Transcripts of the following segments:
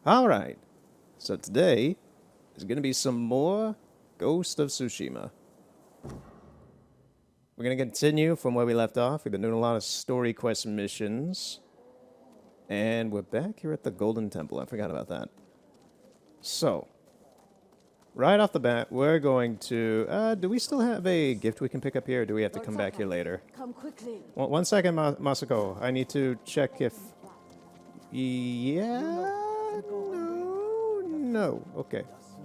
Alright, so today is going to be some more Ghost of Tsushima. We're going to continue from where we left off. We've been doing a lot of story quest missions. And we're back here at the Golden Temple. I forgot about that. So, right off the bat, we're going to... do we still have a gift we can pick up here, or do we have to come back here later? Come quickly. One second, Masako. I need to check if... Yeah? No. Okay.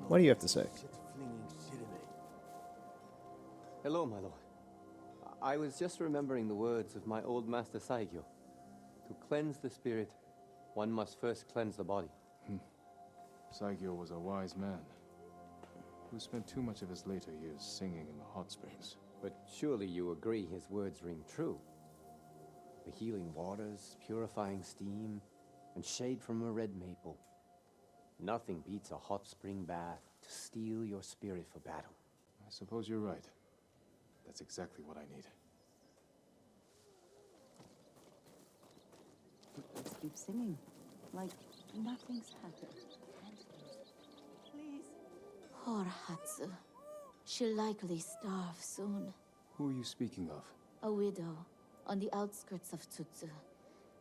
What do you have to say? Hello, my lord. I was just remembering the words of my old master Saigyo. To cleanse the spirit, one must first cleanse the body. Saigyo was a wise man who spent too much of his later years singing in the hot springs. But surely you agree his words ring true. The healing waters, purifying steam, and shade from a red maple. Nothing beats a hot spring bath to steel your spirit for battle. I suppose you're right. That's exactly what I need. Let's keep singing. Like nothing's happened. Please. Poor Hatsu. She'll likely starve soon. Who are you speaking of? A widow on the outskirts of Tsutsu.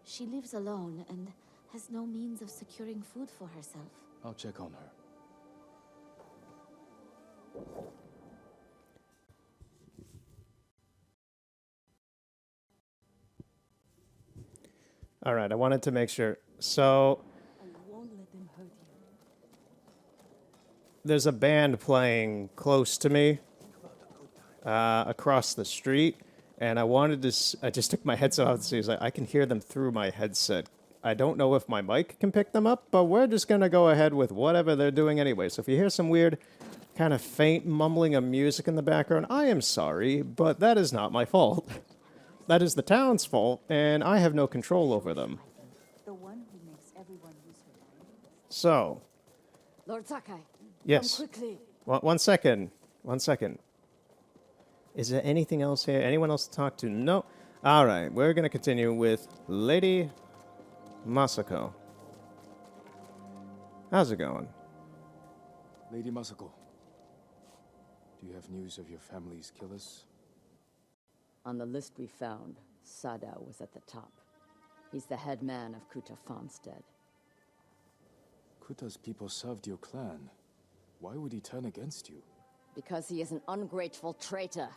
She lives alone and has no means of securing food for herself. I'll check on her. All right, I wanted to make sure. So, I won't let them hurt you. there's a band playing close to me, across the street, and I wanted to. I just took my headset off to see. I can hear them through my headset. I don't know if my mic can pick them up, but we're just gonna go ahead with whatever they're doing anyway. So if you hear some weird, kind of faint mumbling of music in the background, I am sorry, but that is not my fault. That is the town's fault, and I have no control over them. The one who makes everyone use her time. So, Lord Sakai. yes. Come quickly. One second. 1 second. Is there anything else here? Anyone else to talk to? No. All right, we're going to continue with Lady Masako. How's it going? Lady Masako, do you have news of your family's killers? On the list we found, Sadao was at the top. He's the head man of Kuta Farmstead. Kuta's people served your clan. Why would he turn against you? Because he is an ungrateful traitor.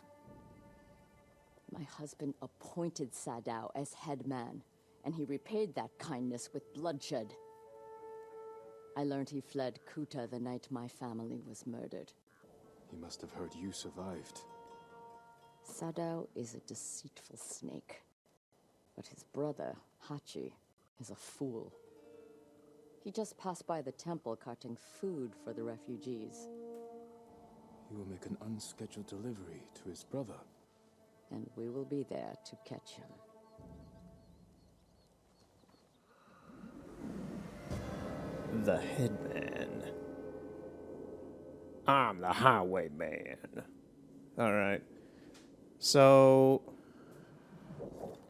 My husband appointed Sadao as head man, and he repaid that kindness with bloodshed. I learned he fled Kuta the night my family was murdered. He must have heard you survived. Sadao is a deceitful snake. But his brother, Hachi, is a fool. He just passed by the temple carting food for the refugees. He will make an unscheduled delivery to his brother. And we will be there to catch him. The headman. I'm the highwayman. All right. So,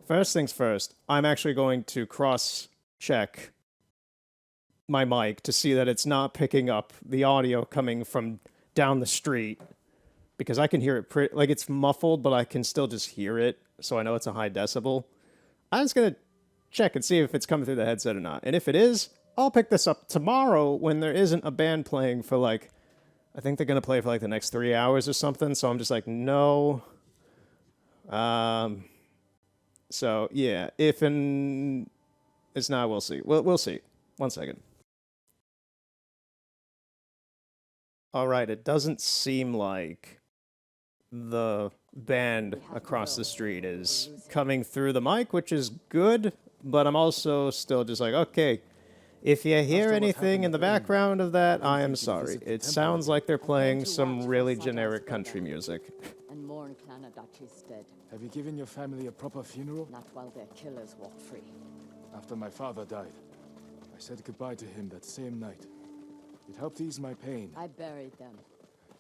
first things first, I'm actually going to cross-check my mic to see that it's not picking up the audio coming from down the street, because I can hear it like it's muffled, but I can still just hear it, so I know it's a high decibel. I'm just gonna check and see if it's coming through the headset or not, and if it is, I'll pick this up tomorrow when there isn't a band playing for like, I think they're gonna play for like the next 3 hours or something. So I'm just like, no. So yeah, if and it's not, we'll see. We'll see. 1 second. All right, it doesn't seem like the band across the street is coming through the mic, which is good, but I'm also still just like, okay, if you hear anything in the background of that, I am sorry. It sounds like they're playing some really generic country music. And mourn Clan Adachi's dead. Have you given your family a proper funeral? Not while their killers walk free. After my father died, I said goodbye to him that same night. It helped ease my pain. I buried them.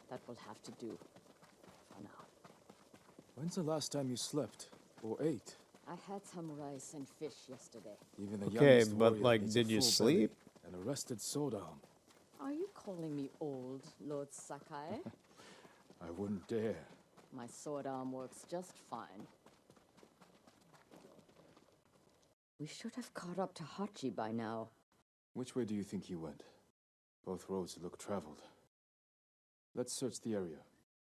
That will have to do. For now. When's the last time you slept or ate? I had some rice and fish yesterday. Even the Okay, youngest but warrior like, needs a did you full sleep? belly and a arrested sword arm. Are you calling me old, Lord Sakai? I wouldn't dare. My sword arm works just fine. We should have caught up to Hachi by now. Which way do you think he went? Both roads look traveled. Let's search the area.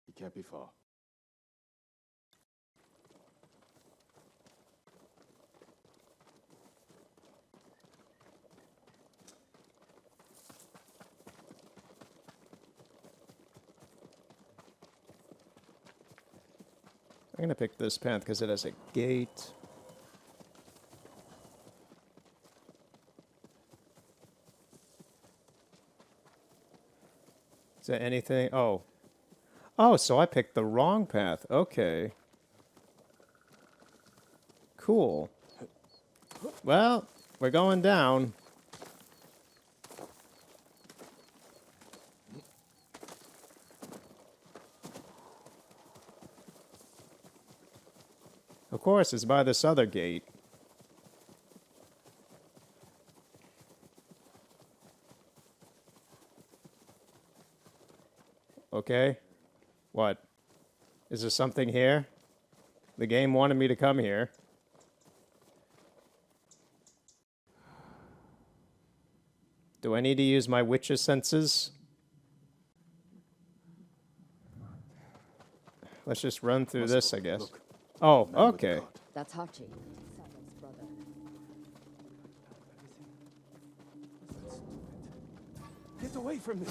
He can't be far. I'm gonna pick this path because it has a gate. Is there anything? Oh. Oh, so I picked the wrong path. Okay. Cool. Well, we're going down. Of course, it's by this other gate. Okay. What? Is there something here? The game wanted me to come here. Do I need to use my witch's senses? Let's just run through this, I guess. Look, Oh, man with okay. God. That's Hachi, Samuel's brother. Get away from me!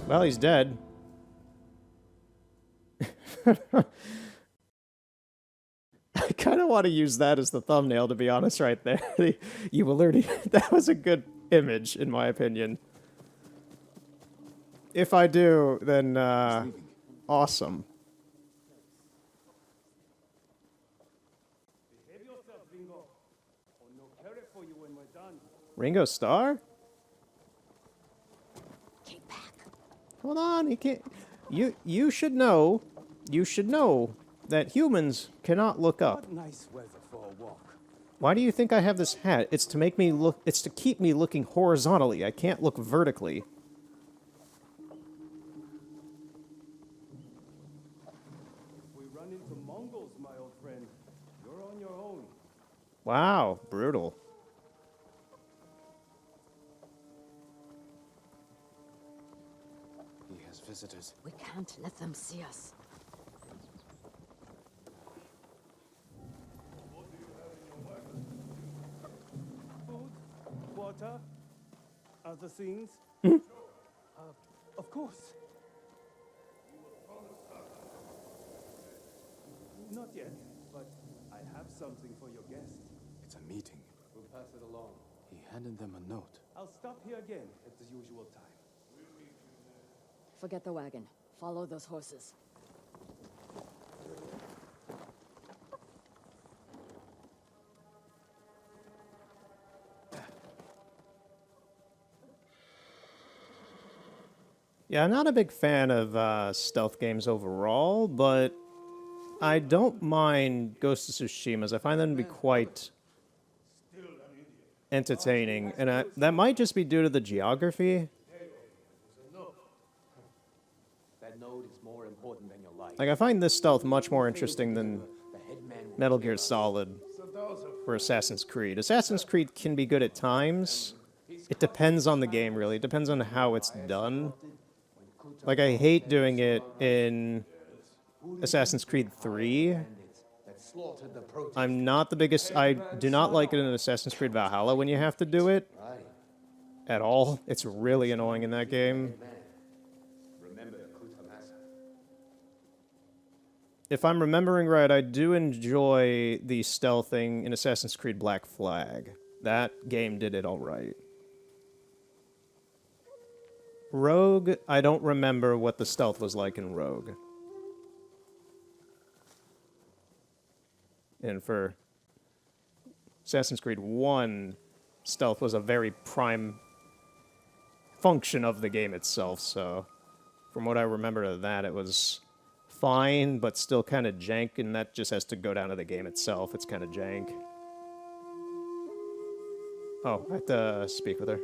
Well, he's dead. I kind of want to use that as the thumbnail, to be honest, right there. You alerted. That was a good image, in my opinion. If I do, then awesome. Ringo Starr? Keep back. Hold on, he can't. You should know. You should know that humans cannot look up. Nice weather for a walk. Why do you think I have this hat? It's to make me look. It's to keep me looking horizontally. I can't look vertically. We run into Mongols, my old friend. You're on your own. Wow, brutal. He has visitors. We can't let them see us. Food, water, other things. Of course. Not yet, but I have something for your guest. It's a meeting. We'll pass it along. He handed them a note. I'll stop here again at the usual time. Forget the wagon. Follow those horses. Yeah, I'm not a big fan of stealth games overall, but I don't mind Ghost of Tsushima's. I find them to be quite entertaining, and that might just be due to the geography. That note is more important than your life. Like, I find this stealth much more interesting than The headman will Metal Gear Solid or Assassin's Creed. Assassin's Creed can be good at times. It depends on the game, really. It depends on how it's done. Like, I hate doing it in Assassin's Creed 3. that slaughtered the protein. I'm not the biggest... I do not like it in Assassin's Creed Valhalla when you have to do it at all. It's really annoying in that game. Remember the Kutamasa. If I'm remembering right, I do enjoy the stealthing in Assassin's Creed Black Flag. That game did it all right. Rogue, I don't remember what the stealth was like in Rogue. And for Assassin's Creed 1, stealth was a very prime function of the game itself, so from what I remember of that, it was fine, but still kind of jank, and that just has to go down to the game itself. It's kind of jank. Oh, I have to speak with her.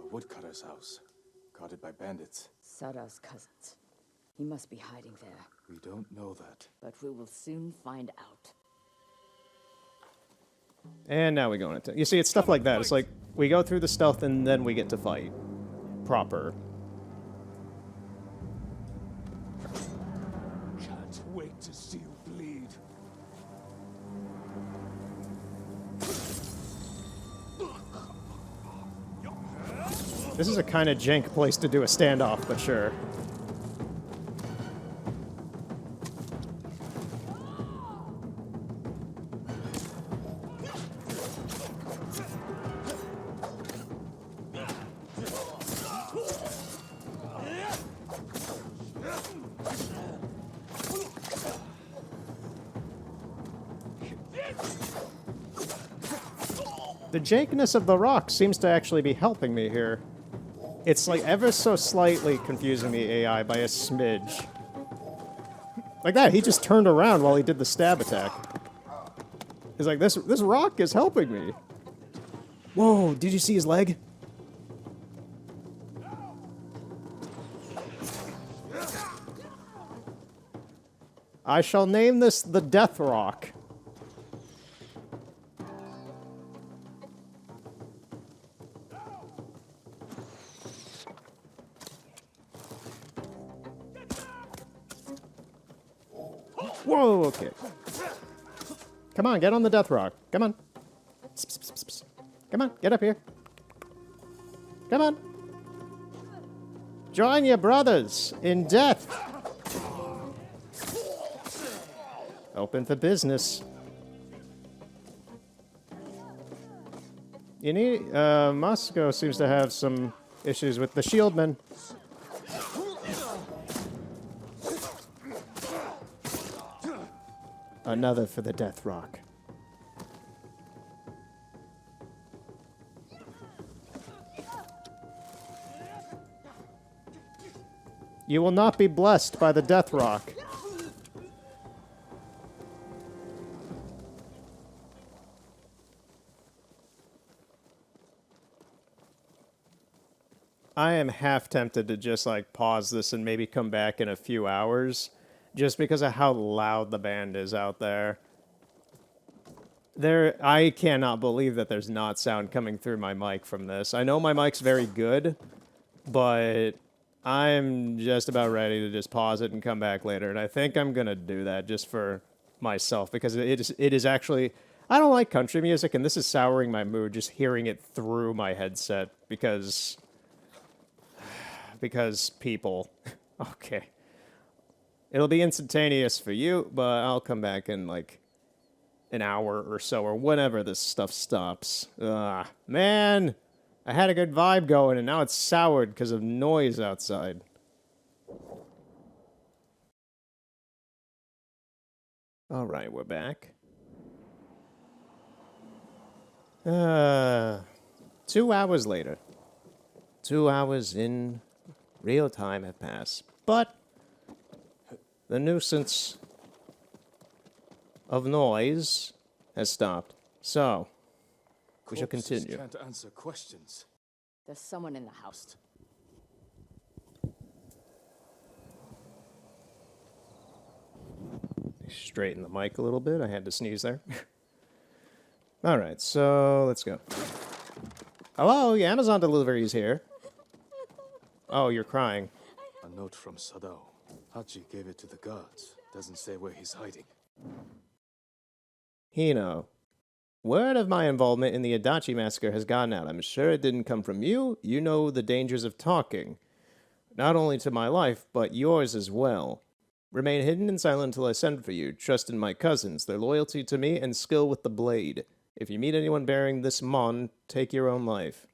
A woodcutter's house, guarded by bandits. Sadao's cousins. He must be hiding there, We don't know that. but we will soon find out. And now we go into... You see, it's stuff like that. It's like, we go through the stealth and then we get to fight. Proper. Can't wait to see you bleed. This is a kind of jank place to do a standoff, but sure. The jankiness of the rock seems to actually be helping me here. It's like ever so slightly confusing the AI by a smidge. Like that, he just turned around while he did the stab attack. He's like, this rock is helping me. Whoa, did you see his leg? I shall name this the Death Rock. Whoa, okay. Come on, get on the Death Rock. Come on. Psst, psst, psst, psst. Come on, get up here. Come on. Join your brothers in death. Open for business. You need, Moscow seems to have some issues with the shieldmen. Another for the Death Rock. You will not be blessed by the Death Rock. I am half tempted to just like pause this and maybe come back in a few hours just because of how loud the band is out there. I cannot believe that there's not sound coming through my mic from this. I know my mic's very good, but I'm just about ready to just pause it and come back later. And I think I'm going to do that just for myself because it is actually... I don't like country music, and this is souring my mood just hearing it through my headset because people. Okay. It'll be instantaneous for you, but I'll come back in like an hour or so or whenever this stuff stops. Man, I had a good vibe going and now it's soured because of noise outside. All right, we're back. 2 hours later. 2 hours in real time have passed, but the nuisance of noise has stopped. So, we shall Corpses continue. Can't answer questions. There's someone in the house. Straighten the mic a little bit. I had to sneeze there. All right, so let's go. Hello, your Amazon delivery is here. Oh, you're crying. A note from Sadao. Hachi gave it to the guards. Doesn't say where he's hiding. Hino. Word of my involvement in the Adachi massacre has gotten out. I'm sure it didn't come from you. You know the dangers of talking. Not only to my life, but yours as well. Remain hidden and silent until I send for you. Trust in my cousins, their loyalty to me, and skill with the blade. If you meet anyone bearing this mon, take your own life.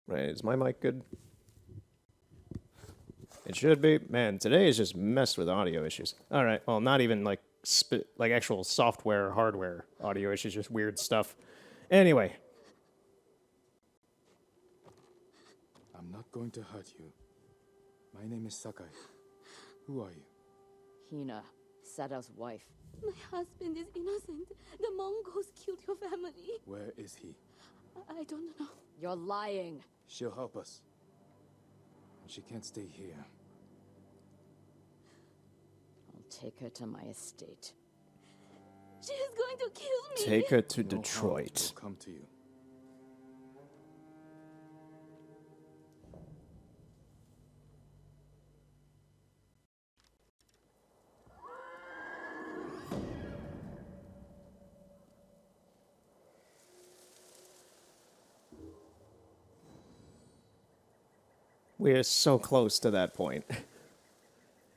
Right, is my mic good? It should be. Man, today is just messed with audio issues. All right, well, not even like actual software, hardware audio issues, just weird stuff. Anyway. I'm not going to hurt you. My name is Sakai. Who are you? Hina, Sadao's wife. My husband is innocent. The Mongols killed your family. Where is he? I don't know. You're lying. She'll help us. She can't stay here. I'll take her to my estate. She is going to kill me. Take her to No harm Detroit. will come to you. We're so close to that point.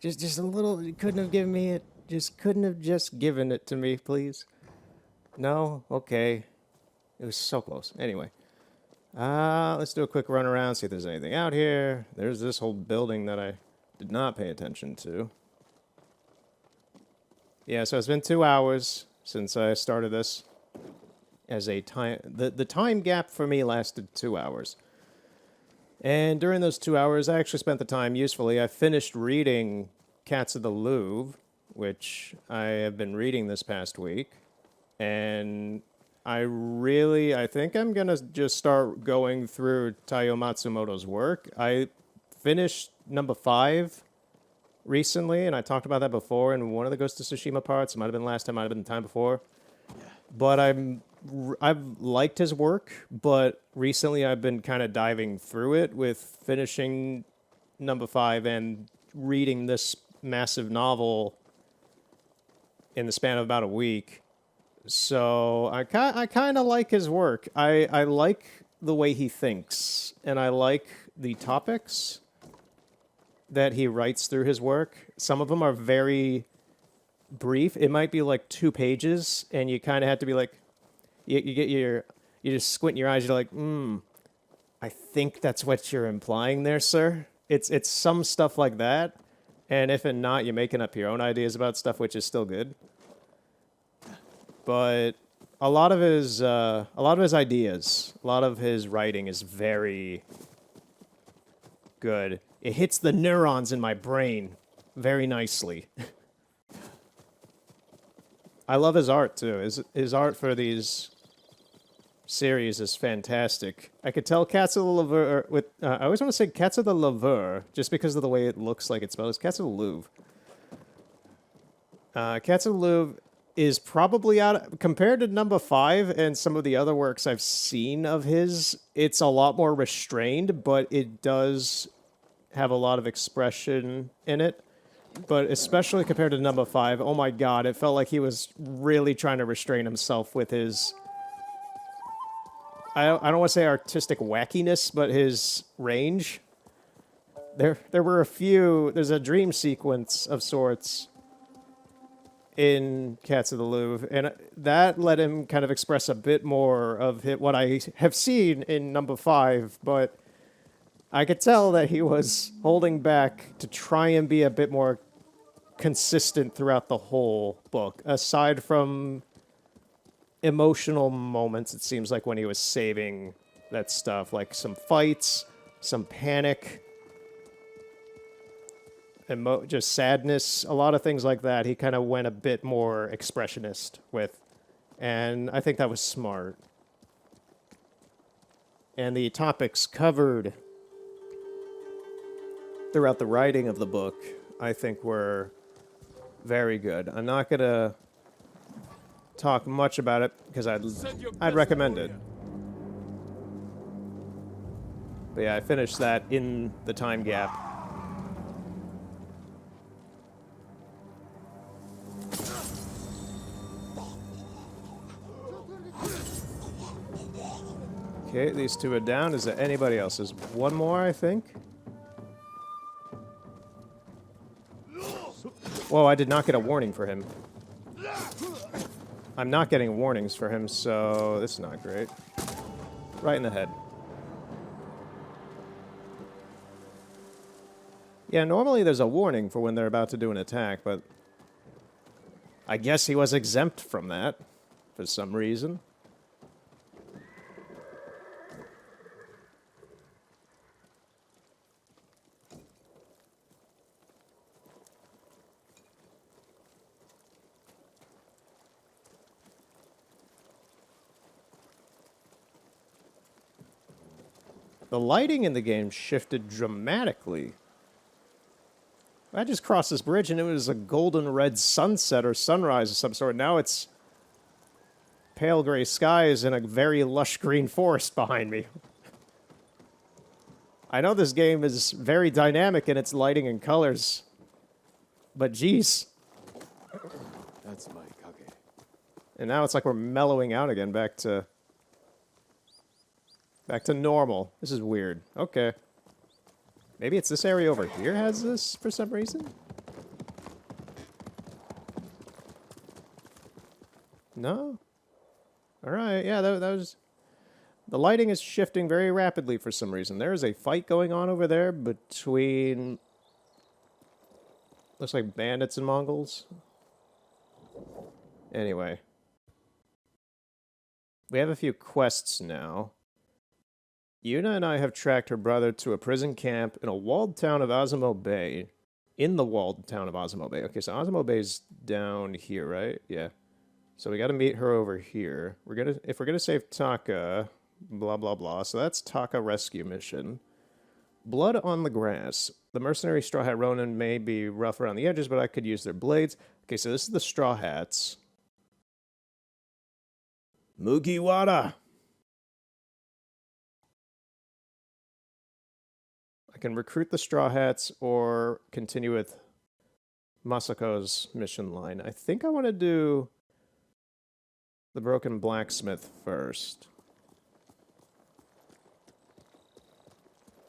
Just a little. You couldn't have given me it. Just couldn't have just given it to me, please. No? Okay. It was so close. Anyway. Let's do a quick run around, see if there's anything out here. There's this whole building that I did not pay attention to. Yeah, so it's been 2 hours since I started this. As a time, the time gap for me lasted 2 hours. And during those 2 hours, I actually spent the time usefully. I finished reading Cats of the Louvre, which I have been reading this past week. And I think I'm going to just start going through Taiyo Matsumoto's work. I finished number 5 recently, and I talked about that before in one of the Ghost of Tsushima parts. It might have been last time, might have been the time before. But I've liked his work, but recently I've been kind of diving through it with finishing number 5 and reading this massive novel in the span of about a week. So I kind of like his work. I like the way he thinks, and I like the topics that he writes through his work. Some of them are very brief. It might be like 2 pages, and you kind of have to be like, you just squint your eyes. You're like, I think that's what you're implying there, sir. It's some stuff like that, and if not, you're making up your own ideas about stuff, which is still good. But a lot of his ideas, a lot of his writing is very good. It hits the neurons in my brain very nicely. I love his art too. His art for these series is fantastic. I could tell Cats of the Louvre with I always want to say Cats of the Louvre just because of the way it looks like it's spelled. It's Cats of the Louvre. Cats of the Louvre is probably out compared to number 5 and some of the other works I've seen of his. It's a lot more restrained, but it does have a lot of expression in it. But especially compared to number 5, oh my god, it felt like he was really trying to restrain himself with his, I don't want to say artistic wackiness, but his range. There were there's a dream sequence of sorts in Cats of the Louvre, and that let him kind of express a bit more of what I have seen in number 5, but I could tell that he was holding back to try and be a bit more consistent throughout the whole book, aside from emotional moments, it seems like, when he was saving that stuff, like some fights, some panic, just sadness, a lot of things like that. He kind of went a bit more expressionist with, and I think that was smart. And the topics covered throughout the writing of the book, I think, were very good. I'm not going to talk much about it because I'd recommend it. But yeah, I finished that in the time gap. Okay, these 2 are down. Is there anybody else? There's one more, I think. Whoa, I did not get a warning for him. I'm not getting warnings for him, so this is not great. Right in the head. Yeah, normally there's a warning for when they're about to do an attack, but I guess he was exempt from that for some reason. The lighting in the game shifted dramatically. I just crossed this bridge and it was a golden red sunset or sunrise of some sort. Now it's pale gray skies and a very lush green forest behind me. I know this game is very dynamic in its lighting and colors, but geez. That's my Kage. And now it's like we're mellowing out again, back to normal. This is weird. Okay. Maybe it's this area over here has this for some reason? No? Alright, yeah, that was... The lighting is shifting very rapidly for some reason. There is a fight going on over there between... Looks like bandits and Mongols. Anyway. We have a few quests now. Yuna and I have tracked her brother to a prison camp in a walled town of Azamo Bay. In the walled town of Azamo Bay. Okay, so Azamo Bay's down here, right? Yeah. So we gotta meet her over here. If we're gonna save Taka, blah blah blah. So that's Taka rescue mission. Blood on the grass. The mercenary Straw Hat Ronin may be rough around the edges, but I could use their blades. Okay, so this is the Straw Hats. Mugiwara! I can recruit the Straw Hats or continue with Masako's mission line. I think I want to do the Broken Blacksmith first.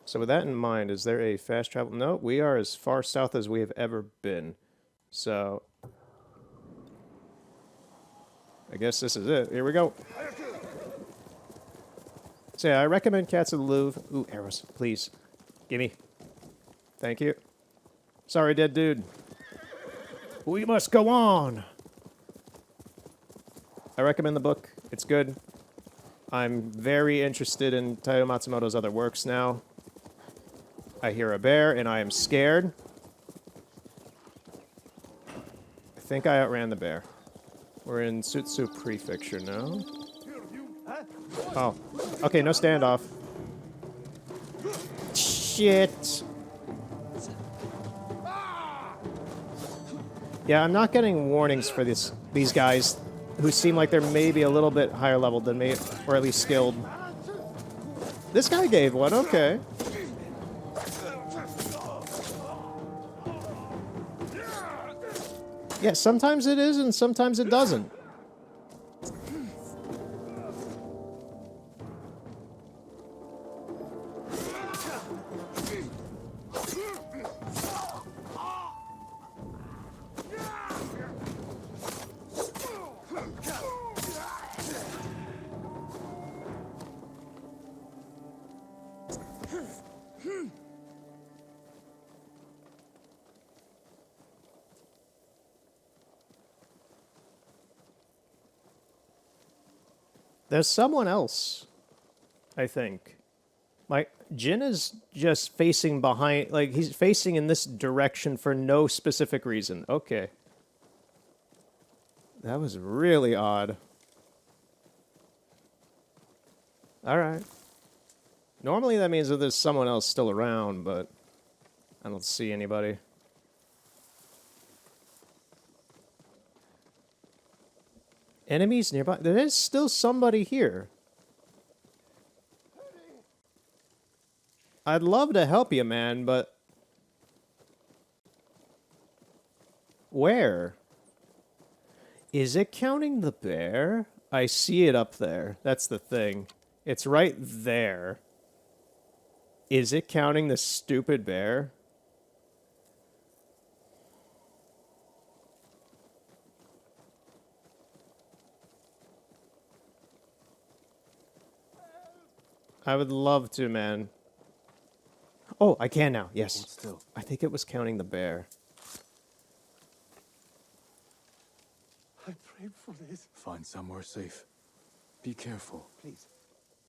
So with that in mind, is there a fast travel? No, we are as far south as we have ever been. So I guess this is it. Here we go. So yeah, I recommend Cats of the Louvre. Ooh, arrows, please. Gimme. Thank you. Sorry, dead dude. We must go on. I recommend the book. It's good. I'm very interested in Taiyo Matsumoto's other works now. I hear a bear, and I am scared. I think I outran the bear. We're in Sutsu Prefecture now. Oh. Okay, no standoff. Shit. Yeah, I'm not getting warnings for these guys who seem like they're maybe a little bit higher level than me, or at least skilled. This guy gave one, okay. Yeah, sometimes it is and sometimes it doesn't. There's someone else, I think. Like, Jin is just facing behind, like, he's facing in this direction for no specific reason. Okay. That was really odd. Alright. Normally that means that there's someone else still around, but I don't see anybody. Enemies nearby? There is still somebody here. I'd love to help you, man, but... Where? Is it counting the bear? I see it up there. That's the thing. It's right there. Is it counting the stupid bear? I would love to, man. Oh, I can now. Yes. Hold still. I think it was counting the bear. I prayed for this. Find somewhere safe. Be careful. Please,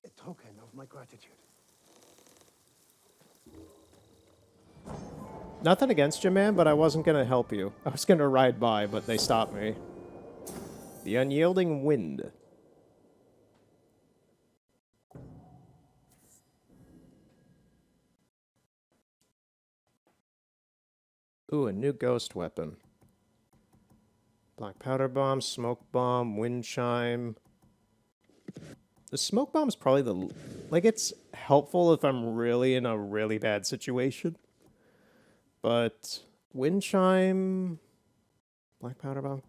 a token of my gratitude. Nothing against you, man, but I wasn't going to help you. I was going to ride by, but they stopped me. The unyielding wind. Ooh, a new ghost weapon. Black powder bomb, smoke bomb, wind chime. The smoke bomb's probably the... Like, it's helpful if I'm really in a really bad situation. But wind chime... Black powder bomb...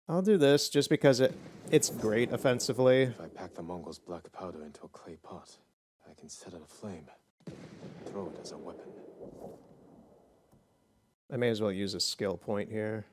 I'll do this just because it's great offensively. If I pack the Mongols' black powder into a clay pot, I can set it aflame. Throw it as a weapon. I may as well use a skill point here.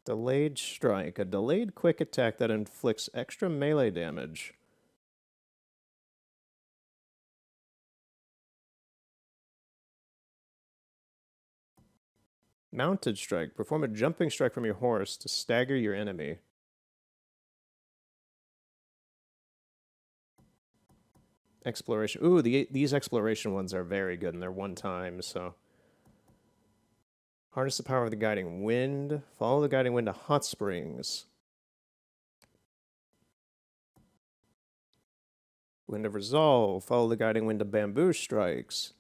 Delayed strike. A delayed quick attack that inflicts extra melee damage. Mounted strike. Perform a jumping strike from your horse to stagger your enemy. Exploration. Ooh, these exploration ones are very good, and they're one time, so... Harness the power of the guiding wind. Follow the guiding wind to hot springs. Wind of resolve. Follow the guiding wind to bamboo strikes.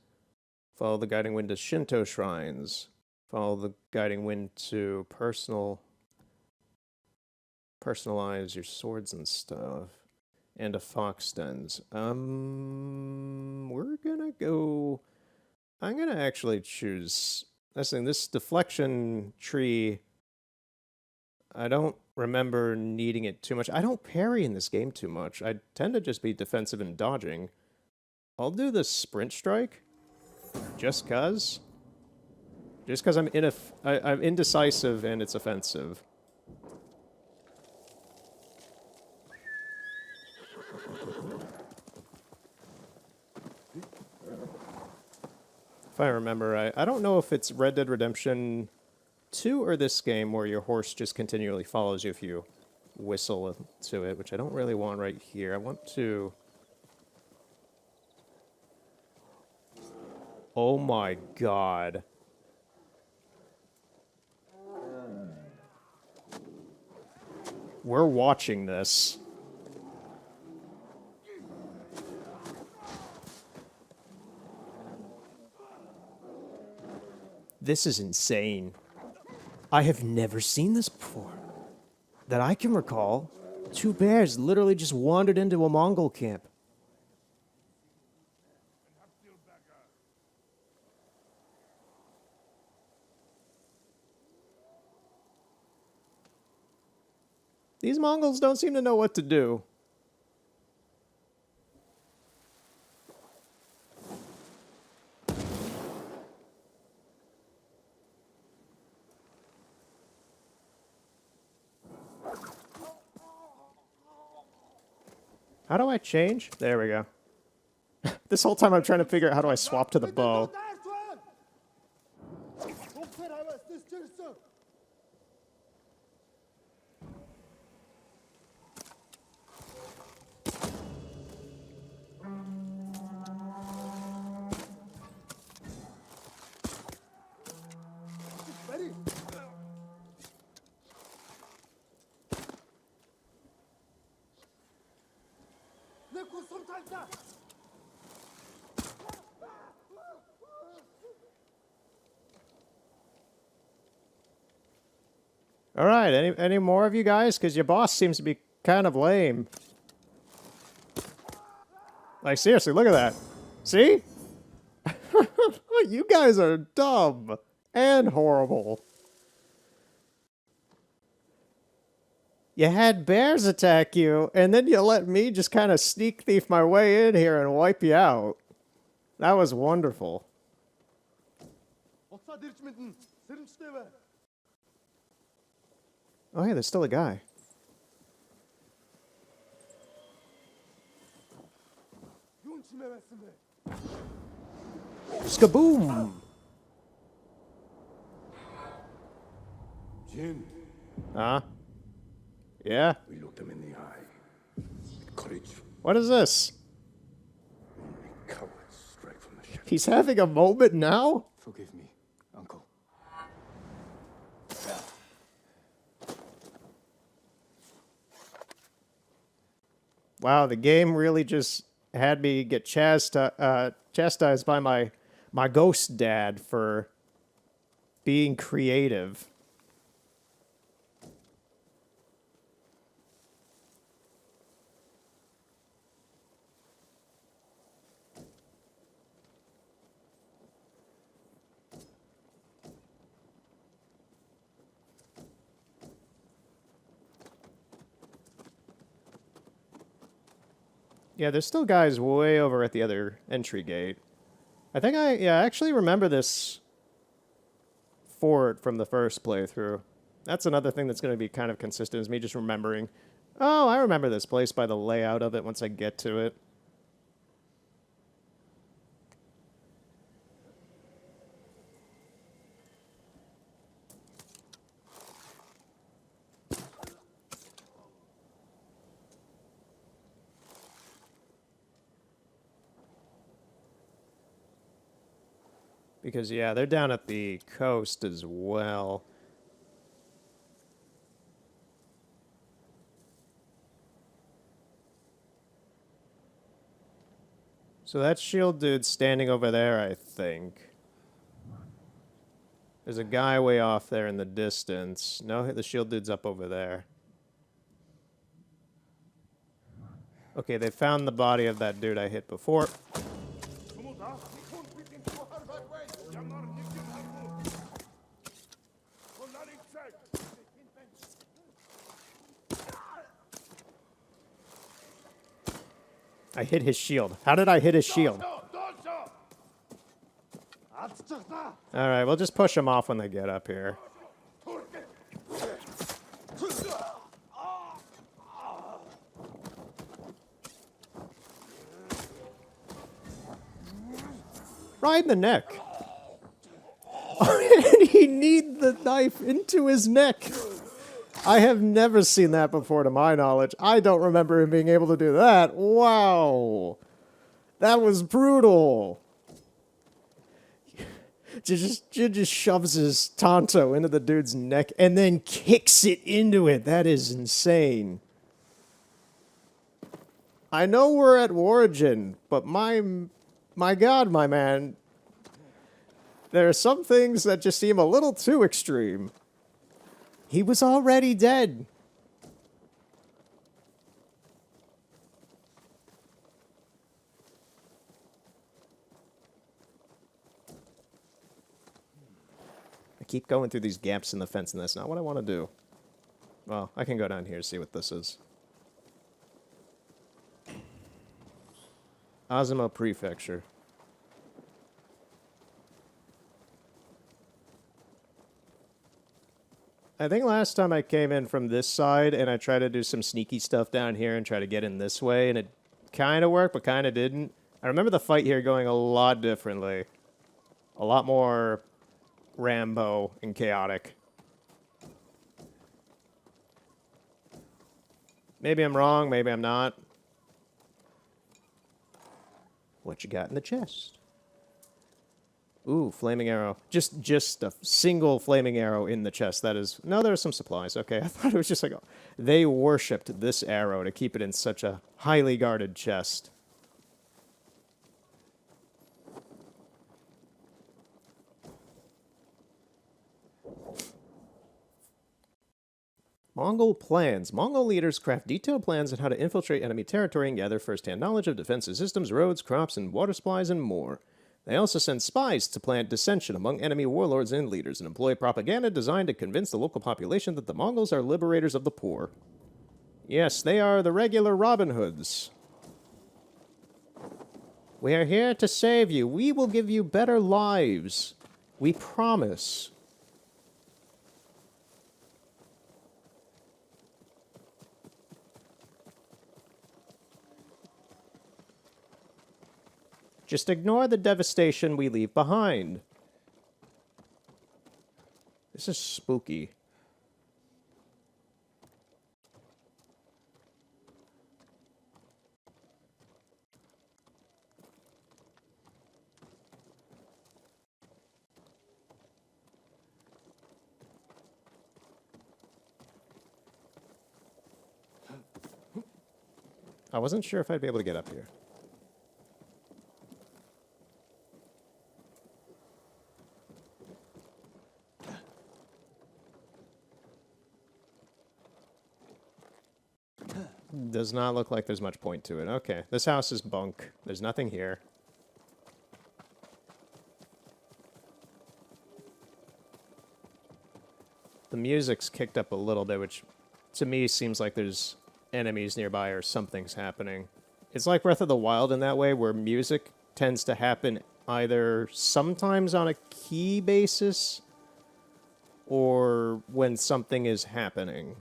Follow the guiding wind to Shinto shrines. Follow the guiding wind to personalize your swords and stuff. And to fox dens. We're gonna go... I'm gonna actually choose... This deflection tree, I don't remember needing it too much. I don't parry in this game too much. I tend to just be defensive and dodging. I'll do the sprint strike, just cause. Just cause I'm indecisive and it's offensive. If I remember, I don't know if it's Red Dead Redemption 2 or this game where your horse just continually follows you if you whistle to it, which I don't really want right here. I want to... Oh my god. We're watching this. This is insane. I have never seen this before. That I can recall, 2 bears literally just wandered into a Mongol camp. These Mongols don't seem to know what to do. How do I change? There we go. This whole time I'm trying to figure out how do I swap to the bow. All right, any more of you guys? Because your boss seems to be kind of lame. Like, seriously, look at that. See? You guys are dumb and horrible. You had bears attack you, and then you let me just kind of sneak thief my way in here and wipe you out. That was wonderful. Oh, hey, there's still a guy. Skaboom! Jin, Yeah? we looked him in the eye. With courage, What is this? He's having a moment now? Forgive me, Uncle. Wow, the game really just had me get chastised by my ghost dad for being creative. Yeah, there's still guys way over at the other entry gate. I think I actually remember this fort from the first playthrough. That's another thing that's going to be kind of consistent, is me just remembering, oh, I remember this place by the layout of it once I get to it. Because, yeah, they're down at the coast as well. So that shield dude's standing over there, I think. There's a guy way off there in the distance. No, the shield dude's up over there. Okay, they found the body of that dude I hit before. I hit his shield. How did I hit his shield? Alright, we'll just push them off when they get up here. Right in the neck. And he kneed the knife into his neck. I have never seen that before, to my knowledge. I don't remember him being able to do that. Wow. That was brutal. Just shoves his Tonto into the dude's neck and then kicks it into it. That is insane. I know we're at Origin, but my God, my man. There are some things that just seem a little too extreme. He was already dead. I keep going through these gaps in the fence, and that's not what I want to do. Well, I can go down here and see what this is. Azuma Prefecture. I think last time I came in from this side and I tried to do some sneaky stuff down here and try to get in this way, and it kind of worked, but kind of didn't. I remember the fight here going a lot differently. A lot more Rambo and chaotic. Maybe I'm wrong, maybe I'm not. What you got in the chest? Ooh, flaming arrow. Just a single flaming arrow in the chest. That is... No, there are some supplies. Okay, I thought it was just like... They worshipped this arrow to keep it in such a highly guarded chest. Mongol plans. Mongol leaders craft detailed plans on how to infiltrate enemy territory and gather first-hand knowledge of defensive systems, roads, crops, and water supplies, and more. They also send spies to plant dissension among enemy warlords and leaders and employ propaganda designed to convince the local population that the Mongols are liberators of the poor. Yes, they are the regular Robin Hoods. We are here to save you. We will give you better lives. We promise. Just ignore the devastation we leave behind. This is spooky. I wasn't sure if I'd be able to get up here. Does not look like there's much point to it. Okay, this house is bunk. There's nothing here. The music's kicked up a little bit, which to me seems like there's enemies nearby or something's happening. It's like Breath of the Wild in that way, where music tends to happen either sometimes on a key basis or when something is happening.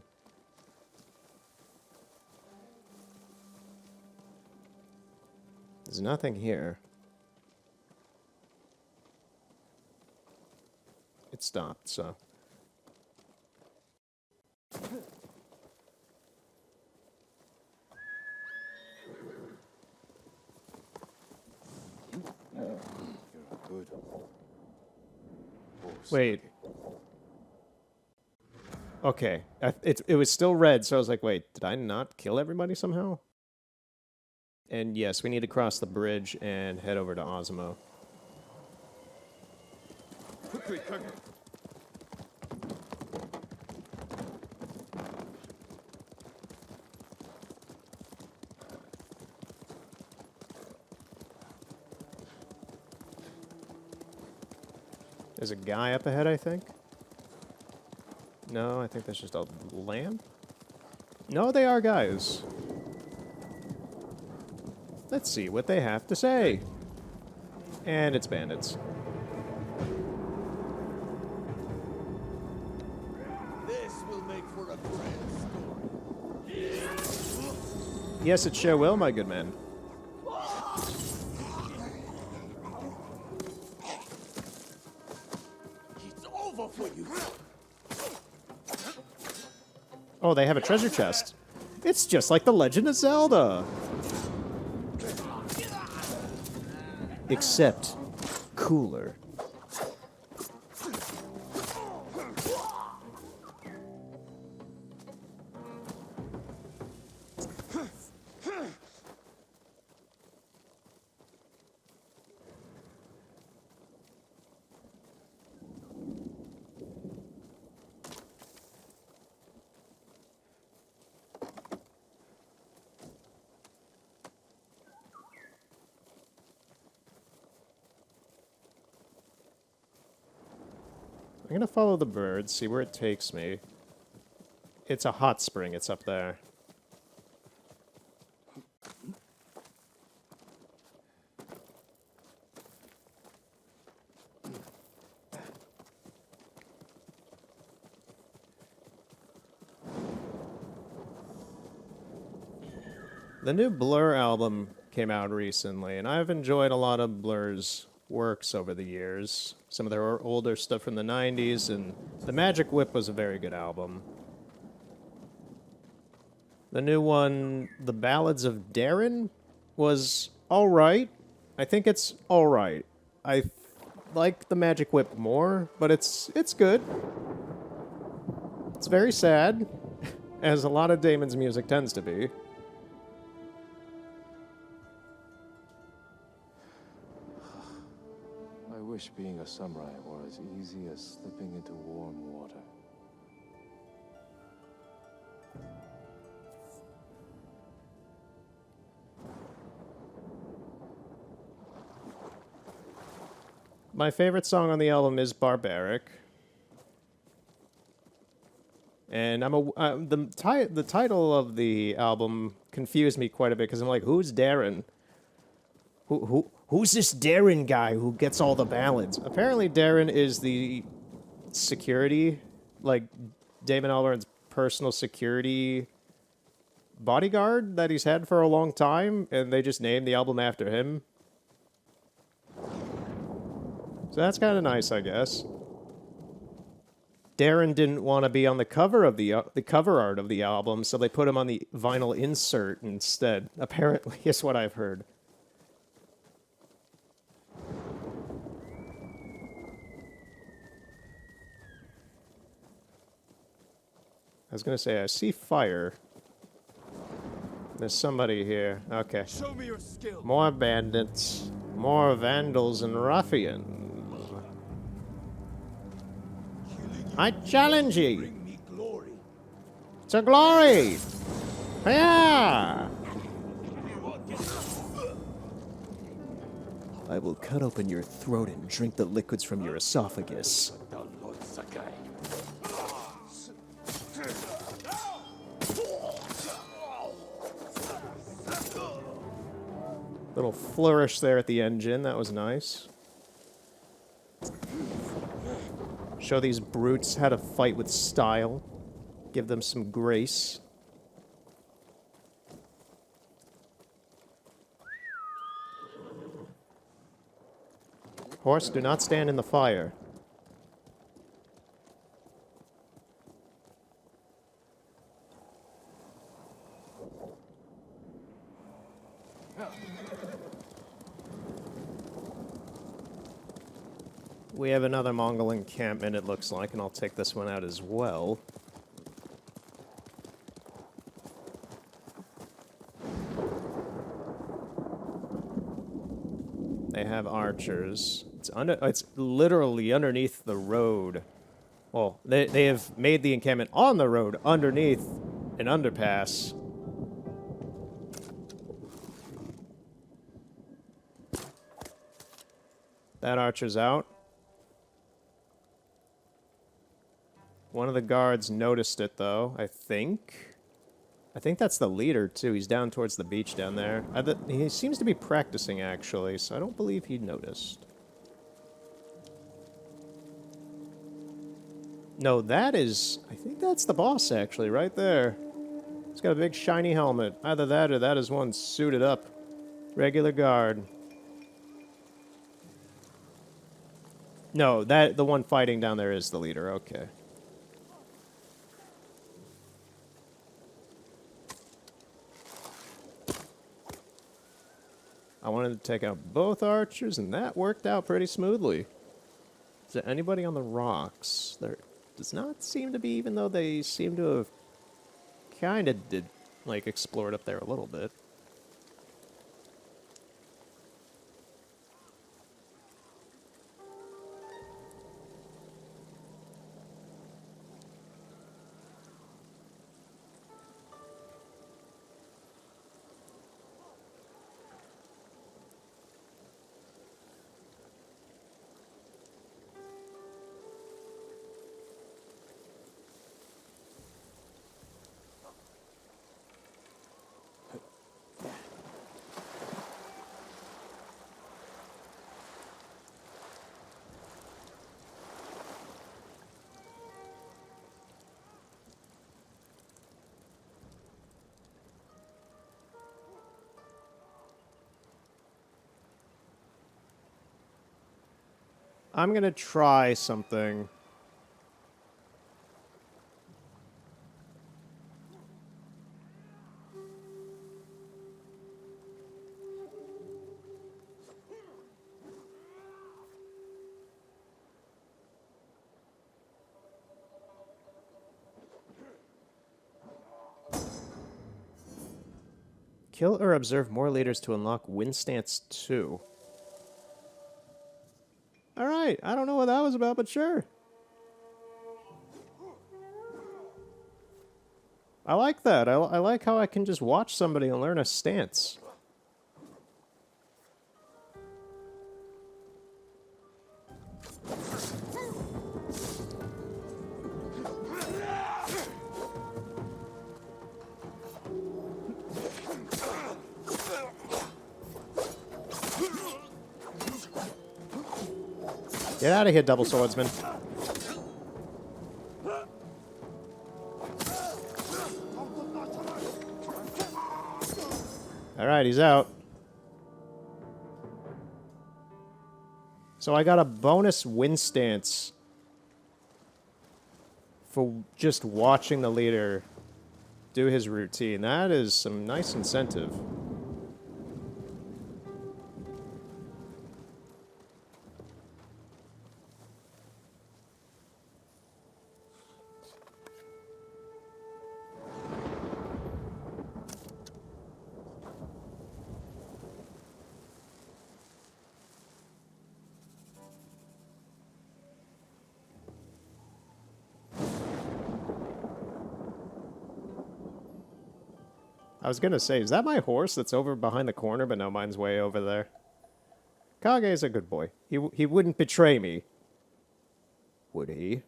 There's nothing here. It stopped, so... You're a good horse. Wait. Okay. It was still red, so I was like, wait, did I not kill everybody somehow? And yes, we need to cross the bridge and head over to Osmo. Quickly, quickly. There's a guy up ahead, I think. No, I think that's just a lamp. No, they are guys. Let's see what they have to say. And it's bandits. This will make for a grand story. Yes, it sure will, my good man. It's over for you. Oh, they have a treasure chest. It's just like The Legend of Zelda. Except cooler. I'm gonna follow the bird, see where it takes me. It's a hot spring, it's up there. The new Blur album came out recently, and I've enjoyed a lot of Blur's works over the years. Some of their older stuff from the 90s, and The Magic Whip was a very good album. The new one, The Ballads of Darren, was alright. I think it's alright. I like The Magic Whip more, but it's good. It's very sad, as a lot of Damon's music tends to be. I wish being a samurai were as easy as slipping into warm water. My favorite song on the album is Barbaric. And the title of the album confused me quite a bit because I'm like, who's Darren? Who's this Darren guy who gets all the ballads? Apparently Darren is the security, like Damon Albarn's personal security bodyguard that he's had for a long time, and they just named the album after him. So that's kind of nice, I guess. Darren didn't want to be on the cover of the cover art of the album, so they put him on the vinyl insert instead. Apparently, is what I've heard. I was going to say, I see fire. There's somebody here. Okay. Show me your skill. More bandits. More vandals and ruffians. I challenge ye Bring me glory. to glory! Yeah! I will cut open your throat and drink the liquids from your esophagus. Little flourish there at the engine, that was nice. Show these brutes how to fight with style. Give them some grace. Horse, do not stand in the fire. We have another Mongol encampment, it looks like, and I'll take this one out as well. They have archers. It's literally underneath the road. Well, they have made the encampment on the road underneath an underpass. That archer's out. One of the guards noticed it, though, I think. I think that's the leader, too. He's down towards the beach down there. He seems to be practicing, actually, so I don't believe he noticed. No, that is... I think that's the boss, actually, right there. He's got a big shiny helmet. Either that or that is one suited up. Regular guard. No, the one fighting down there is the leader, okay. I wanted to take out both archers, and that worked out pretty smoothly. Is there anybody on the rocks? There does not seem to be, even though they seem to have kind of explored up there a little bit. I'm gonna try something. Kill or observe more leaders to unlock Wind Stance 2. Alright, I don't know what that was about, but sure. I like that. I like how I can just watch somebody and learn a stance. Get out of here, double swordsman. Alright, he's out. So I got a bonus wind stance for just watching the leader do his routine. That is some nice incentive. was gonna say, is that my horse that's over behind the corner? But no, mine's way over there. Kage's a good boy. He wouldn't betray me. Would he?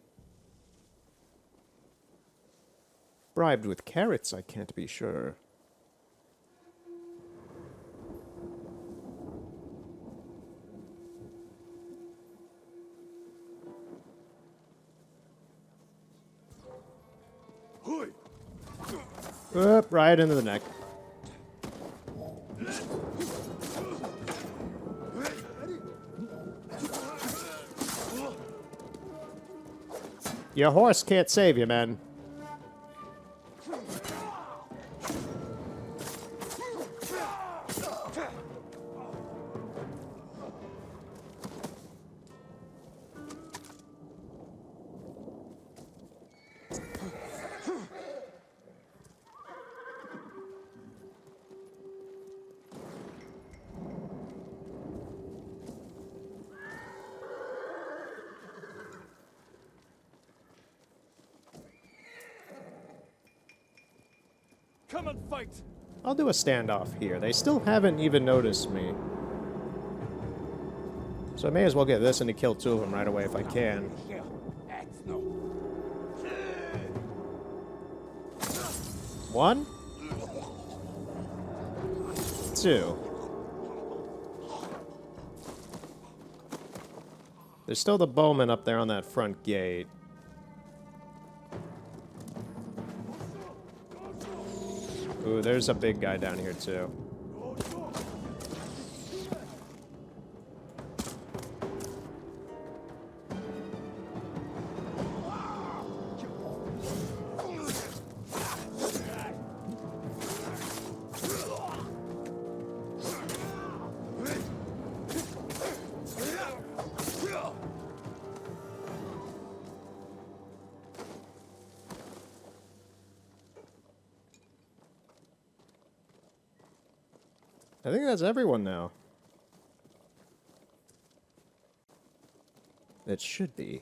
Bribed with carrots, I can't be sure. Oop, right into the neck. Your horse can't save you, man. Come and fight! I'll do a standoff here. They still haven't even noticed me. So I may as well get this and to kill two of them right away if I can. One. Two. There's still the bowman up there on that front gate. Ooh, there's a big guy down here too. I think that's everyone now. It should be.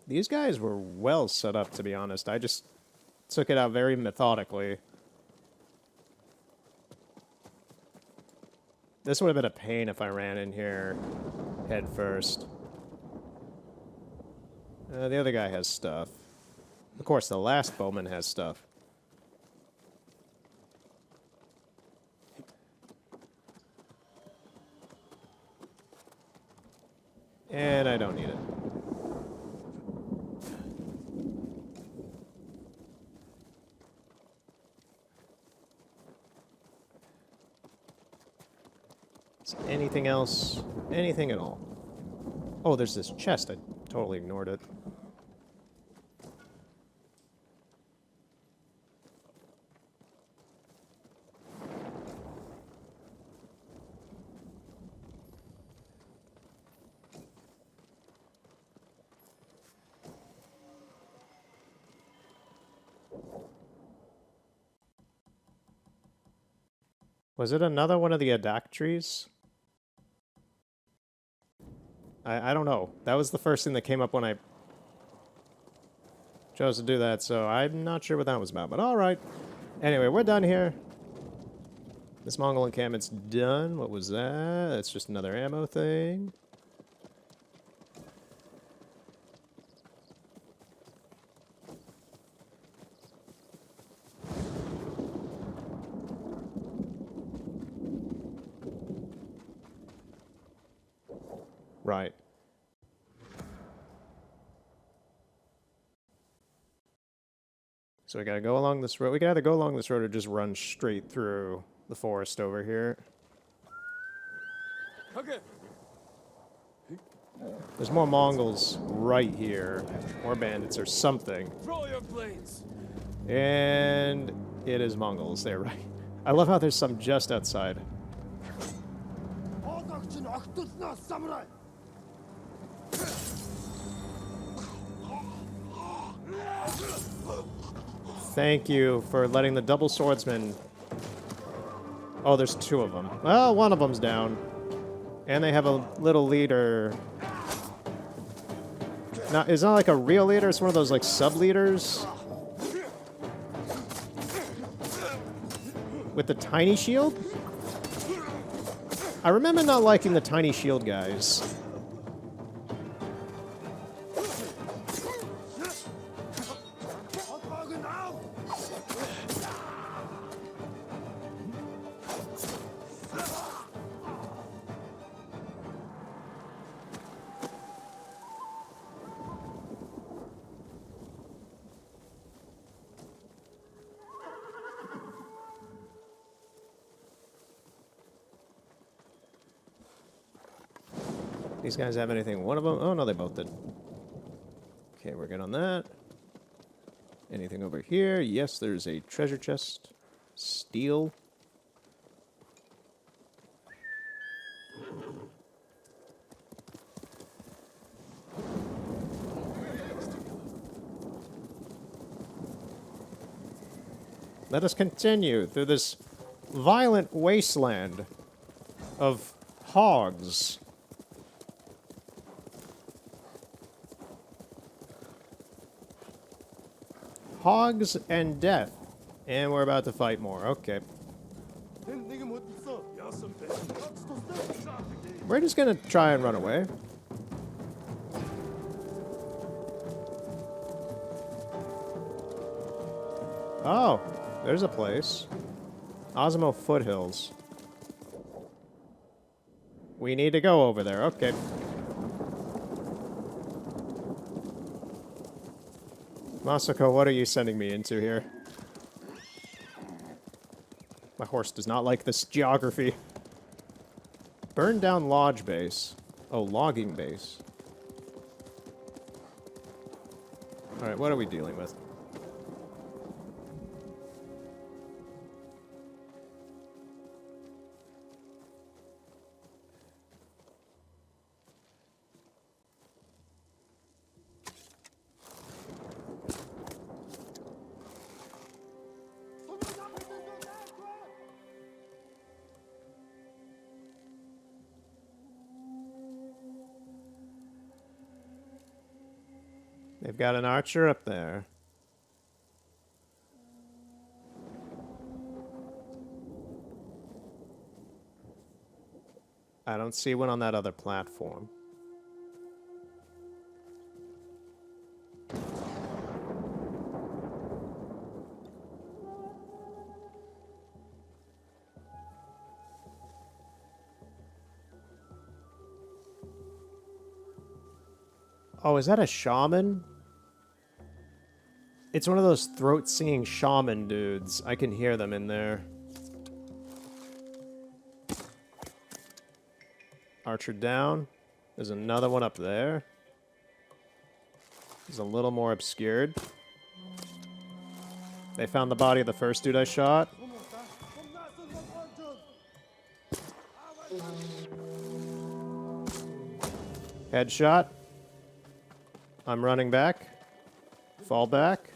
These guys were well set up, to be honest. I just took it out very methodically. This would have been a pain if I ran in here head first. The other guy has stuff. Of course, the last bowman has stuff. And I don't need it. Anything else? Anything at all? Oh, there's this chest. I totally ignored it. Was it another one of the adactries? I don't know. That was the first thing that came up when I chose to do that, so I'm not sure what that was about, but alright. Anyway, we're done here. This Mongol encampment's done. What was that? That's just another ammo thing. Right. So we gotta go along this road. We can either go along this road or just run straight through the forest over here. Okay. There's more Mongols right here. Or bandits or something. Throw your blades. And it is Mongols. They're right. I love how there's some just outside. Thank you for letting the double swordsman... Oh, there's two of them. Well, one of them's down. And they have a little leader. Now, it's not like a real leader, it's one of those like sub-leaders. With the tiny shield? I remember not liking the tiny shield guys. These guys have anything? One of them? Oh, no, they both did. Okay, we're good on that. Anything over here? Yes, there's a treasure chest. Steel. Let us continue through this violent wasteland of hogs. Hogs and death. And we're about to fight more. Okay. We're just gonna try and run away. Oh, there's a place. Osmo Foothills. We need to go over there. Okay. Masako, what are you sending me into here? My horse does not like this geography. Burn down lodge base. Oh, logging base. Alright, what are we dealing with? They've got an archer up there. I don't see one on that other platform. Oh, is that a shaman? It's one of those throat-singing shaman dudes. I can hear them in there. Archer down. There's another one up there. He's a little more obscured. They found the body of the first dude I shot. Headshot. I'm running back. Fall back.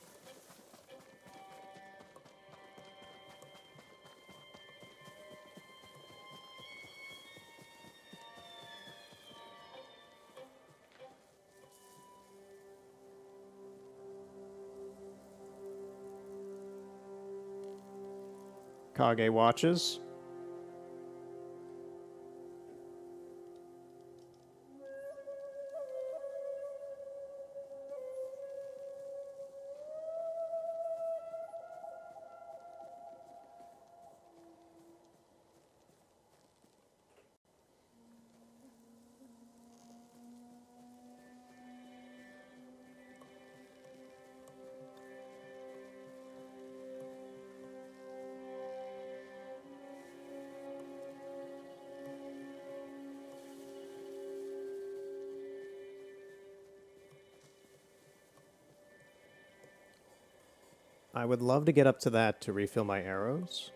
Kage watches. I would love to get up to that to refill my arrows.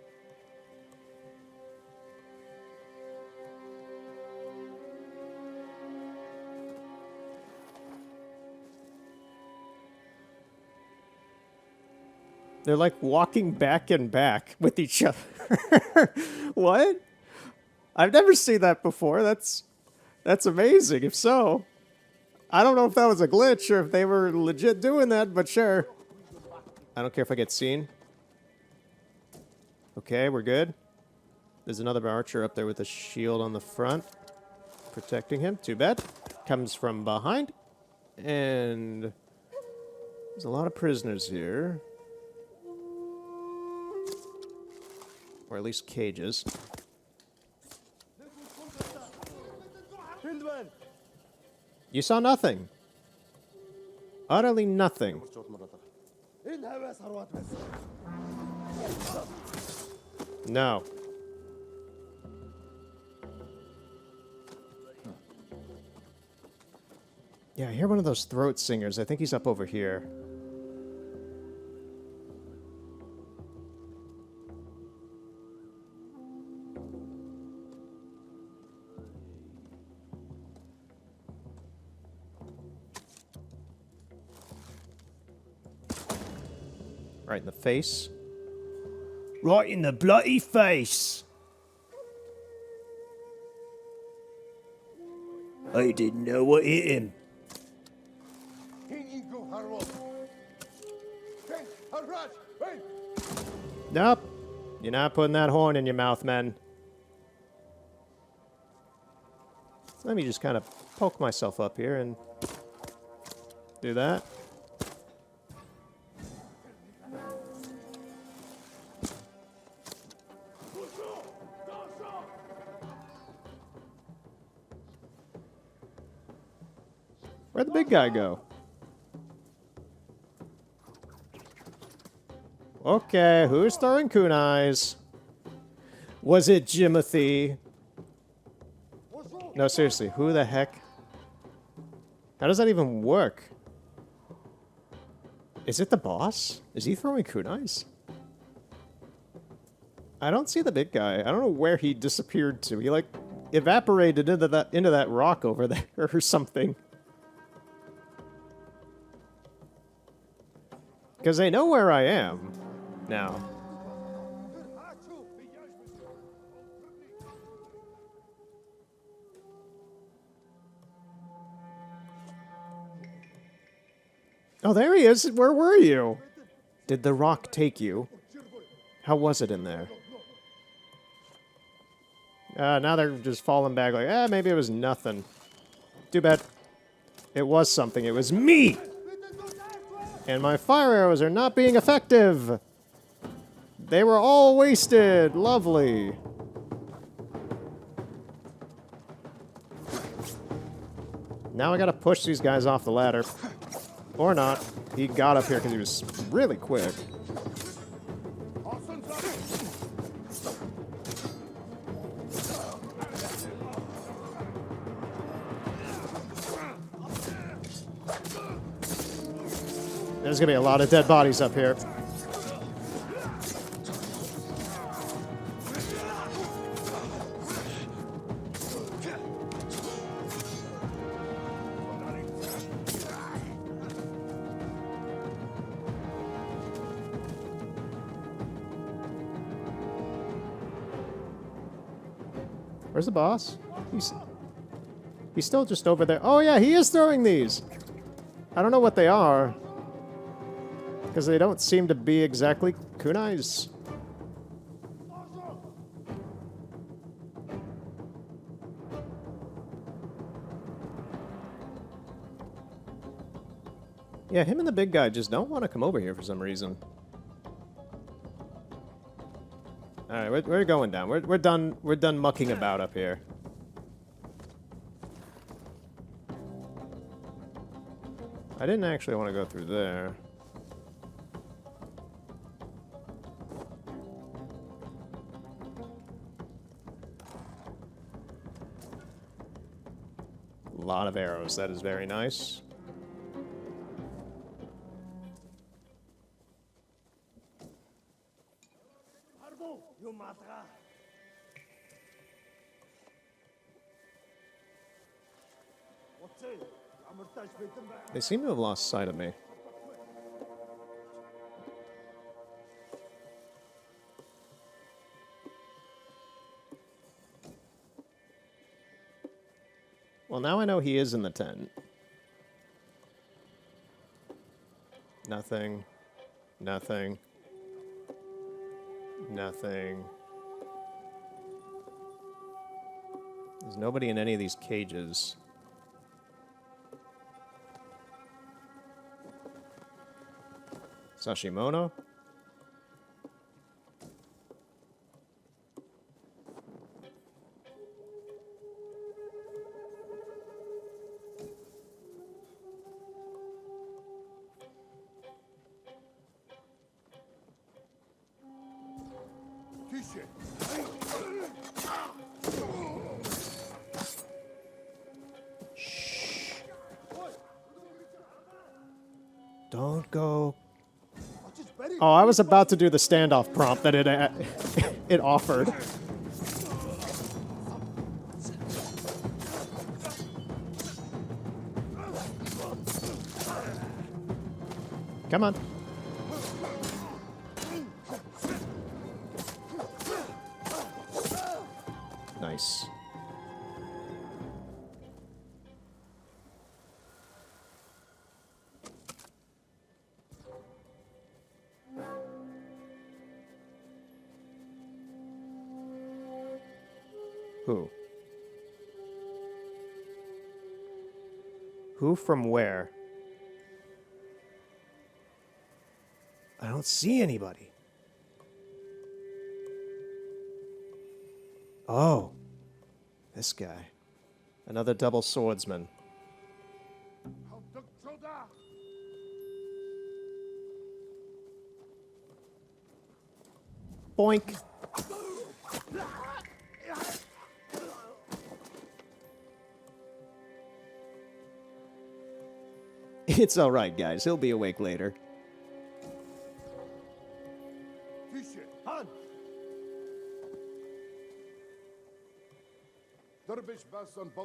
They're like walking back and back with each other. What? I've never seen that before. That's amazing. If so, I don't know if that was a glitch or if they were legit doing that, but sure. I don't care if I get seen. Okay, we're good. There's another archer up there with a shield on the front, protecting him. Too bad. Comes from behind. And there's a lot of prisoners here. Or at least cages. You saw nothing. Utterly nothing. No. Yeah, I hear one of those throat singers. I think he's up over here. Right in the face. Right in the bloody face! I didn't know what hit him. Nope. You're not putting that horn in your mouth, man. So let me just kind of poke myself up here and do that. Where'd the big guy go? Okay, who's throwing kunais? Was it Jimothy? No, seriously, who the heck? How does that even work? Is it the boss? Is he throwing kunais? I don't see the big guy. I don't know where he disappeared to. He, like, evaporated into that rock over there or something. Because they know where I am now. Oh, there he is. Where were you? Did the rock take you? How was it in there? Now they're just falling back like, maybe it was nothing. Too bad. It was something. It was me! And my fire arrows are not being effective! They were all wasted! Lovely! Now I gotta push these guys off the ladder. Or not. He got up here because he was really quick. There's gonna be a lot of dead bodies up here. Where's the boss? He's still just over there. Oh yeah, he is throwing these! I don't know what they are. Because they don't seem to be exactly kunais. Yeah, him and the big guy just don't want to come over here for some reason. Alright, we're going down. We're done mucking about up here. I didn't actually want to go through there. A lot of arrows. That is very nice. They seem to have lost sight of me. Well, now I know he is in the tent. Nothing. Nothing. Nothing. There's nobody in any of these cages. Sashimono? Don't go. Oh, I was about to do the standoff prompt that it offered. Come on. Nice. Who? Who from where? I don't see anybody. Oh. This guy. Another double swordsman. Boink. It's alright, guys. He'll be awake later.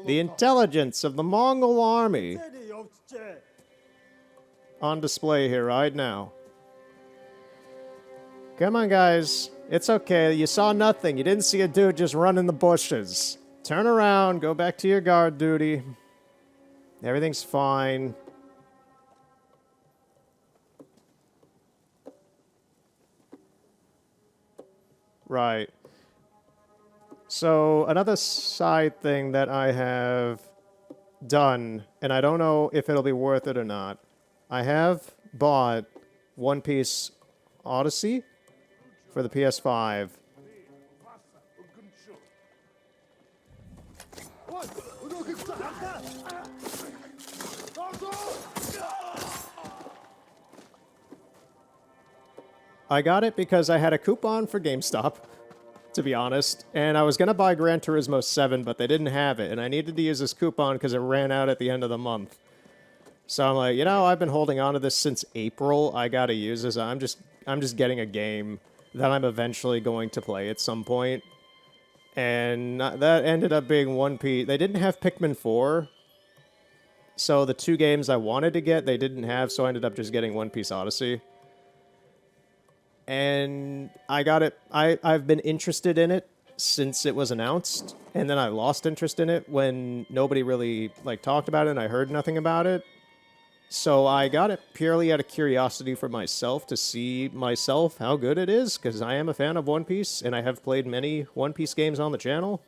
The intelligence of the Mongol army on display here right now. Come on, guys. It's okay. You saw nothing. You didn't see a dude just run in the bushes. Turn around. Go back to your guard duty. Everything's fine. Right. So, another side thing that I have done, and I don't know if it'll be worth it or not, I have bought One Piece Odyssey for the PS5. I got it because I had a coupon for GameStop, to be honest, and I was going to buy Gran Turismo 7, but they didn't have it, and I needed to use this coupon because it ran out at the end of the month. So I'm like, you know, I've been holding on to this since April. I got to use this. I'm just getting a game that I'm eventually going to play at some point. And that ended up being One Piece. They didn't have Pikmin 4. So the two games I wanted to get, they didn't have, so I ended up just getting One Piece Odyssey. And I got it. I've been interested in it since it was announced, and then I lost interest in it when nobody really talked about it and I heard nothing about it. So I got it purely out of curiosity for myself to see myself how good it is, because I am a fan of One Piece and I have played many One Piece games on the channel.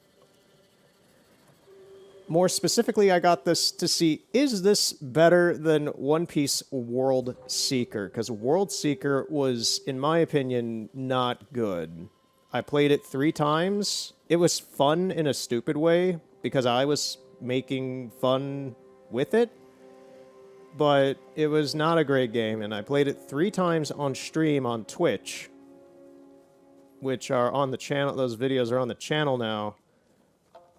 More specifically, I got this to see, is this better than One Piece World Seeker? Because World Seeker was, in my opinion, not good. I played it 3 times. It was fun in a stupid way, because I was making fun with it. But it was not a great game, and I played it 3 times on stream on Twitch, which are on the channel. Those videos are on the channel now.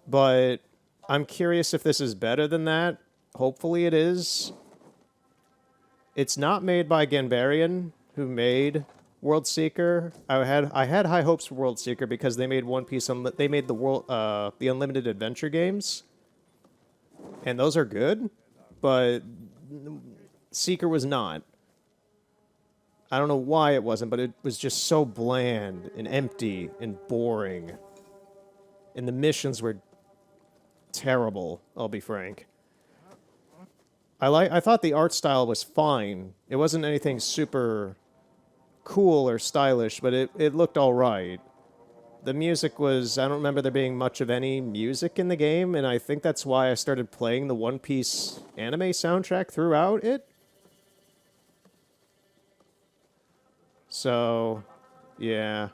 But I'm curious if this is better than that. Hopefully it is. It's not made by Ganbarian, who made World Seeker. I had high hopes for World Seeker because they made One Piece. They made the Unlimited Adventure games, and those are good. But Seeker was not. I don't know why it wasn't, but it was just so bland and empty and boring. And the missions were terrible, I'll be frank. I thought the art style was fine. It wasn't anything super cool or stylish, but it looked all right. The music was, I don't remember there being much of any music in the game, and I think that's why I started playing the One Piece anime soundtrack throughout it. So, yeah.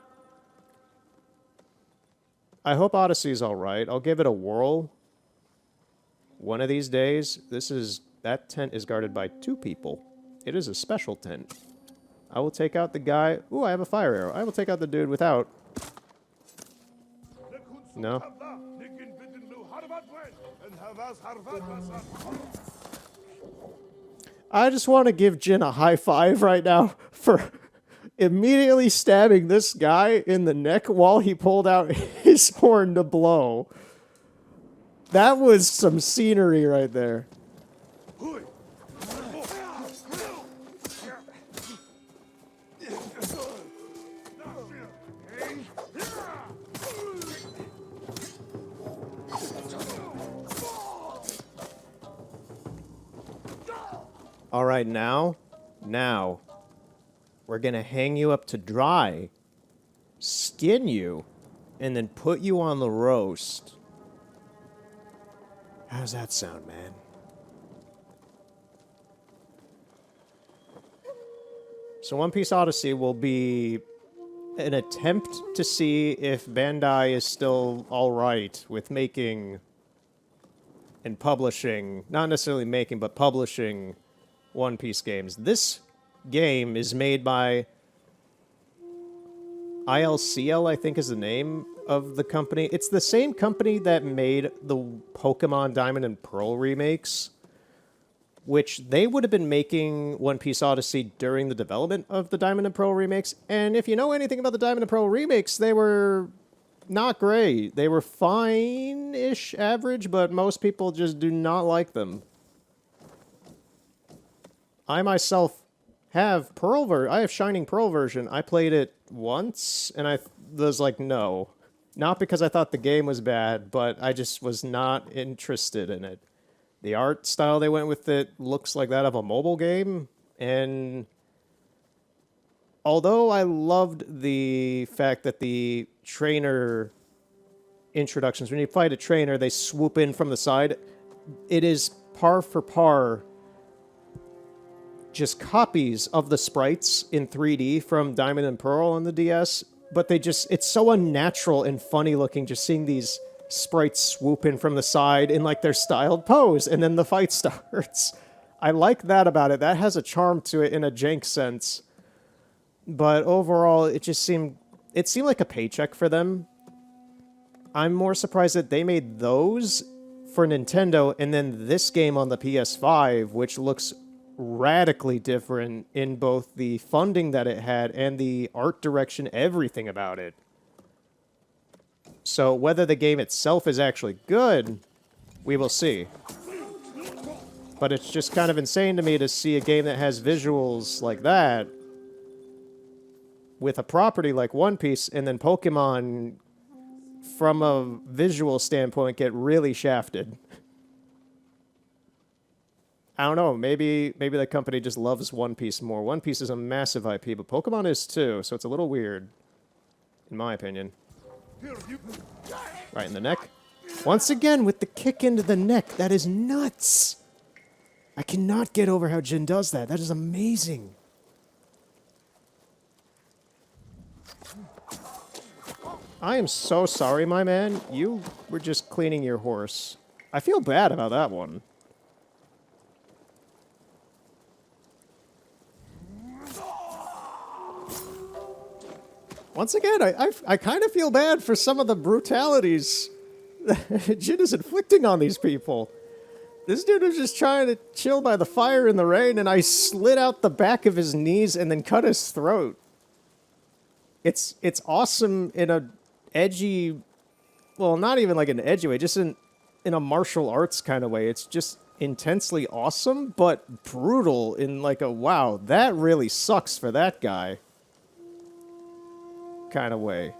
I hope Odyssey's alright. I'll give it a whirl. One of these days, that tent is guarded by 2 people. It is a special tent. I will take out the guy. Ooh, I have a fire arrow. I will take out the dude without. No. I just want to give Jin a high five right now for immediately stabbing this guy in the neck while he pulled out his horn to blow. That was some scenery right there. All right, now, we're going to hang you up to dry, skin you, and then put you on the roast. How's that sound, man? So One Piece Odyssey will be an attempt to see if Bandai is still all right with making and publishing, not necessarily making, but publishing One Piece games. This game is made by ILCL, I think is the name of the company. It's the same company that made the Pokemon Diamond and Pearl remakes, which they would have been making One Piece Odyssey during the development of the Diamond and Pearl remakes. And if you know anything about the Diamond and Pearl remakes, they were not great. They were fine-ish average, but most people just do not like them. I myself have I have Shining Pearl version. I played it once, and I was like, no. Not because I thought the game was bad, but I just was not interested in it. The art style they went with it looks like that of a mobile game, and although I loved the fact that the trainer introductions, when you fight a trainer, they swoop in from the side, it is par for par just copies of the sprites in 3D from Diamond and Pearl on the DS, but it's so unnatural and funny looking just seeing these sprites swoop in from the side in like their styled pose, and then the fight starts. I like that about it. That has a charm to it in a jank sense. But overall, it seemed like a paycheck for them. I'm more surprised that they made those for Nintendo, and then this game on the PS5, which looks radically different in both the funding that it had and the art direction, everything about it. So whether the game itself is actually good, we will see. But it's just kind of insane to me to see a game that has visuals like that with a property like One Piece, and then Pokemon, from a visual standpoint, get really shafted. I don't know, maybe the company just loves One Piece more. One Piece is a massive IP, but Pokemon is too, so it's a little weird, in my opinion. Right in the neck. Once again, with the kick into the neck. That is nuts. I cannot get over how Jin does that. That is amazing. I am so sorry, my man. You were just cleaning your horse. I feel bad about that one. Once again, I kind of feel bad for some of the brutalities that Jin is inflicting on these people. This dude was just trying to chill by the fire in the rain, and I slid out the back of his knees and then cut his throat. It's awesome in a edgy, well, not even like an edgy way, just in a martial arts kind of way. It's just intensely awesome, but brutal in like a, wow, that really sucks for that guy kind of way.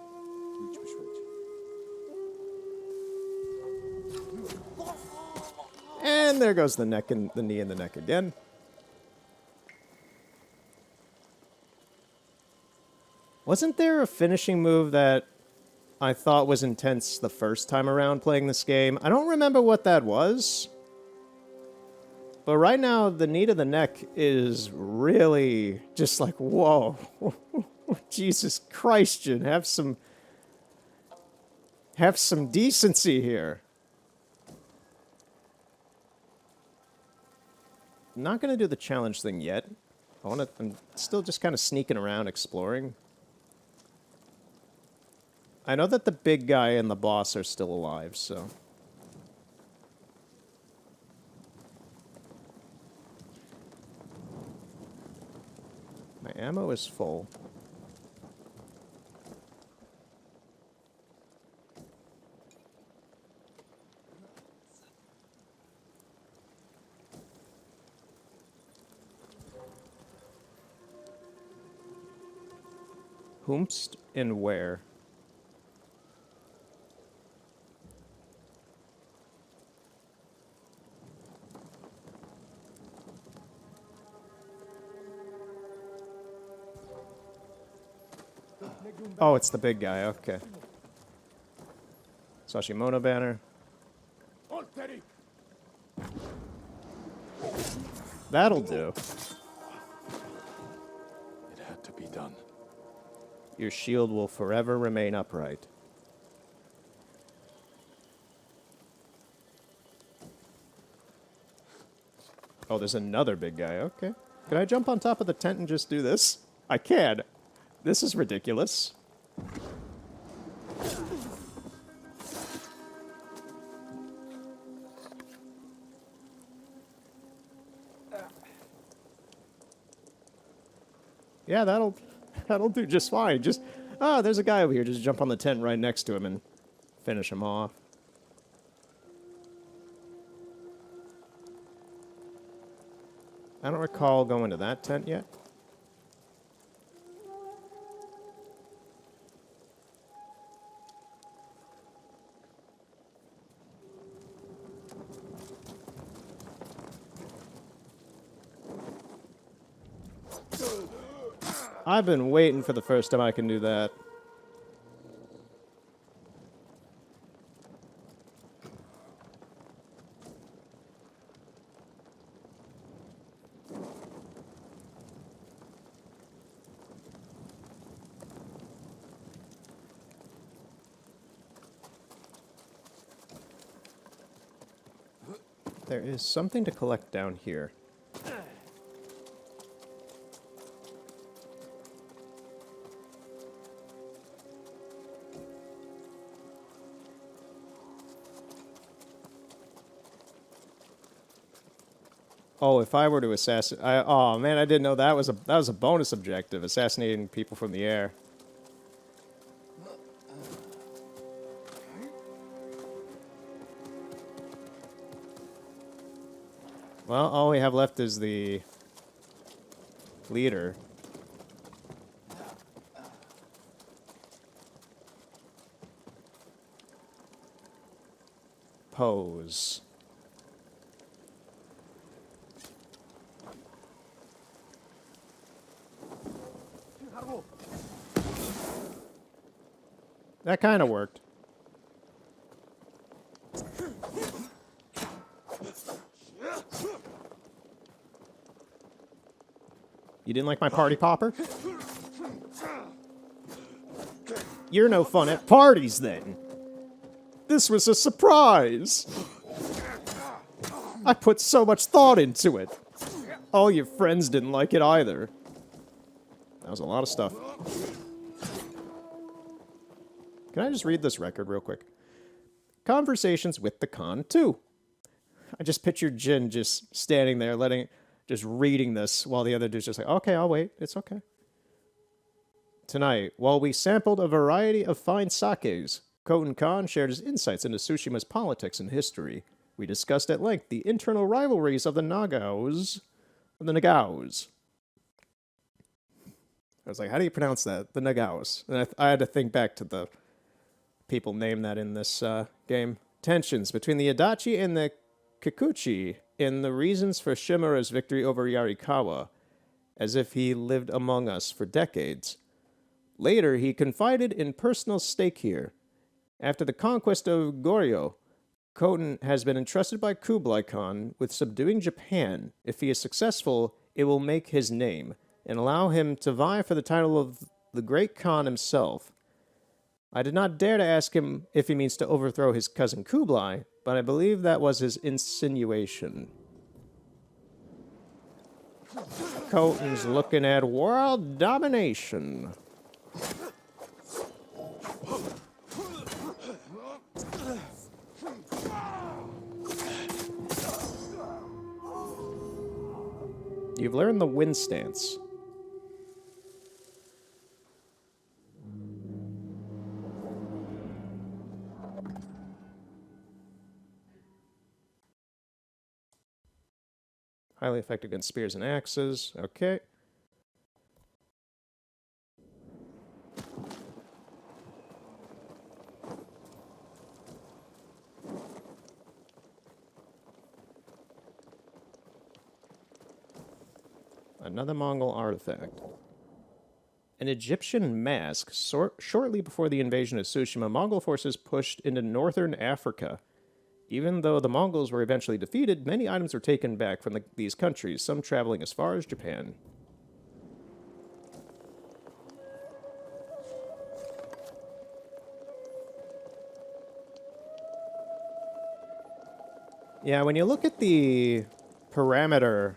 And there goes the neck and the knee and the neck again. Wasn't there a finishing move that I thought was intense the first time around playing this game? I don't remember what that was. But right now, the knee to the neck is really just like, whoa. Jesus Christ, Jin, have some decency here. I'm not going to do the challenge thing yet. I'm still just kind of sneaking around, exploring. I know that the big guy and the boss are still alive, so... My ammo is full. Whomst and where? Oh, it's the big guy, okay. Sashimono banner. That'll do. It had to be done. Your shield will forever remain upright. Oh, there's another big guy, okay. Can I jump on top of the tent and just do this? I can. This is ridiculous. Yeah, that'll do just fine. Just, there's a guy over here. Just jump on the tent right next to him and finish him off. I don't recall going to that tent yet. I've been waiting for the first time I can do that. There is something to collect down here. Oh, if I were to assassinate... Oh, man, I didn't know that was a bonus objective, assassinating people from the air. Well, all we have left is the leader. Pose. That kind of worked. You didn't like my party popper? You're no fun at parties, then. This was a surprise. I put so much thought into it. All your friends didn't like it either. That was a lot of stuff. Can I just read this record real quick? Conversations with the Khan 2. I just pictured Jin just standing there, just reading this while the other dude's just like, okay, I'll wait. It's okay. Tonight, while we sampled a variety of fine sakes, Khoten Khan shared his insights into Tsushima's politics and history. We discussed at length the internal rivalries of the Nagaos. I was like, how do you pronounce that? The Nagaos. And I had to think back to the people named that in this game. Tensions between the Adachi and the Kikuchi in the reasons for Shimura's victory over Yarikawa, as if he lived among us for decades. Later, he confided in personal stake here. After the conquest of Goryeo, Khoten has been entrusted by Kublai Khan with subduing Japan. If he is successful, it will make his name and allow him to vie for the title of the Great Khan himself. I did not dare to ask him if he means to overthrow his cousin Kublai, but I believe that was his insinuation. Khoten's looking at world domination. You've learned the wind stance. Highly effective against spears and axes. Okay. Another Mongol artifact. An Egyptian mask. Shortly before the invasion of Tsushima, Mongol forces pushed into northern Africa. Even though the Mongols were eventually defeated, many items were taken back from these countries, some traveling as far as Japan. Yeah, when you look at the parameter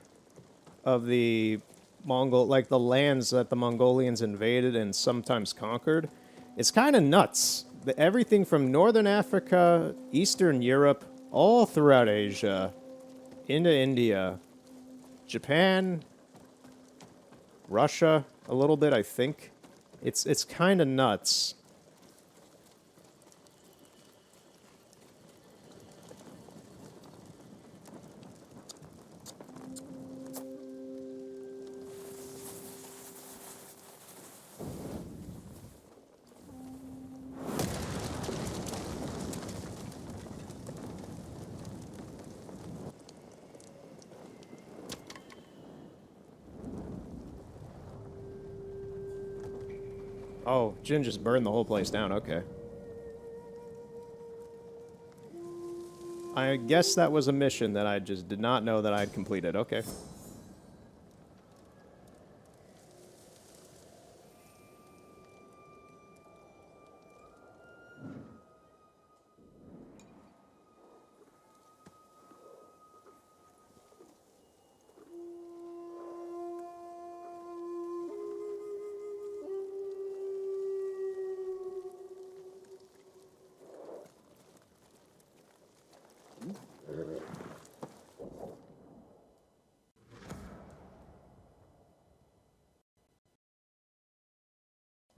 of the Mongol, like the lands that the Mongolians invaded and sometimes conquered, it's kind of nuts. Everything from northern Africa, Eastern Europe, all throughout Asia, into India, Japan, Russia, a little bit, I think. It's kind of nuts. Oh, Jin just burned the whole place down, okay. I guess that was a mission that I just did not know that I had completed, okay.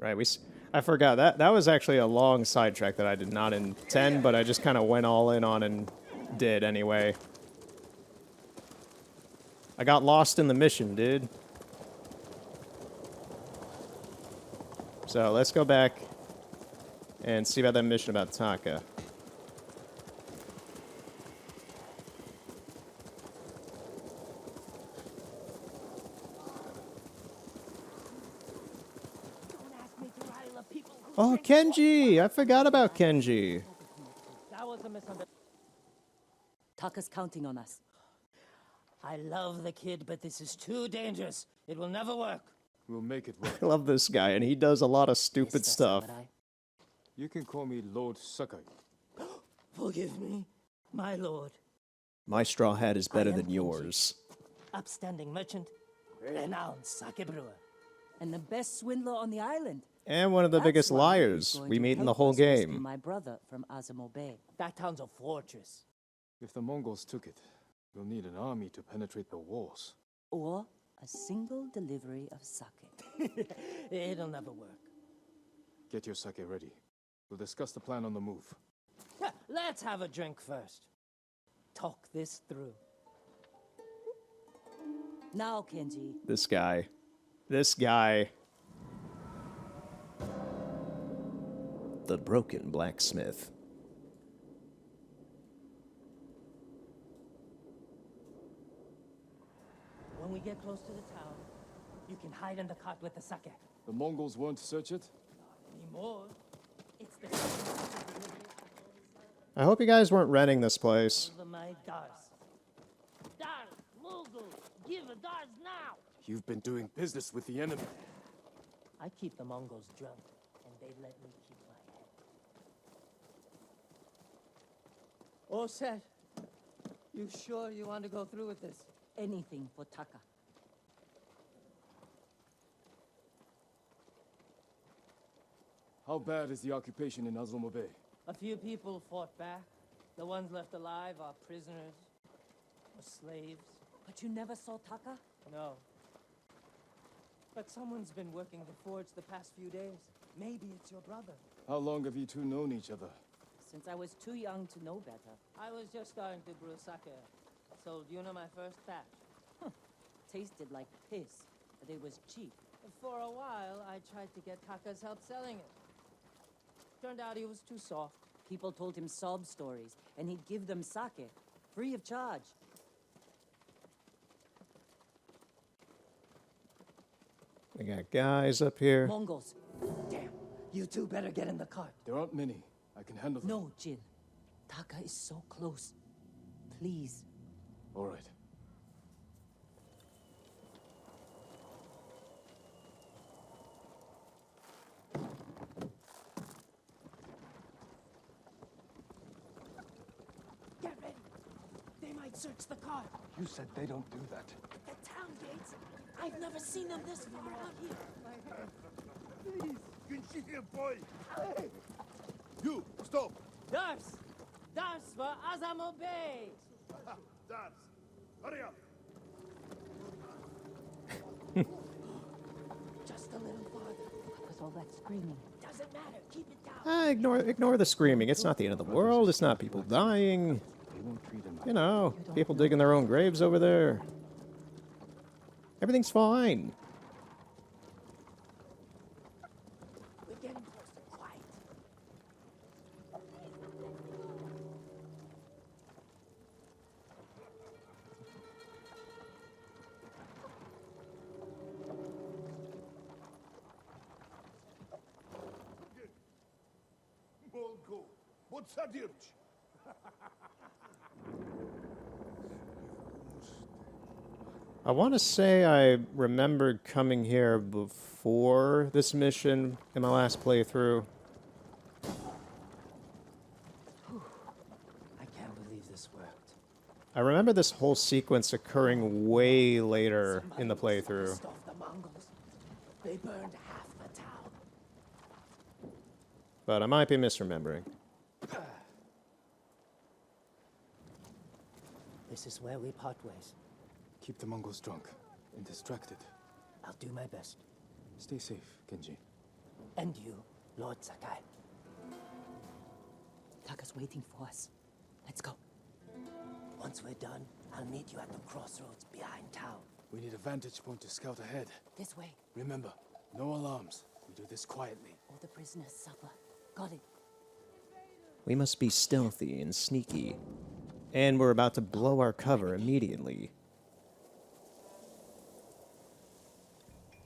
Right, I forgot that was actually a long sidetrack that I did not intend, but I just kind of went all in on and did anyway. I got lost in the mission, dude. So let's go back and see about that mission about Taka. Oh, Kenji! I forgot about Kenji. That was a misunderstanding. Taka's counting on us. I love the kid, but this is too dangerous. It will never work. We'll make it work. I love this guy, and he does a lot of stupid stuff. You can call me Lord Sakai. Forgive me, my lord. My straw hat is better I am than yours. Upstanding merchant, renowned sake brewer. And the best swindler on the island. And one of the That's biggest why he's liars going we to meet in the help whole us rescue game. my brother from Azamo Bay. That town's a fortress. If the Mongols took it, we'll need an army to penetrate the walls. Or a single delivery of sake. It'll never work. Get your sake ready. We'll discuss the plan on the move. Let's have a drink first. Talk this through. Now, Kenji. This guy. This guy. The broken blacksmith. When we get close to the town, you can hide in the cart with the sake. The Mongols won't search it? Anymore. It's the same I hope you guys weren't renting this place. over my Dars. Dars, Mogul, give a Dars now! You've been doing business with the enemy. I keep the Mongols drunk, and they let me keep my head. All set. You sure you want to go through with this? Anything for Taka. How bad is the occupation in Azumo Bay? A few people fought back. The ones left alive are prisoners or slaves. But you never saw Taka? No. But someone's been working the forge the past few days. Maybe it's your brother. How long have you two known each other? Since I was too young to know better. I was just starting to brew sake. Sold Yuna my first batch. Tasted like piss, but it was cheap. For a while, I tried to get Taka's help selling it. Turned out he was too soft. People told him sob stories, and he'd give them sake, free of charge. We got guys up here. Mongols. Damn, you two better get in the cart. There aren't many. I can handle them. No, Jin. Taka is so close. Please. All right. Get ready. They might search the cart. You said they don't do that. The town gates. I've never seen them this far out here. Please, boy. You, stop. Dars! Dars for Azamo Bay! Dance. Hurry up. Just a little farther. What was all that screaming? Doesn't matter. Keep it down. Ignore the screaming. It's not the end of the world. It's not people dying. They won't treat him. You know, people digging their own graves over there. Everything's fine. We're getting closer. Quiet. Molgo. What's that, dirch? I want to say I remembered coming here before this mission in my last playthrough. I can't believe this worked. I remember this whole sequence occurring way later in the playthrough. Pissed off the Mongols. They burned half the town. But I might be misremembering. This is where we part ways. Keep the Mongols drunk and distracted. I'll do my best. Stay safe, Genji. And you, Lord Sakai. Taka's waiting for us. Let's go. Once we're done, I'll meet you at the crossroads behind town. We need a vantage point to scout ahead. This way. Remember, no alarms. We do this quietly. All the prisoners suffer. Got it. We must be stealthy and sneaky. And we're about to blow our cover immediately.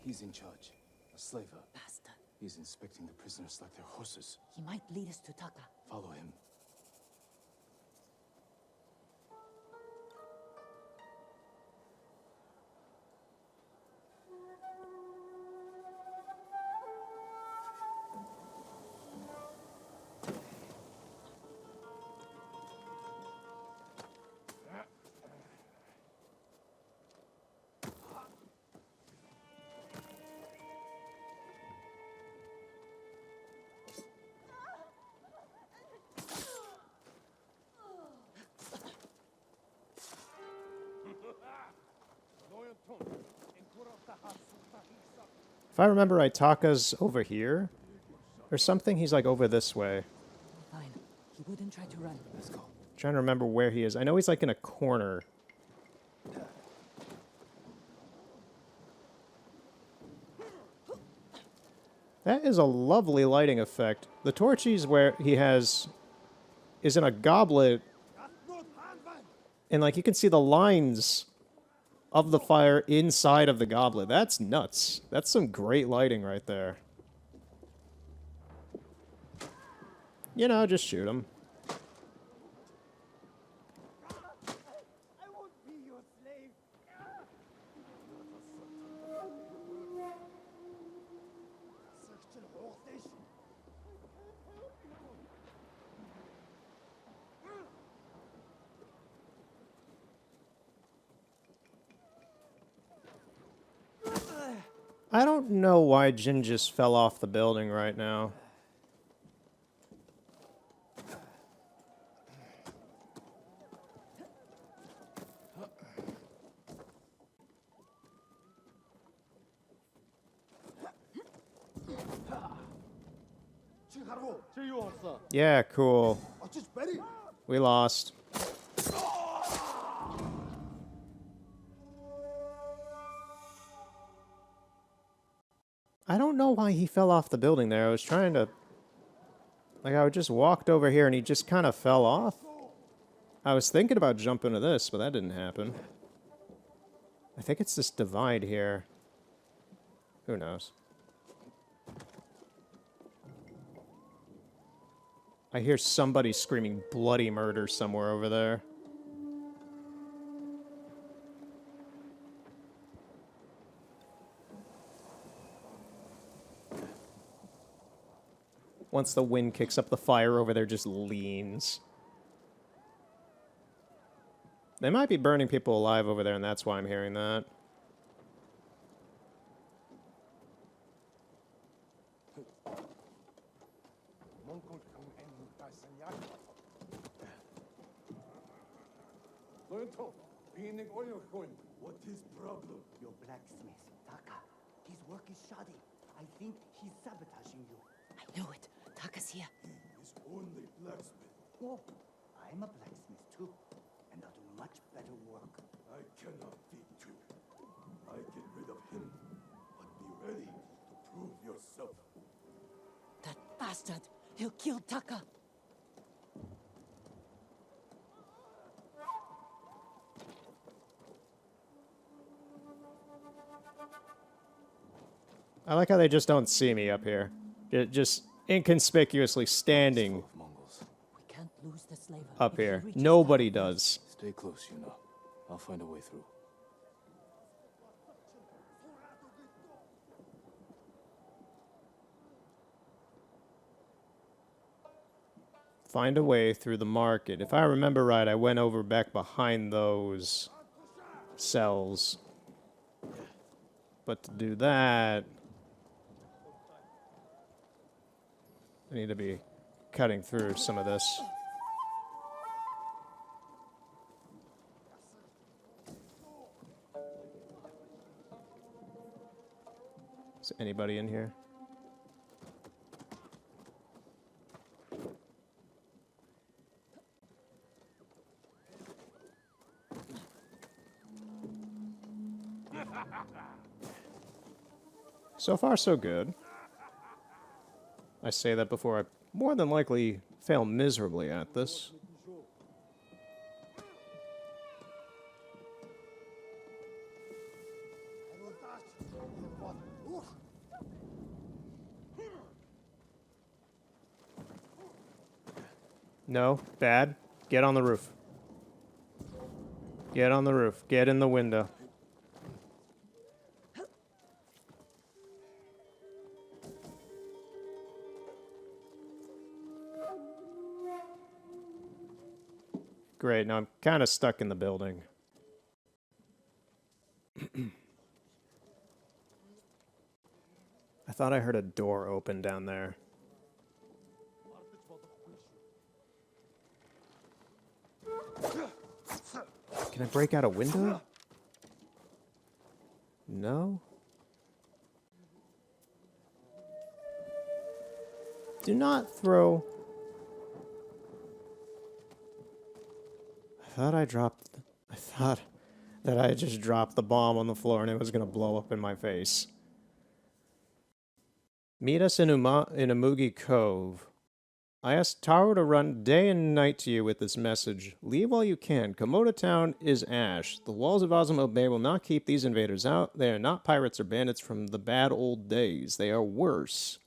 He's in charge. A slaver. Bastard. He's inspecting the prisoners like they're horses. He might lead us to Taka. Follow him. If I remember right, Taka's over here. Or something, he's like over this way. Fine. He wouldn't try to run. Let's go. Trying to remember where he is. I know he's like in a corner. That is a lovely lighting effect. The torch he's where he has is in a goblet. And like you can see the lines of the fire inside of the goblet. That's nuts. That's some great lighting right there. You know, just shoot him. I won't be your slave. I don't know why Jin just fell off the building right now. Yeah, cool. We lost. I don't know why he fell off the building there. I was trying to... Like, I just walked over here and he just kind of fell off. I was thinking about jumping to this, but that didn't happen. I think it's this divide here. Who knows? I hear somebody screaming bloody murder somewhere over there. Once the wind kicks up, the fire over there just leans. They might be burning people alive over there, and that's why I'm hearing that. What is problem? Your blacksmith, Taka. His work is shoddy. I think he's sabotaging you. I knew it. Taka's here. He is only blacksmith. Oh, I'm a blacksmith too. And I'll do much better work. I cannot beat you. I get rid of him. But be ready to prove yourself. That bastard! He'll kill Taka! I like how they just don't see me up here. Just inconspicuously standing We can't lose the slaver. up If he here. reaches Nobody Taka- does. Stay close, you know. I'll find a way through. Find a way through the market. If I remember right, I went over back behind those cells. But to do that, I need to be cutting through some of this. Is anybody in here? So far, so good. I say that before I more than likely fail miserably at this. No, bad. Get on the roof. Get on the roof. Get in the window. Great, now I'm kind of stuck in the building. I thought I heard a door open down there. Can I break out a window? No? Do not throw... I thought that I just dropped the bomb on the floor and it was going to blow up in my face. Meet us in Umugi Cove. I asked Taro to run day and night to you with this message. Leave while you can. Komoda Town is ash. The walls of Azamo Bay will not keep these invaders out. They are not pirates or bandits from the bad old days. They are worse.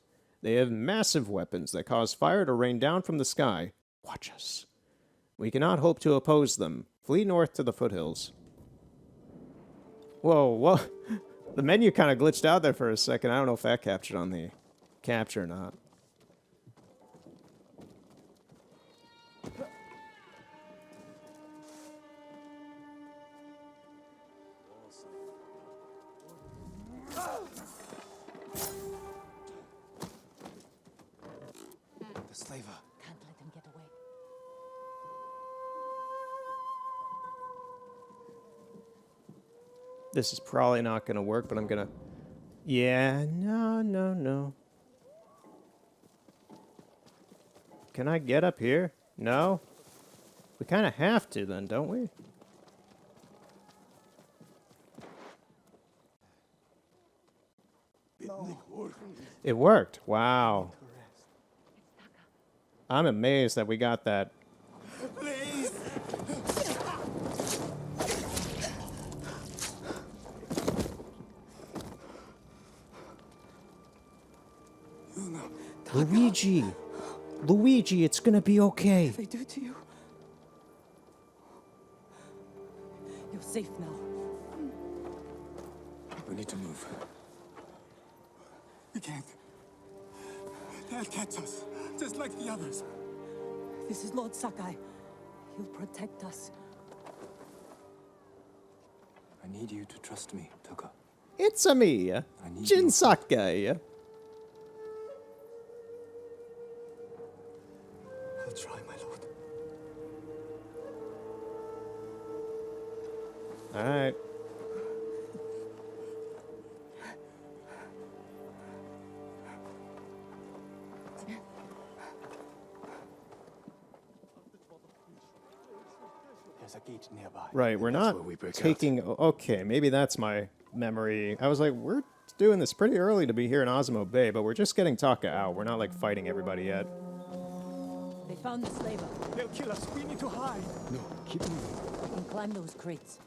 They have massive weapons that cause fire to rain down from the sky. Watch us. We cannot hope to oppose them. Flee north to the foothills. Whoa, whoa. The menu kind of glitched out there for a second. I don't know if that captured on the capture or not. The slaver. Can't let him get away. This is probably not going to work, but I'm going to... Yeah, no. Can I get up here? No? We kind of have to then, don't we? It worked. Wow. I'm amazed that we got that. Luigi! Luigi, it's gonna be okay. They do to you. You're safe now. We need to move. We can't. They'll catch us, just like the others. This is Lord Sakai. He'll protect us. I need you to trust me, Toka. It's a me, Jin Sakai. I'll try, my lord. Alright. There's a gate nearby. Right, we're not taking... Okay, maybe that's my memory. I was like, we're doing this pretty early to be here in Azamo Bay, but we're just getting Taka out. We're not, like, fighting everybody yet. They found the slaver. They'll kill us. We need to hide. No, keep moving. We can climb those crates.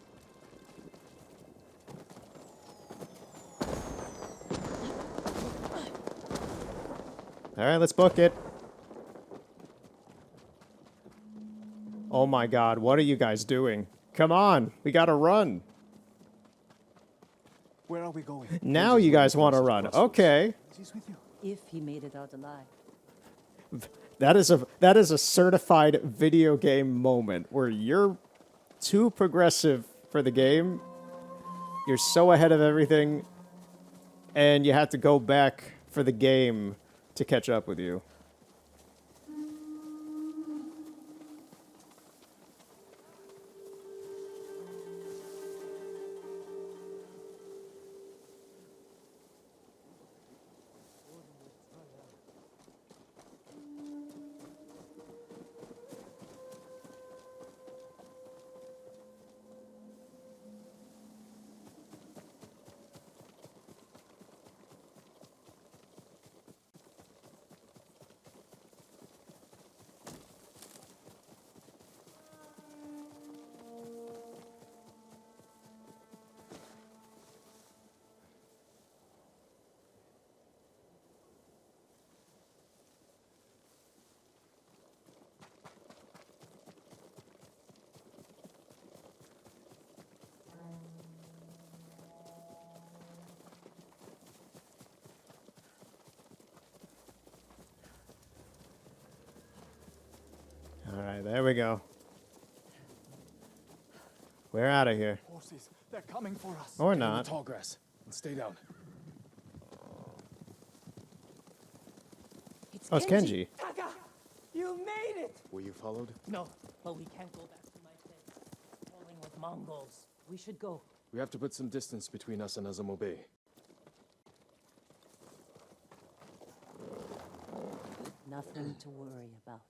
Alright, let's book it. Oh my god, what are you guys doing? Come on, we gotta run. Where are we going? Now you guys want to run. Okay. He's with you. If he made it out alive. That is a certified video game moment where you're too progressive for the game. You're so ahead of everything, and you have to go back for the game to catch up with you. Alright, there we go. We're out of here. Horses, they're coming for us. Or Get in the not. tall grass and stay down. Oh, it's Kenji. Taka! You made it! Were you followed? No, but we can't go back to my place. Falling with Mongols. We should go. We have to put some distance between us and Azamo Bay. Nothing to worry about.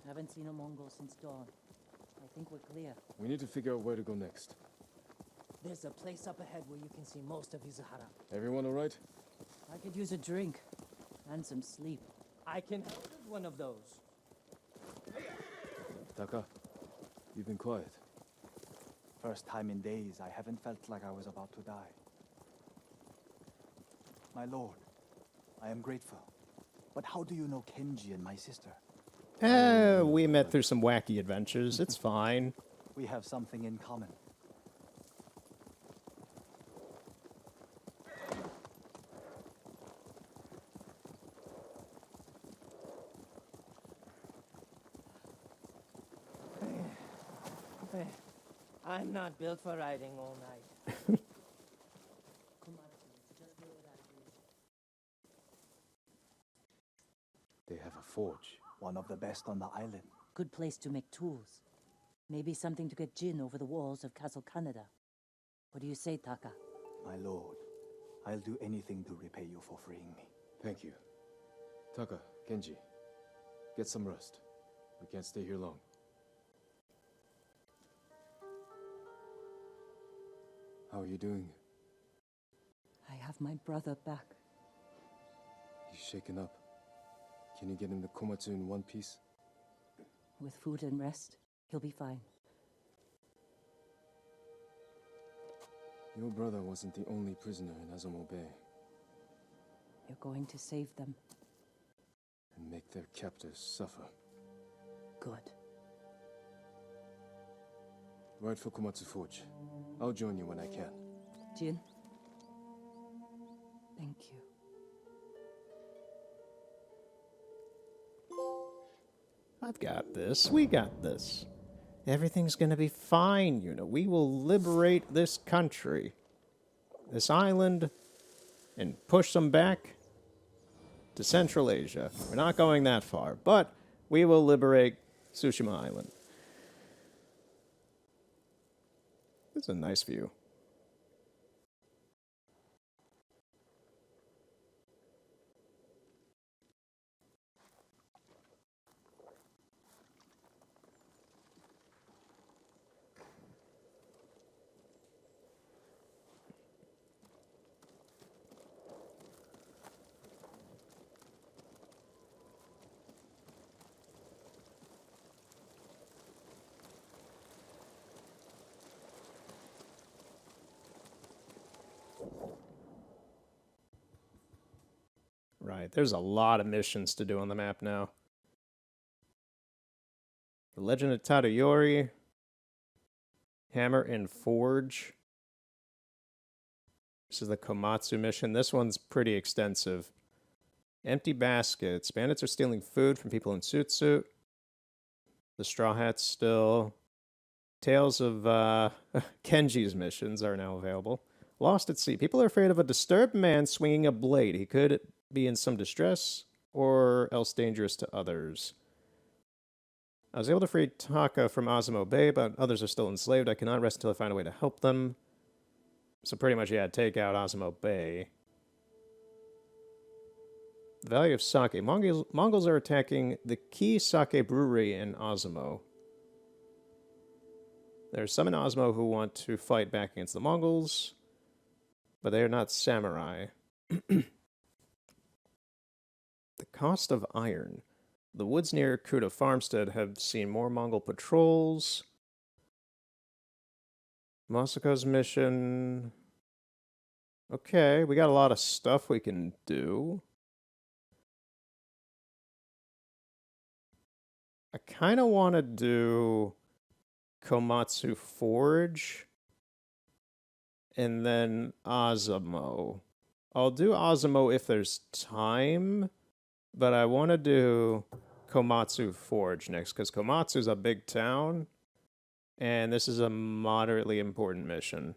Haven't seen a Mongol since dawn. I think we're clear. We need to figure out where to go next. There's a place up ahead where you can see most of Izuhara. Everyone all right? I could use a drink and some sleep. I can help with one of those. Taka, you've been quiet. First time in days, I haven't felt like I was about to die. My lord, I am grateful. But how do you know Kenji and my sister? We met through some wacky adventures. It's fine. We have something in common. I'm not built for riding all night. They have a forge. One of the best on the island. Good place to make tools. Maybe something to get Jin over the walls of Castle Canada. What do you say, Taka? My lord, I'll do anything to repay you for freeing me. Thank you. Taka, Kenji, get some rest. We can't stay here long. How are you doing? I have my brother back. He's shaken up. Can you get him to Komatsu in one piece? With food and rest, he'll be fine. Your brother wasn't the only prisoner in Azamo Bay. You're going to save them. And make their captors suffer. Good. Ride for Komatsu Forge. I'll join you when I can. Jin? Thank you. I've got this. We got this. Everything's gonna be fine, you know. We will liberate this country, this island, and push them back to Central Asia. We're not going that far, but we will liberate Tsushima Island. This is a nice view. Right, there's a lot of missions to do on the map now. The Legend of Tadayori, Hammer and Forge. This is the Komatsu mission. This one's pretty extensive. Empty baskets. Bandits are stealing food from people in suit. The Straw Hats still. Tales of Kenji's missions are now available. Lost at sea. People are afraid of a disturbed man swinging a blade. He could be in some distress or else dangerous to others. I was able to free Taka from Azamo Bay, but others are still enslaved. I cannot rest until I find a way to help them. So pretty much, yeah, take out Azamo Bay. The value of sake. Mongols are attacking the key sake brewery in Azamo. There are some in Azamo who want to fight back against the Mongols, but they are not samurai. The cost of iron. The woods near Kuta Farmstead have seen more Mongol patrols. Masako's mission. Okay, we got a lot of stuff we can do. I kind of want to do Komatsu Forge and then Azamo. I'll do Azamo if there's time, but I want to do Komatsu Forge next because Komatsu's a big town and this is a moderately important mission.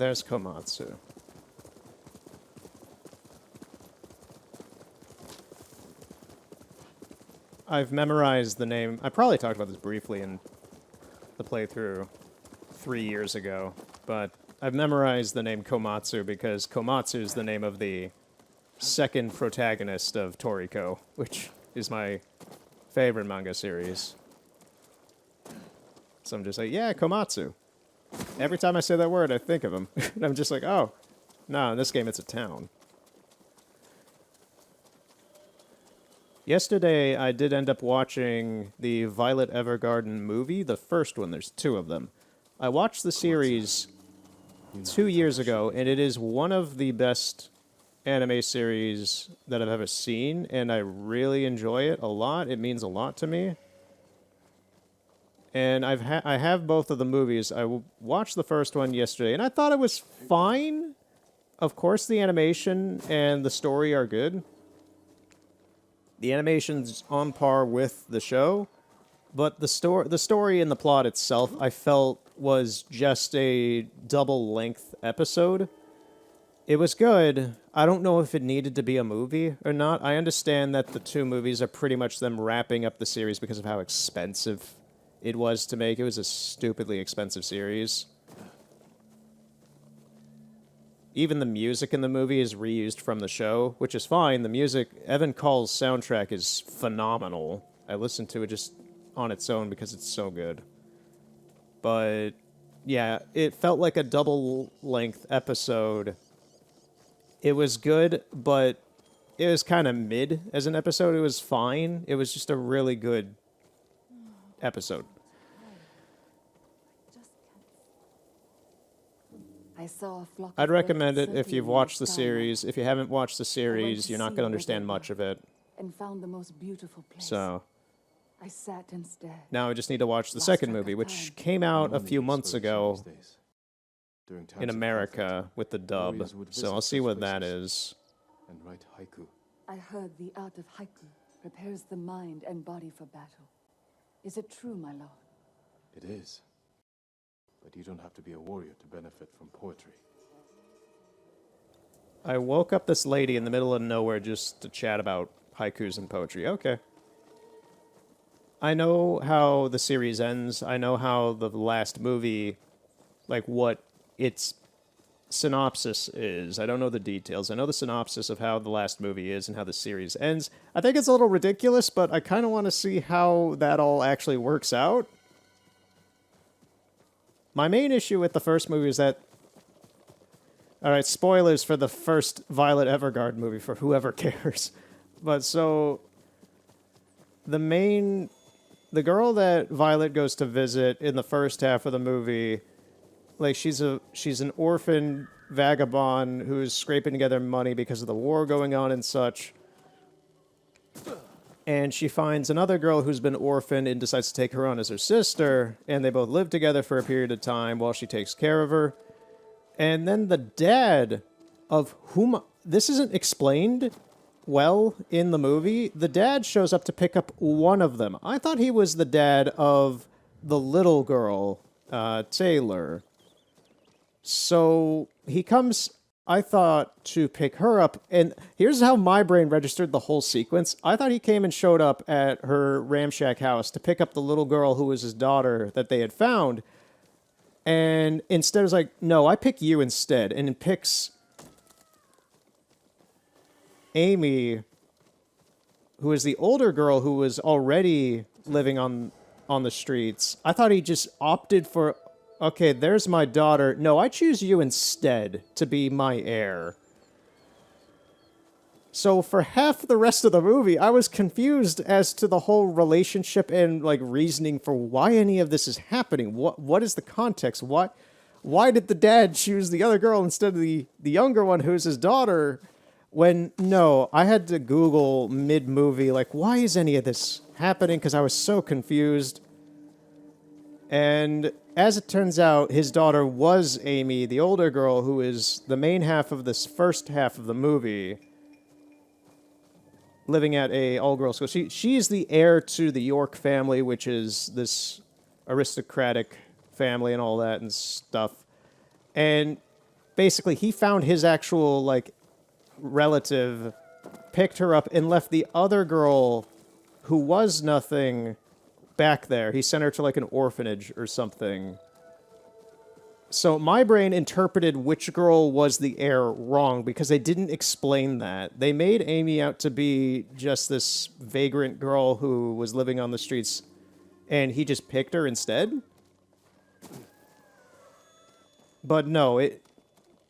There's Komatsu. I've memorized the name. I probably talked about this briefly in the playthrough 3 years ago, but I've memorized the name Komatsu because Komatsu is the name of the second protagonist of Toriko, which is my favorite manga series. So I'm just like, yeah, Komatsu. Every time I say that word, I think of him. And I'm just like, oh, no, in this game it's a town. Yesterday, I did end up watching the Violet Evergarden movie, the first one. There's 2 of them. I watched the series 2 years ago, and it is one of the best anime series that I've ever seen, and I really enjoy it a lot. It means a lot to me. And I have both of the movies. I watched the first one yesterday, and I thought it was fine. Of course, the animation and the story are good. The animation's on par with the show, but the story and the plot itself, I felt, was just a double-length episode. It was good. I don't know if it needed to be a movie or not. I understand that the 2 movies are pretty much them wrapping up the series because of how expensive it was to make. It was a stupidly expensive series. Even the music in the movie is reused from the show, which is fine. The music, Evan Call's soundtrack is phenomenal. I listened to it just on its own because it's so good. But, yeah, it felt like a double-length episode. It was good, but it was kind of mid as an episode. It was fine. It was just a really good episode. I saw a flock I'd of recommend birds it if you've circling in watched the sky series. If you haven't watched the I went series, to you're not see going to where understand they much were of it. and found the most beautiful place. So I sat and stared. now I just need to watch the Lost second track of movie, which time. came out a Normally few we months spoke ago these days. During times in of America conflict, with the dub. warriors would So visit I'll see such what that places is. and write haiku. I heard the art of haiku prepares the mind and body for battle. Is it true, my lord? It is. But you don't have to be a warrior to benefit from poetry. I woke up this lady in the middle of nowhere just to chat about haikus and poetry. Okay. I know how the series ends. I know how the last movie, like what its synopsis is. I don't know the details. I know the synopsis of how the last movie is and how the series ends. I think it's a little ridiculous, but I kind of want to see how that all actually works out. My main issue with the first movie is that... Alright, spoilers for the first Violet Evergarden movie for whoever cares. But so... The girl that Violet goes to visit in the first half of the movie, like she's an orphan vagabond who's scraping together money because of the war going on and such. And she finds another girl who's been orphaned and decides to take her on as her sister, and they both live together for a period of time while she takes care of her. And then the dad of whom... This isn't explained well in the movie. The dad shows up to pick up one of them. I thought he was the dad of the little girl, Taylor. So he comes, I thought, to pick her up. And here's how my brain registered the whole sequence. I thought he came and showed up at her ramshack house to pick up the little girl who was his daughter that they had found. And instead was like, no, I pick you instead. And it picks Amy, who is the older girl who was already living on the streets. I thought he just opted for, okay, there's my daughter. No, I choose you instead to be my heir. So for half the rest of the movie, I was confused as to the whole relationship and like reasoning for why any of this is happening. What is the context? Why did the dad choose the other girl instead of the younger one who's his daughter? When, no, I had to Google mid-movie, like, why is any of this happening? Because I was so confused. And as it turns out, his daughter was Amy, the older girl, who is the main half of this first half of the movie, living at a all-girls school. She's the heir to the York family, which is this aristocratic family and all that and stuff. And basically he found his actual, like, relative, picked her up, and left the other girl who was nothing back there. He sent her to, like, an orphanage or something. So my brain interpreted which girl was the heir wrong because they didn't explain that. They made Amy out to be just this vagrant girl who was living on the streets, and he just picked her instead. But no,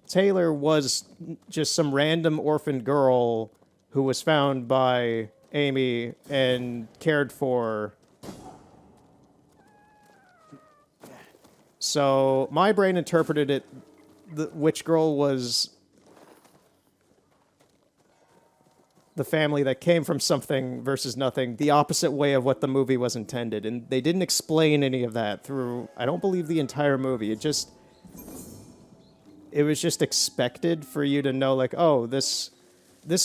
Taylor was just some random orphan girl who was found by Amy and cared for. So my brain interpreted it, which girl was the family that came from something versus nothing, the opposite way of what the movie was intended. And they didn't explain any of that through, I don't believe, the entire movie. It was just expected for you to know, like, oh, this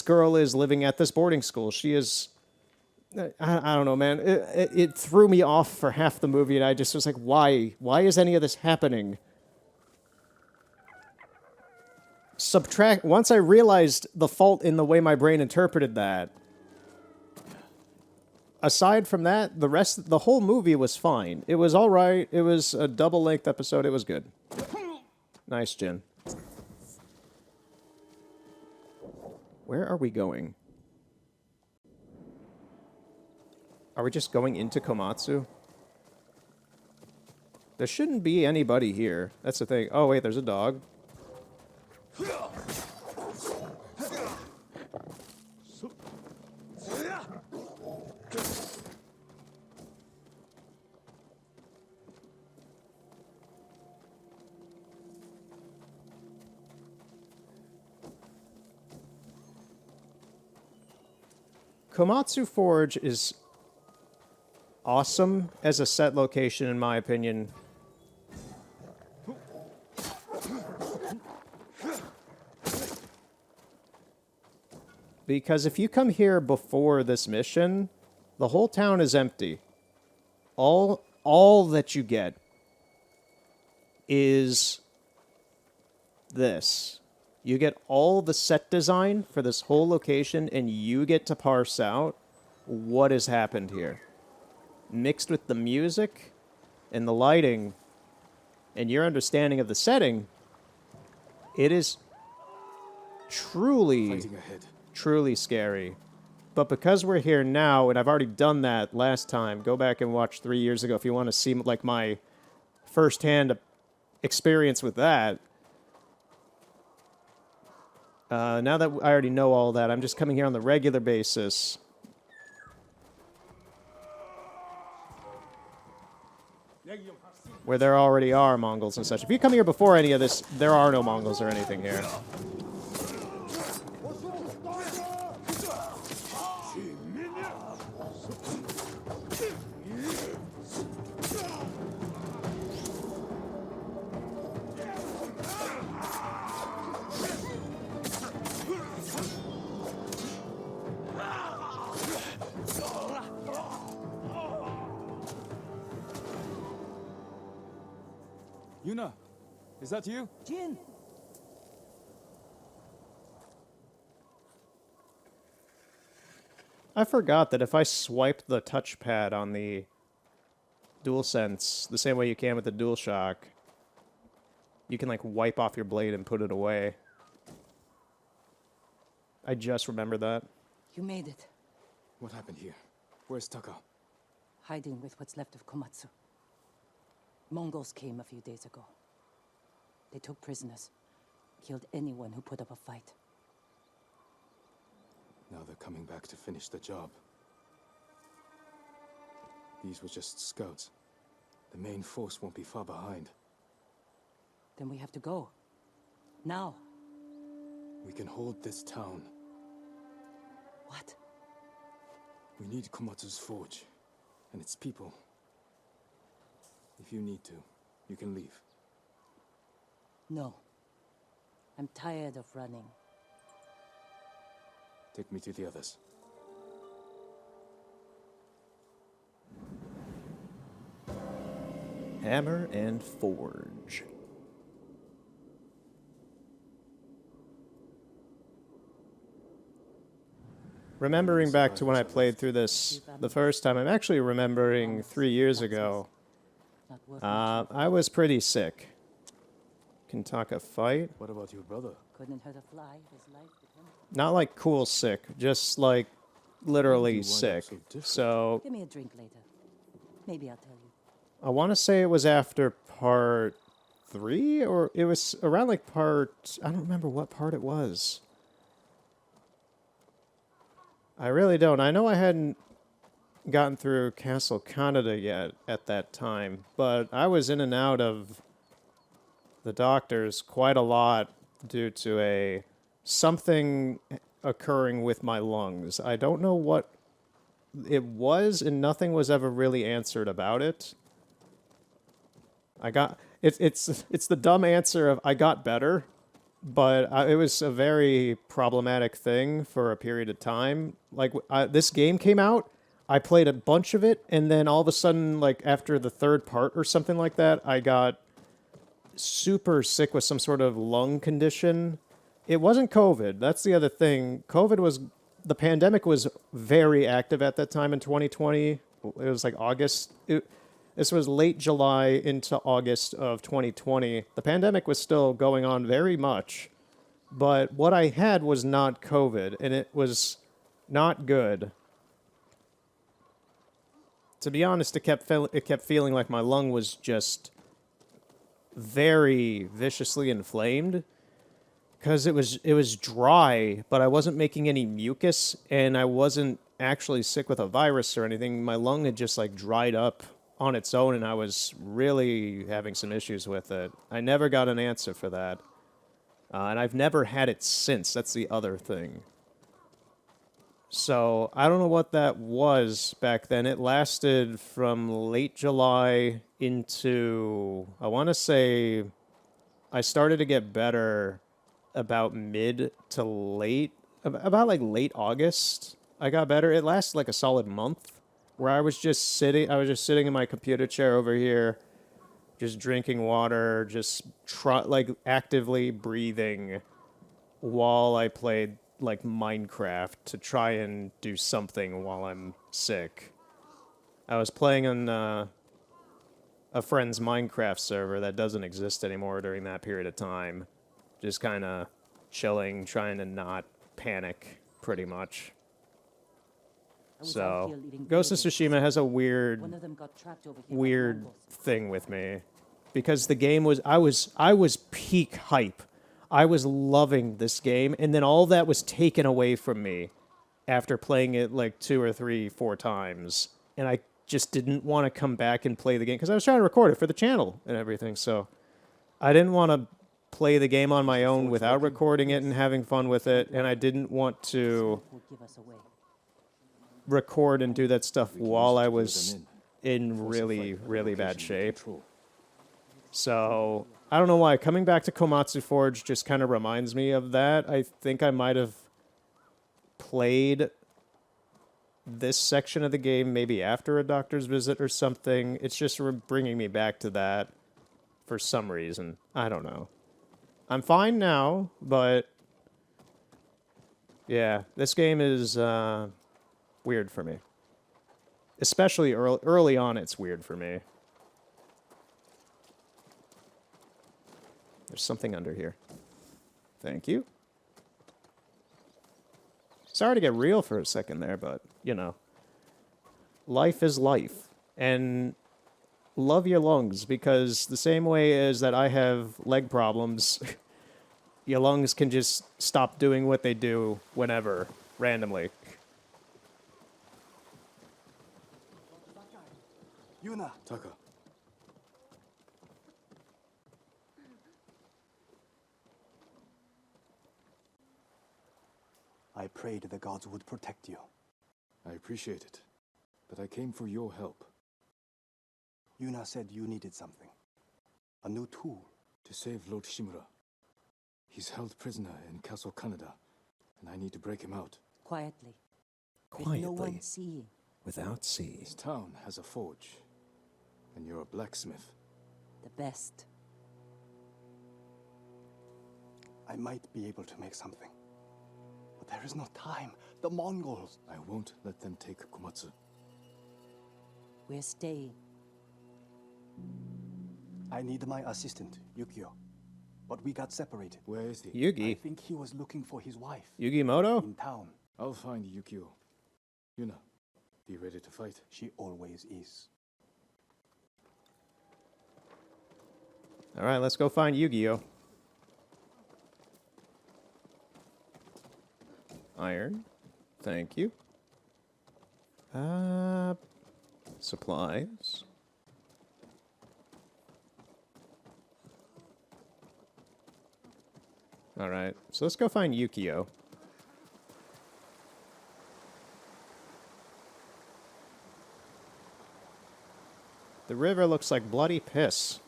girl is living at this boarding school. She is... I don't know, man. It threw me off for half the movie, and I just was like, why? Why is any of this happening? Once I realized the fault in the way my brain interpreted that, aside from that, the whole movie was fine. It was all right. It was a double-length episode. It was good. Nice, Jin. Where are we going? Are we just going into Komatsu? There shouldn't be anybody here. That's the thing. Oh, wait, there's a dog. Komatsu Forge is awesome as a set location, in my opinion. Because if you come here before this mission, the whole town is empty. All that you get is this. You get all the set design for this whole location, and you get to parse out what has happened here. Mixed with the music and the lighting and your understanding of the setting, it is truly scary. But because we're here now, and I've already done that last time, go back and watch 3 years ago if you want to see like my first-hand experience with that. Now that I already know all that, I'm just coming here on the regular basis. Where there already are Mongols and such. If you come here before any of this, there are no Mongols or anything here. Yuna, is that you? Jin! I forgot that if I swipe the touchpad on the DualSense the same way you can with the DualShock, you can like wipe off your blade and put it away. I just remembered that. You made it. What happened here? Where's Taka? Hiding with what's left of Komatsu. Mongols came a few days ago. They took prisoners, killed anyone who put up a fight. Now they're coming back to finish the job. These were just scouts. The main force won't be far behind. Then we have to go. Now. We can hold this town. What? We need Komatsu's forge and its people. If you need to, you can leave. No. I'm tired of running. Take me to the others. Hammer and Forge. remembering back to when I played through this the first time, I'm actually remembering 3 years ago. I was pretty sick. Kintaka fight? What about your brother? Couldn't hurt a fly. His life depends. Not like cool sick, just like literally wind up sick. so different? So Give me a drink later. Maybe I'll tell you. I want to say it was after part 3, or it was around like part... I don't remember what part it was. I really don't. I know I hadn't gotten through Castle Canada yet at that time, but I was in and out of the doctors quite a lot due to something occurring with my lungs. I don't know what it was, and nothing was ever really answered about it. It's the dumb answer of I got better, but it was a very problematic thing for a period of time. Like this game came out, I played a bunch of it, and then all of a sudden, like after the 3rd part or something like that, I got super sick with some sort of lung condition. It wasn't COVID. That's the other thing. The pandemic was very active at that time in 2020. It was like August. This was late July into August of 2020. The pandemic was still going on very much, but what I had was not COVID, and it was not good. To be honest, it kept feeling like my lung was just very viciously inflamed, because it was dry, but I wasn't making any mucus, and I wasn't actually sick with a virus or anything. My lung had just like dried up on its own, and I was really having some issues with it. I never got an answer for that, and I've never had it since. That's the other thing. So I don't know what that was back then. It lasted from late July into, I want to say, I started to get better about mid to late, about like late August. I got better. It lasted like a solid month, where I was just sitting in my computer chair over here, just drinking water, just like actively breathing while I played like Minecraft to try and do something while I'm sick. I was playing on a friend's Minecraft server that doesn't exist anymore during that period of time. Just kind of chilling, trying to not panic, pretty much. So, Ghost of Tsushima has a weird thing with me, because the game was I was peak hype. I was loving this game, and then all that was taken away from me after playing it like 2 or 3, 4 times, and I just didn't want to come back and play the game because I was trying to record it for the channel and everything. So I didn't want to play the game on my own without recording it and having fun with it, and I didn't want to record and do that stuff while I was in really, really bad shape. So I don't know why. Coming back to Komatsu Forge just kind of reminds me of that. I think I might have played this section of the game maybe after a doctor's visit or something. It's just bringing me back to that for some reason. I don't know. I'm fine now, but yeah, this game is weird for me. Especially early on, it's weird for me. There's something under here. Thank you. Sorry to get real for a second there, but, you know. Life is life. And love your lungs, because the same way as that I have leg problems, your lungs can just stop doing what they do whenever, randomly. Yuna! Taka. I prayed the gods would protect you. I appreciate it, but I came for your help. Yuna said you needed something. A new tool. To save Lord Shimura. He's held prisoner in Castle Canada, and I need to break him out. Quietly. Quietly. With no one seeing. Without seeing. This town has a forge, and you're a blacksmith. The best. I might be able to make something. But There is no time. The Mongols. I won't let them take Komatsu. We're staying. I need my assistant, Yukio. But we got separated. Where is he? I Yugi. think he was looking for his wife. Yugimoto? In town. I'll find Yukio. Yuna, be ready to fight. She always is. Alright, let's go find Yu-Gi-Oh! Iron. Thank you. Supplies. Alright, so let's go find Yukio. The river looks like bloody piss.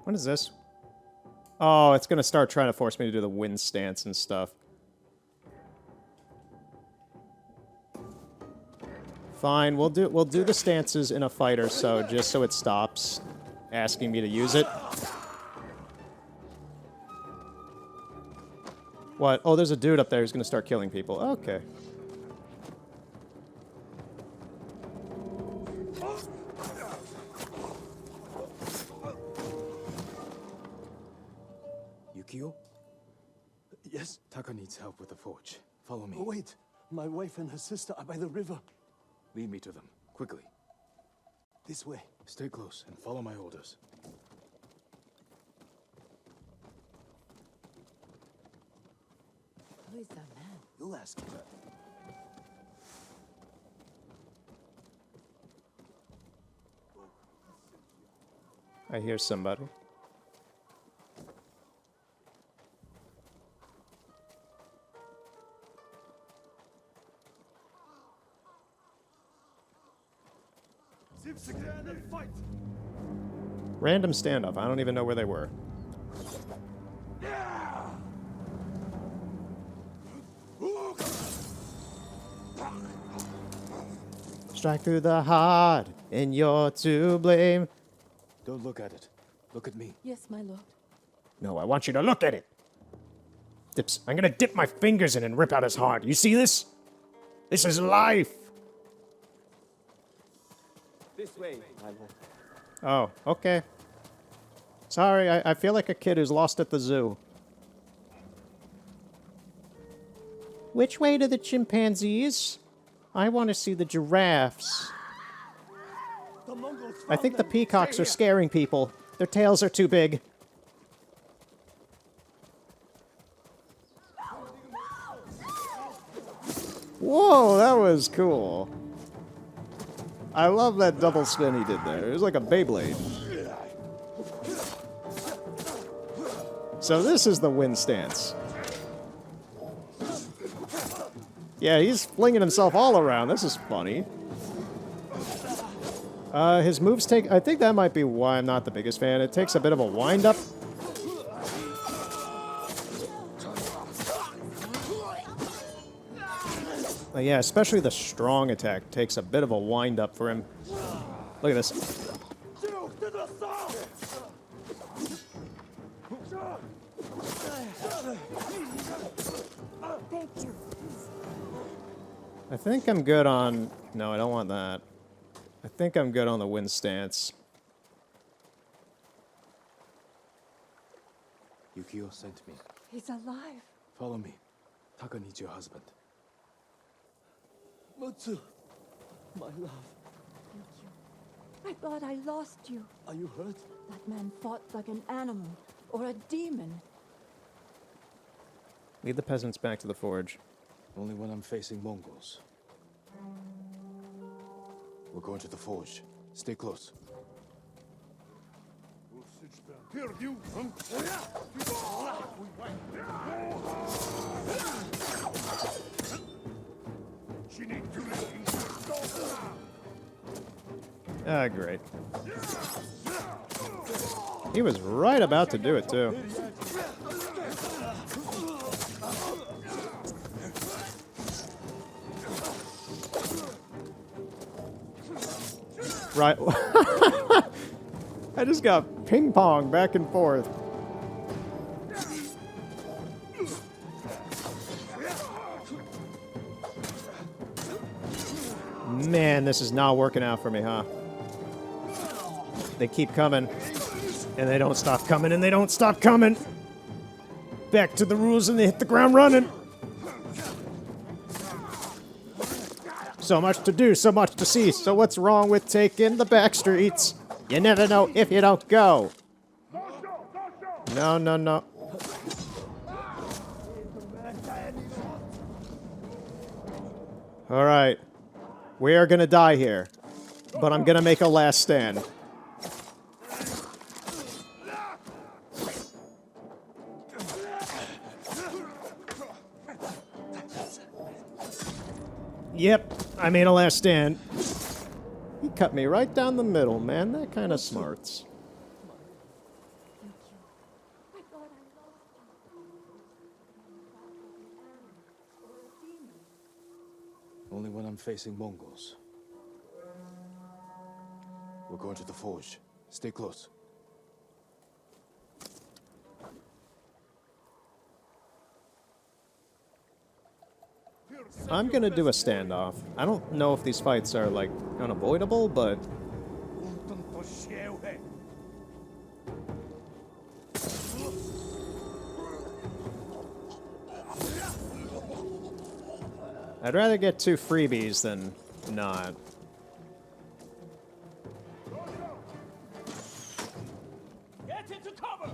What is this? Oh, it's gonna start trying to force me to do the wind stance and stuff. Fine, we'll do the stances in a fight or so, just so it stops asking me to use it. What? Oh, there's a dude up there who's gonna start killing people. Okay. Yukio? Yes? Taka needs help with the forge. Follow me. Oh, wait. My wife and her sister are by the river. Lead me to them, quickly. This way. Stay close and follow my orders. Who is that man? You'll ask him. I hear somebody. Random standoff. I don't even know where they were. Strike through the heart, and you're to blame. Don't look at it. Look at me. Yes, my lord. No, I want you to look at it. I'm gonna dip my fingers in and rip out his heart. You see this? This is life. This way, my lord. Oh, okay. Sorry, I feel like a kid who's lost at the zoo. Which way to the chimpanzees? I want to see the giraffes. I think the peacocks are scaring people. Their tails are too big. Whoa, that was cool. I love that double spin he did there. It was like a Beyblade. So this is the wind stance. Yeah, he's flinging himself all around. This is funny. His moves take... I think that might be why I'm not the biggest fan. It takes a bit of a wind-up. Yeah, especially the strong attack takes a bit of a wind-up for him. Look at this. Thank you. I think I'm good on... No, I don't want that. I think I'm good on the wind stance. Yukio sent me. He's alive. Follow me. Taka needs your husband. Mutsu, my love, I thought I lost you. are you hurt? That man fought like an animal. or a demon. Lead the peasants back to the forge. Only when I'm facing Mongols. We're going to the forge. Stay close. Ah, great. He was right about to do it, too. Right. I just got ping pong back and forth. Man, this is not working out for me, huh? They keep coming. And they don't stop coming, and they don't stop coming. Back to the rules, and they hit the ground running. So much to do, so much to see. So what's wrong with taking the back streets? You never know if you don't go. No, no, no. All right. We are going to die here. But I'm going to make a last stand. Yep, I made a last stand. He cut me right down the middle, man. That kind of smarts. Only when I'm facing Mongols. We're going to the forge. Stay close. I'm gonna do a standoff. I don't know if these fights are, like, unavoidable, but... I'd rather get 2 freebies than not. Get into cover!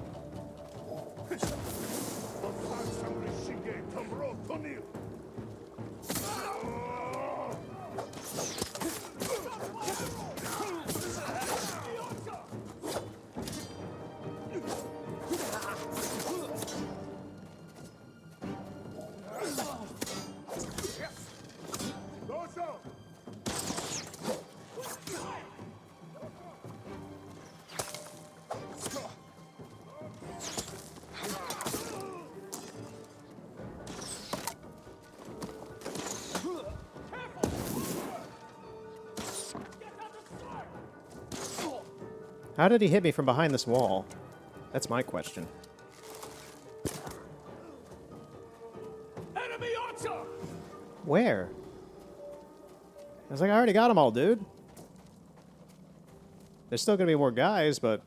How did he hit me from behind this wall? That's my question. Enemy archer! Where? I was like, I already got them all, dude. There's still gonna be more guys, but...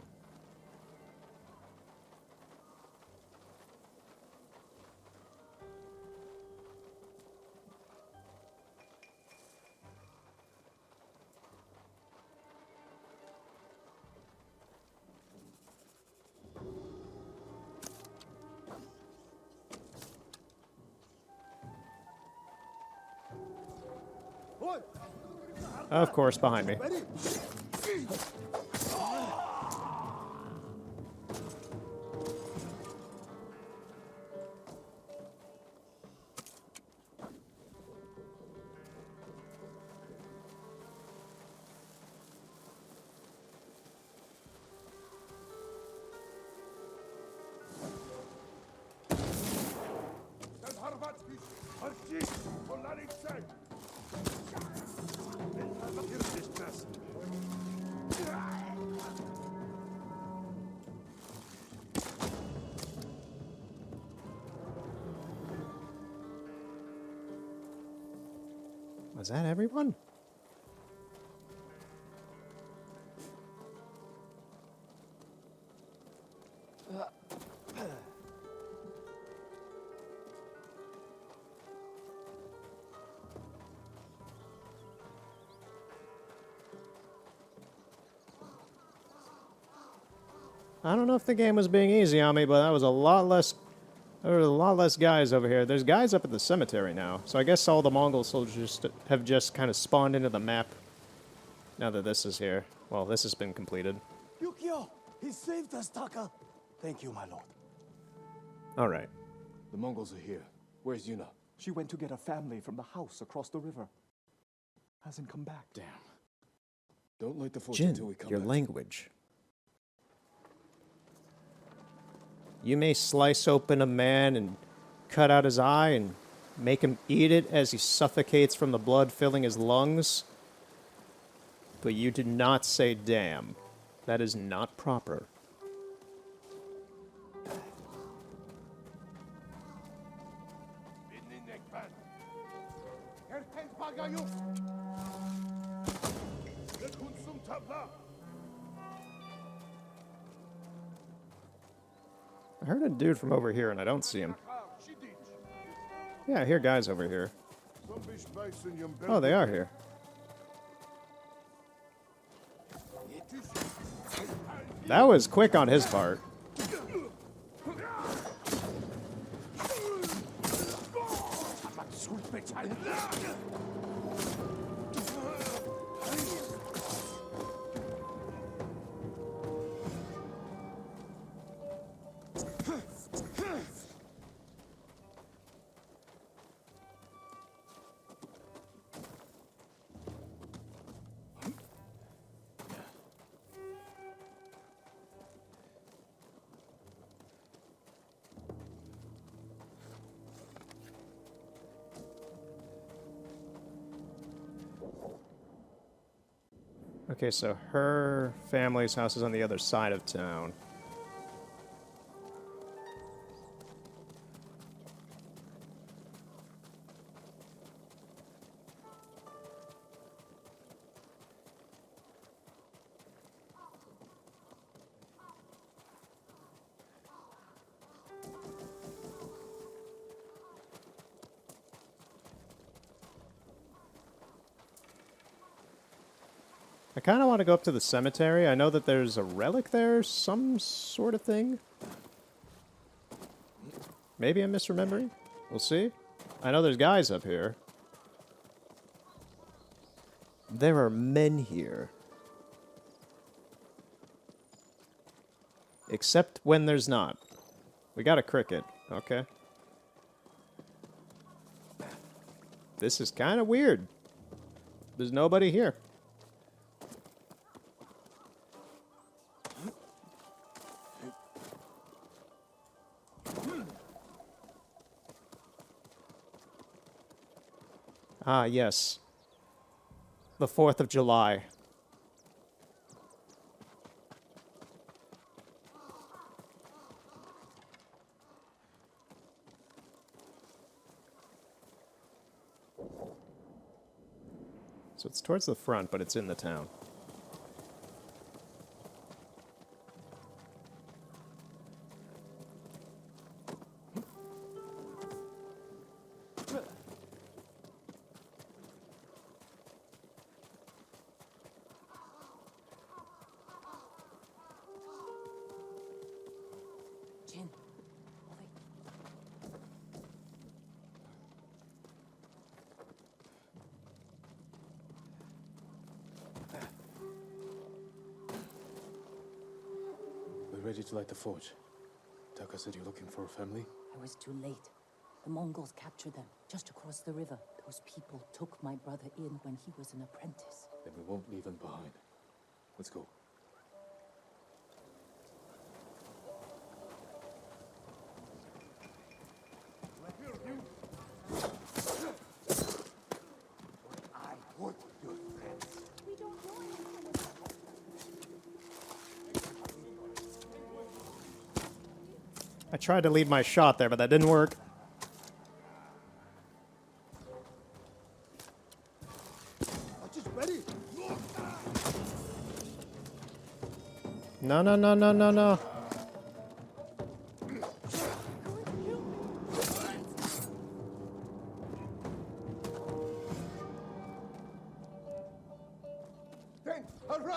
Of course, behind me. Was that everyone? I don't know if the game was being easy on me, but that was a lot less. There were a lot less guys over here. There's guys up at the cemetery now, so I guess all the Mongol soldiers have just kind of spawned into the map. Now that this is here, well, this has been completed. Yukio! He saved us, Taka! Thank you, my lord. All right. The Mongols are here. Where's Yuna? She went to get her family from the house across the river. Hasn't come back. Damn. Don't light the forge until we Jin, come your back. language. You may slice open a man and cut out his eye and make him eat it as he suffocates from the blood filling his lungs. But you do not say damn. That is not proper. I heard a dude from over here and I don't see him. Yeah, I hear guys over here. Oh, they are here. That was quick on his part. Okay, so her family's house is on the other side of town. I kind of want to go up to the cemetery. I know that there's a relic there, some sort of thing. Maybe I'm misremembering. We'll see. I know there's guys up here. There are men here. Except when there's not. We got a cricket. Okay. This is kind of weird. There's nobody here. Ah, yes. The 4th of July. So it's towards the front, but it's in the town. Jin. We're ready to light the forge. Taka said you're looking for a family? I was too late. The Mongols captured them just across the river. Those people took my brother in when he was an apprentice. Then we won't leave him behind. Let's go. I tried to lead my shot there, but that didn't work. No, no, no, no, no, no.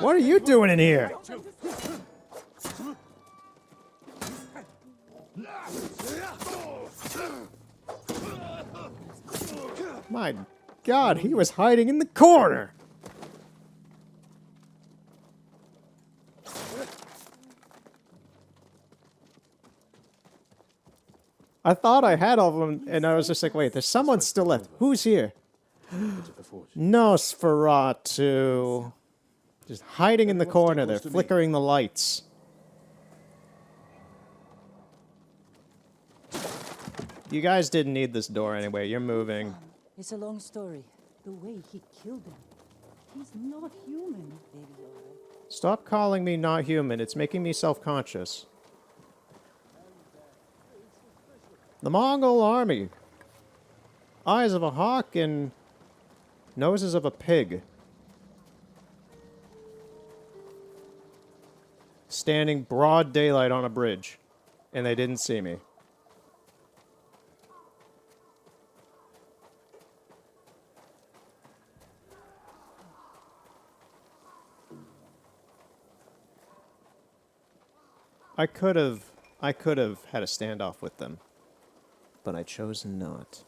What are you doing in here? My God, he was hiding in the corner! I thought I had all of them, and I was just like, wait, there's someone still left. Who's here? Nosferatu. Just hiding in the corner there, flickering the lights. You guys didn't need this door anyway, you're moving. It's a long story. The way he killed him. He's not human, baby. Stop calling me not human, it's making me self-conscious. The Mongol army. Eyes of a hawk and noses of a pig. Standing broad daylight on a bridge. And they didn't see me. I could have had a standoff with them. But I chose not.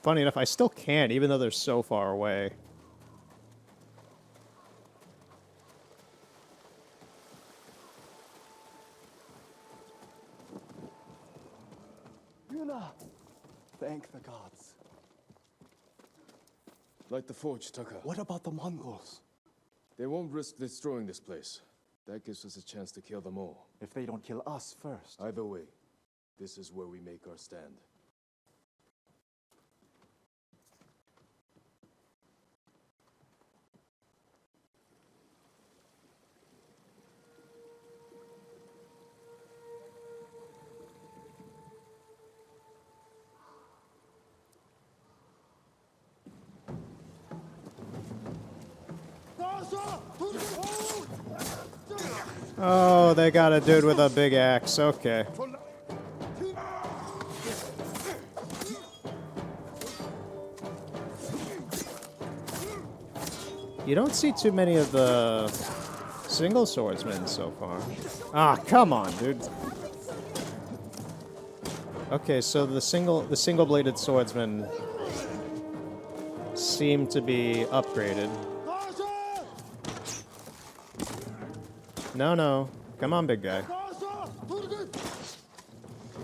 Funny enough, I still can't, even though they're so far away. Yuna! Thank the gods. Light the forge, Taka. What about the Mongols? They won't risk destroying this place. That gives us a chance to kill them all. If they don't kill us first. Either way, this is where we make our stand. Oh, they got a dude with a big axe. Okay. You don't see too many of the single swordsmen so far. Ah, come on, dude. Okay, so the single-bladed swordsmen seem to be upgraded. No, no. Come on, big guy.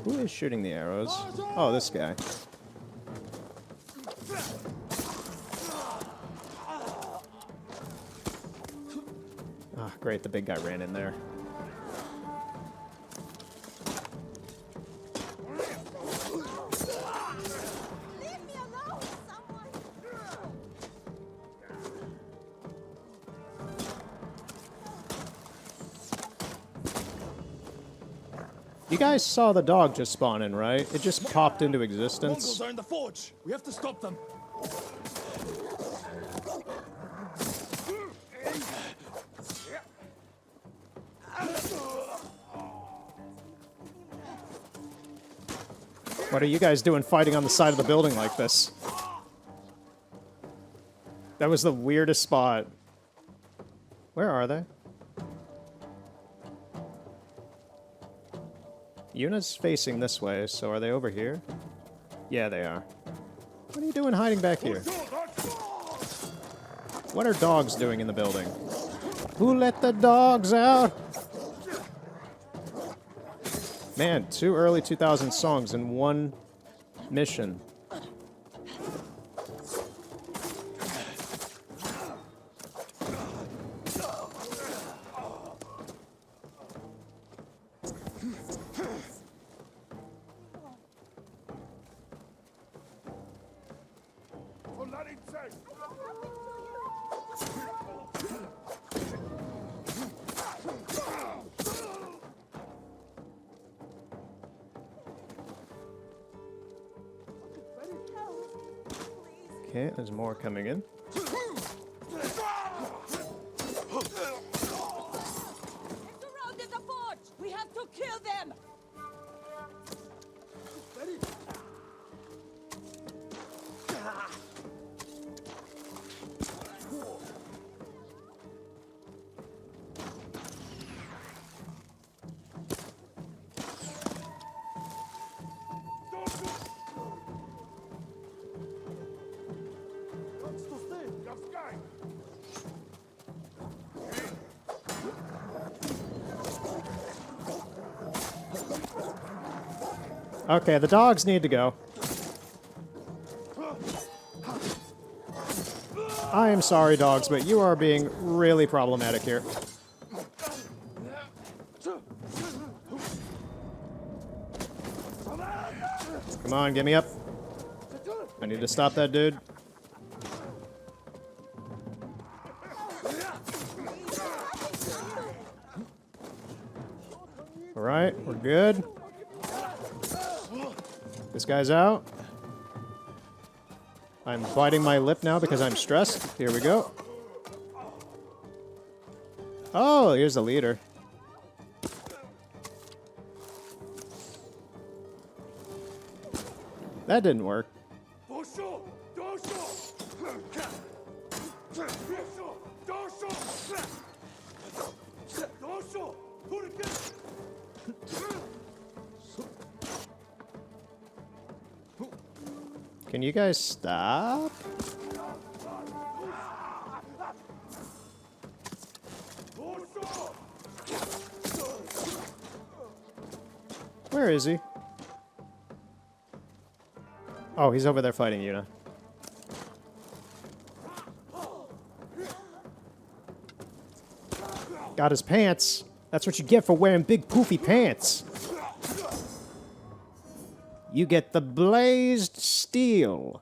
Who is shooting the arrows? Oh, this guy. Ah, great. The big guy ran in there. You guys saw the dog just spawn in, right? It just popped into existence. Mongols are in the forge. We have to stop them. What are you guys doing fighting on the side of the building like this? That was the weirdest spot. Where are they? Yuna's facing this way, so are they over here? Yeah, they are. What are you doing hiding back here? What are dogs doing in the building? Who let the dogs out? Man, 2 early 2000 songs in one mission. Okay, there's more coming in. Surrounded the forge! We have to kill them! Okay, the dogs need to go. I am sorry, dogs, but you are being really problematic here. Come on, get me up. I need to stop that dude. Alright, we're good. This guy's out. I'm biting my lip now because I'm stressed. Here we go. Oh, here's the leader. That didn't work. Can you guys stop? Where is he? Oh, he's over there fighting Yuna. Got his pants. That's what you get for wearing big poofy pants. You get the blazed steel.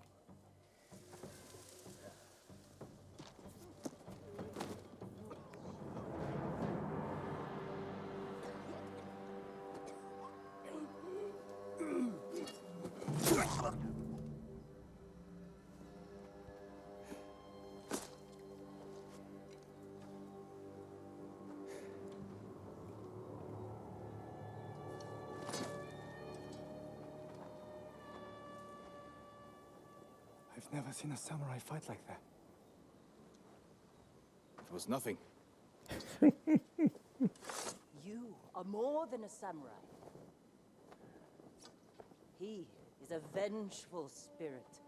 I've never seen a samurai fight like that. It was nothing. You are more than a samurai. He is a vengeful spirit,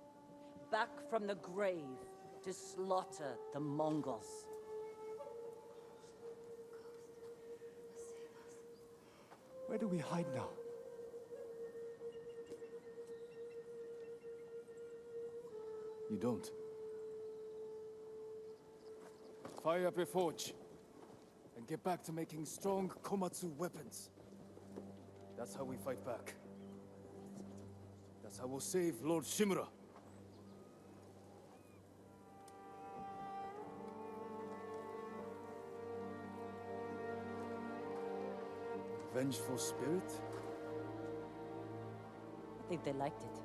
back from the grave to slaughter the Mongols. Where do we hide now? You don't. Fire up your forge. And get back to making strong Komatsu weapons. That's how we fight back. That's how we'll save Lord Shimura. Vengeful spirit? I think they liked it.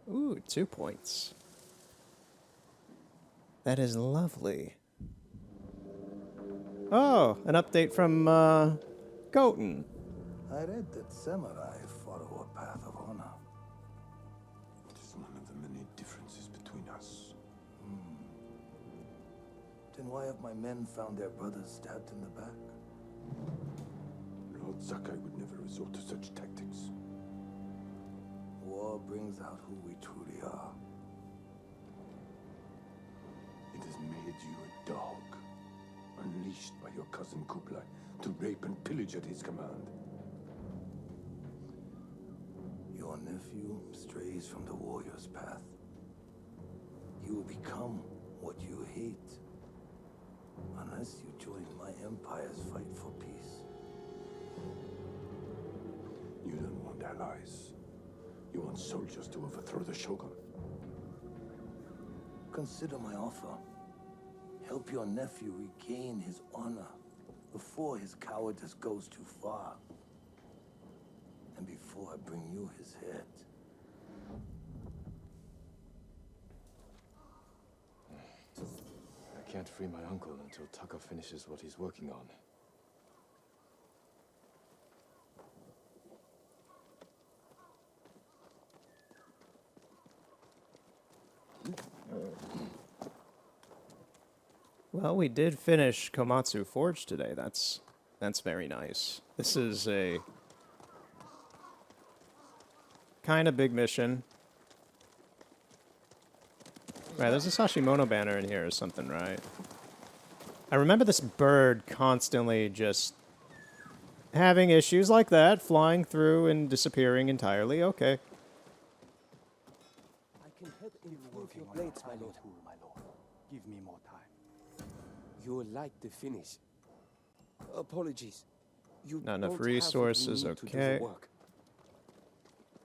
Ooh, 2 points. That is lovely. Oh, an update from, Goten. I read that samurai follow a path of honor. It is one of the many differences between us. Then why have my men found their brothers stabbed in the back? Lord Sakai would never resort to such tactics. War brings out who we truly are. It has made you a dog, unleashed by your cousin Kublai to rape and pillage at his command. Your nephew strays from the warrior's path. You will become what you hate, unless you join my empire's fight for peace. You don't want allies. You want soldiers to overthrow the Shogun. Consider my offer. Help your nephew regain his honor before his cowardice goes too far. And before I bring you his head. I can't free my uncle until Taka finishes what he's working on. Well, we did finish Komatsu Forge today. That's That's very nice. This is a kind of big mission. Right, there's a Sashimono banner in here or something, right? I remember this bird constantly just having issues like that, flying through and disappearing entirely. Okay. I can help improve your on blades, my time lord. too, my lord. Give me more time. You're like the finish. Apologies. You Not enough don't have what we resources, need to do the okay. work.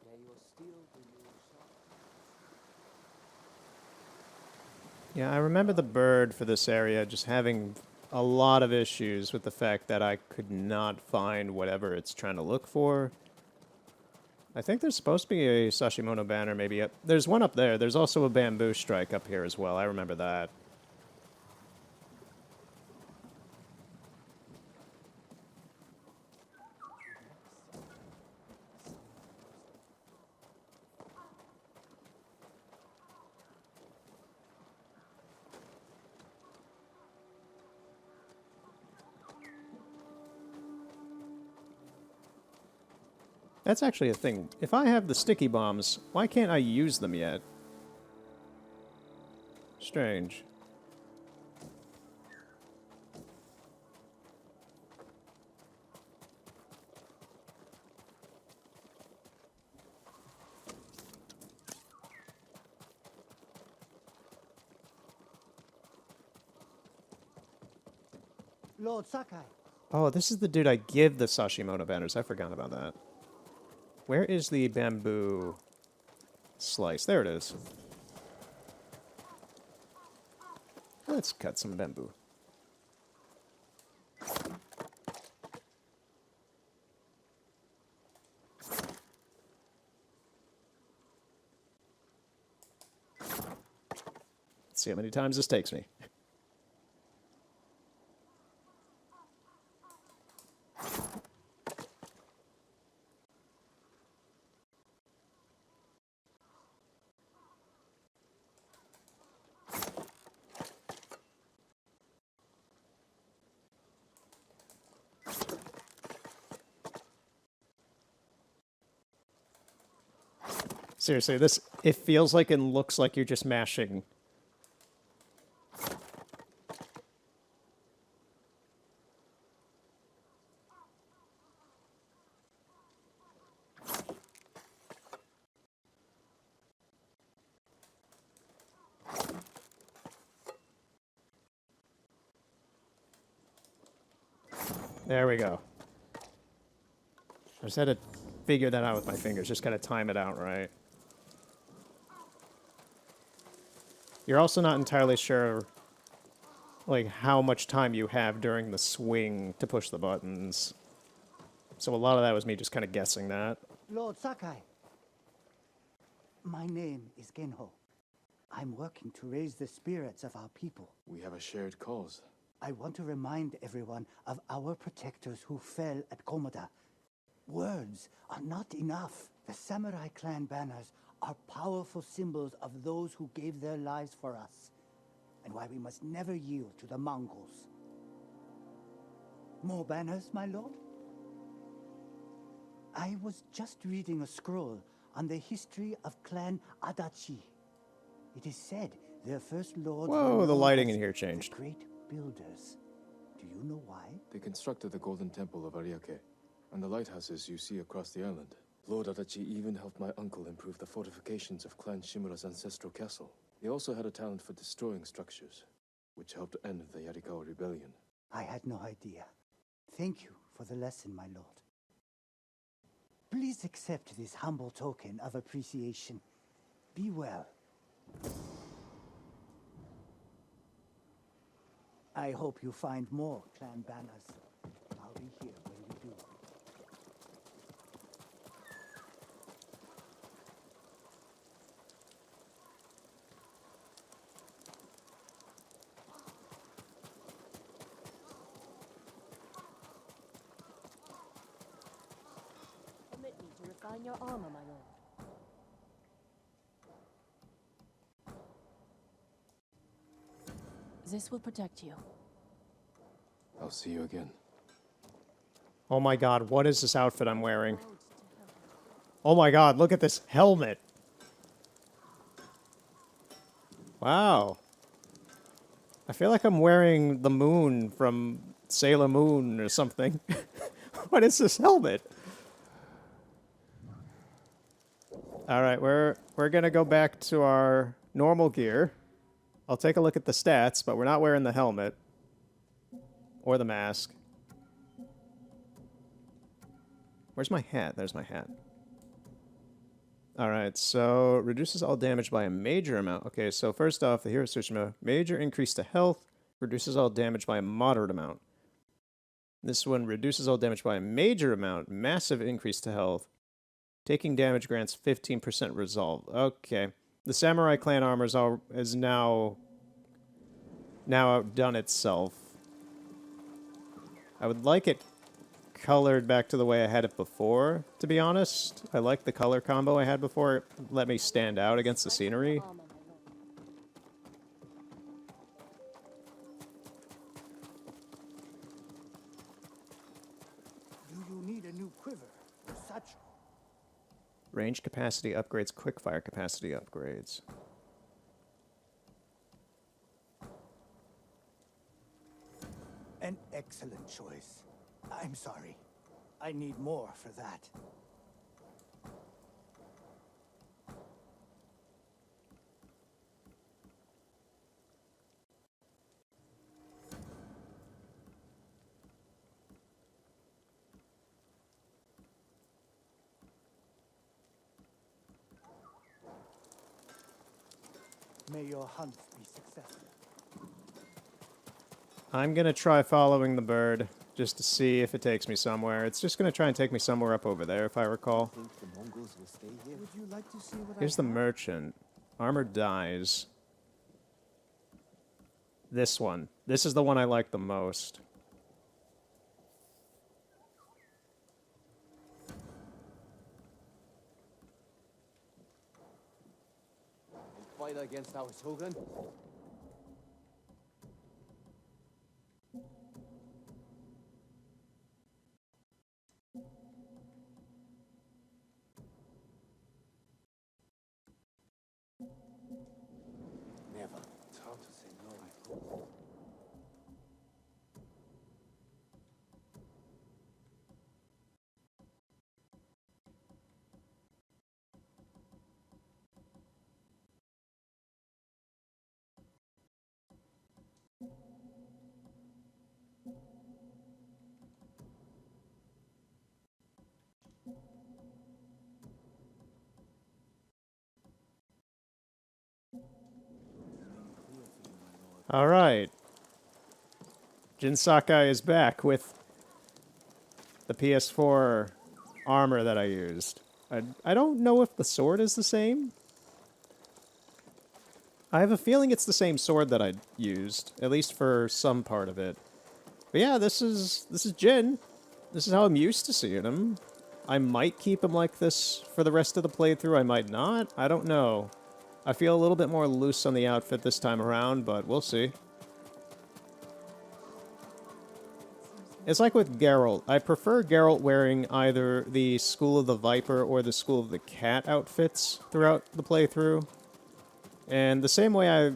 May your steel renew sharp. Yeah, I remember the bird for this area just having a lot of issues with the fact that I could not find whatever it's trying to look for. I think there's supposed to be a Sashimono banner maybe up. There's one up there. There's also a bamboo strike up here as well. I remember that. That's actually a thing. If I have the sticky bombs, why can't I use them yet? Strange. Lord Sakai. Oh, this is the dude I give the Sashimono banners. I forgot about that. Where is the bamboo slice? There it is. Let's cut some bamboo. Let's see how many times this takes me. Seriously, this, it feels like and looks like you're just mashing. There we go. I just had to figure that out with my fingers, just gotta time it out right. You're also not entirely sure, like, how much time you have during the swing to push the buttons. So a lot of that was me just kind of guessing that. Lord Sakai. My name is Genho. I'm working to raise the spirits of our people. We have a shared cause. I want to remind everyone of our protectors who fell at Komoda. Words are not enough. The samurai clan banners are powerful symbols of those who gave their lives for us, and why we must never yield to the Mongols. More banners, my lord? I was just reading a scroll on the history of Clan Adachi. It is said their first lords Whoa, were the known lighting as in here changed. the Great Builders. Do you know why? They constructed the Golden Temple of Ariake and the lighthouses you see across the island. Lord Adachi even helped my uncle improve the fortifications of Clan Shimura's ancestral castle. He also had a talent for destroying structures, which helped end the Yarikawa rebellion. I had no idea. Thank you for the lesson, my lord. Please accept this humble token of appreciation. Be well. I hope you find more clan banners. I'll be here when you do. Permit me to refine your armor, my lord. This will protect you. I'll see you again. Oh my god, what is this outfit I'm wearing? Oh my god, look at this helmet. Wow. I feel like I'm wearing the moon from Sailor Moon or something. What is this helmet? Alright, we're gonna go back to our normal gear. I'll take a look at the stats, but we're not wearing the helmet. Or the mask. Where's my hat? There's my hat. Alright, so reduces all damage by a major amount. Okay, so first off, the Hero Tsushima, major increase to health, reduces all damage by a moderate amount. This one reduces all damage by a major amount, massive increase to health. Taking damage grants 15% resolve. Okay. The Samurai Clan armor is now outdone itself. I would like it colored back to the way I had it before, to be honest. I like the color combo I had before. It let me stand out against the scenery. Do you need a new quiver or satchel? Range capacity upgrades, quickfire capacity upgrades. An excellent choice. I'm sorry. I need more for that. May your hunts be successful. I'm gonna try following the bird, just to see if it takes me somewhere. It's just gonna try and take me somewhere up over there, if I recall. Think the Mongols will stay here? Would you like to see what Here's the merchant. Armor dies. This one. This is the one I like the most. Fight against our shogun? Never. It's hard to say no, I hope. All right. Jin Sakai is back with the PS4 armor that I used. I don't know if the sword is the same. I have a feeling it's the same sword that I used, at least for some part of it. But yeah, this is Jin. This is how I'm used to seeing him. I might keep him like this for the rest of the playthrough. I might not. I don't know. I feel a little bit more loose on the outfit this time around, but we'll see. It's like with Geralt. I prefer Geralt wearing either the School of the Viper or the School of the Cat outfits throughout the playthrough. And the same way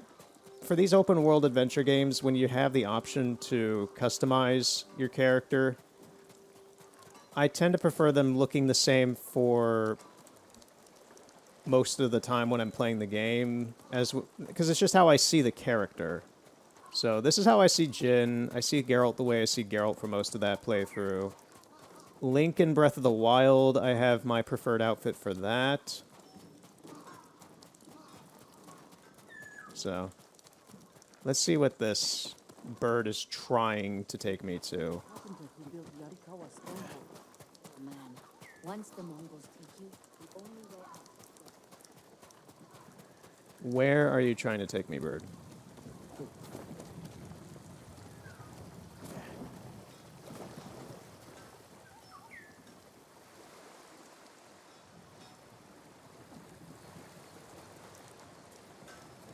for these open world adventure games, when you have the option to customize your character, I tend to prefer them looking the same for most of the time when I'm playing the game, because it's just how I see the character. So this is how I see Jin. I see Geralt the way I see Geralt for most of that playthrough. Link in Breath of the Wild, I have my preferred outfit for that. So, let's see what this bird is trying to take me to. Man, once the Mongols take you, the only way out. Where are you trying to take me, bird?